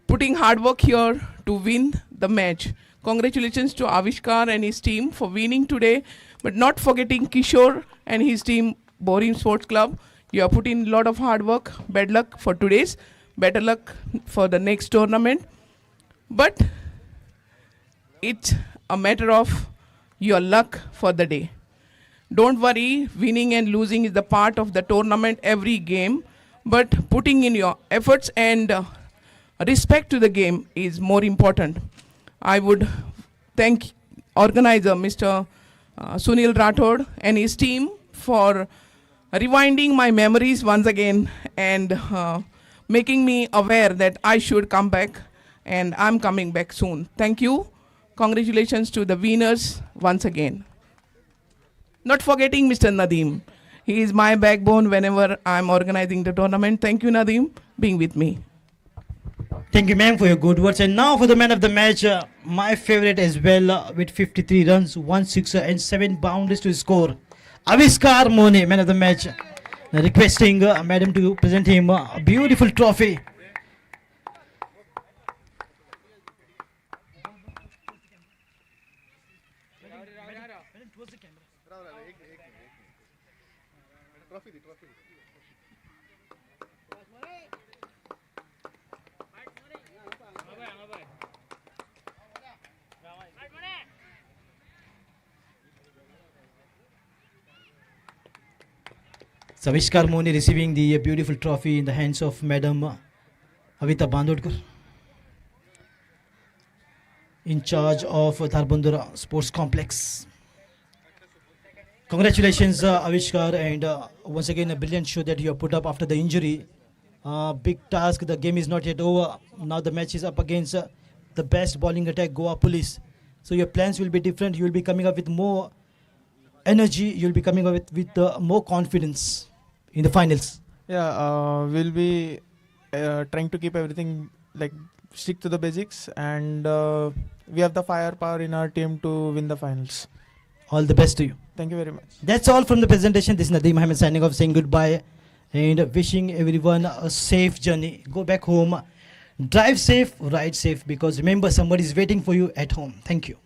I: putting hard work here to win the match. Congratulations to Avishkar and his team for winning today, but not forgetting Kishore and his team, Borim Sports Club. You have put in a lot of hard work. Bad luck for today's, better luck for the next tournament. But it's a matter of your luck for the day. Don't worry, winning and losing is the part of the tournament every game, but putting in your efforts and respect to the game is more important. I would thank organizer Mr. Sunil Rathod and his team for rewinding my memories once again and making me aware that I should come back, and I'm coming back soon. Thank you. Congratulations to the winners once again. Not forgetting Mr. Nadeem. He is my backbone whenever I'm organizing the tournament. Thank you, Nadeem, being with me.
A: Thank you, ma'am, for your good words. And now for the man of the match, my favorite as well, with 53 runs, 1 sixer and 7 boundaries to score. Avishkar Mone, man of the match, requesting madam to present him a beautiful trophy. Avishkar Mone receiving the beautiful trophy in the hands of Madam Avita Bandodkar, in charge of Dharbandura Sports Complex. Congratulations, Avishkar, and once again a brilliant show that you have put up after the injury. Big task, the game is not yet over. Now the match is up against the best bowling attack, Goa Police. So your plans will be different. You will be coming up with more energy. You will be coming up with more confidence in the finals.
J: Yeah, we'll be trying to keep everything like stick to the basics, and we have the firepower in our team to win the finals.
A: All the best to you.
J: Thank you very much.
A: That's all from the presentation. This is Nadeem Ahmed signing off, saying goodbye and wishing everyone a safe journey. Go back home, drive safe, ride safe, because remember, somebody is waiting for you at home. Thank you.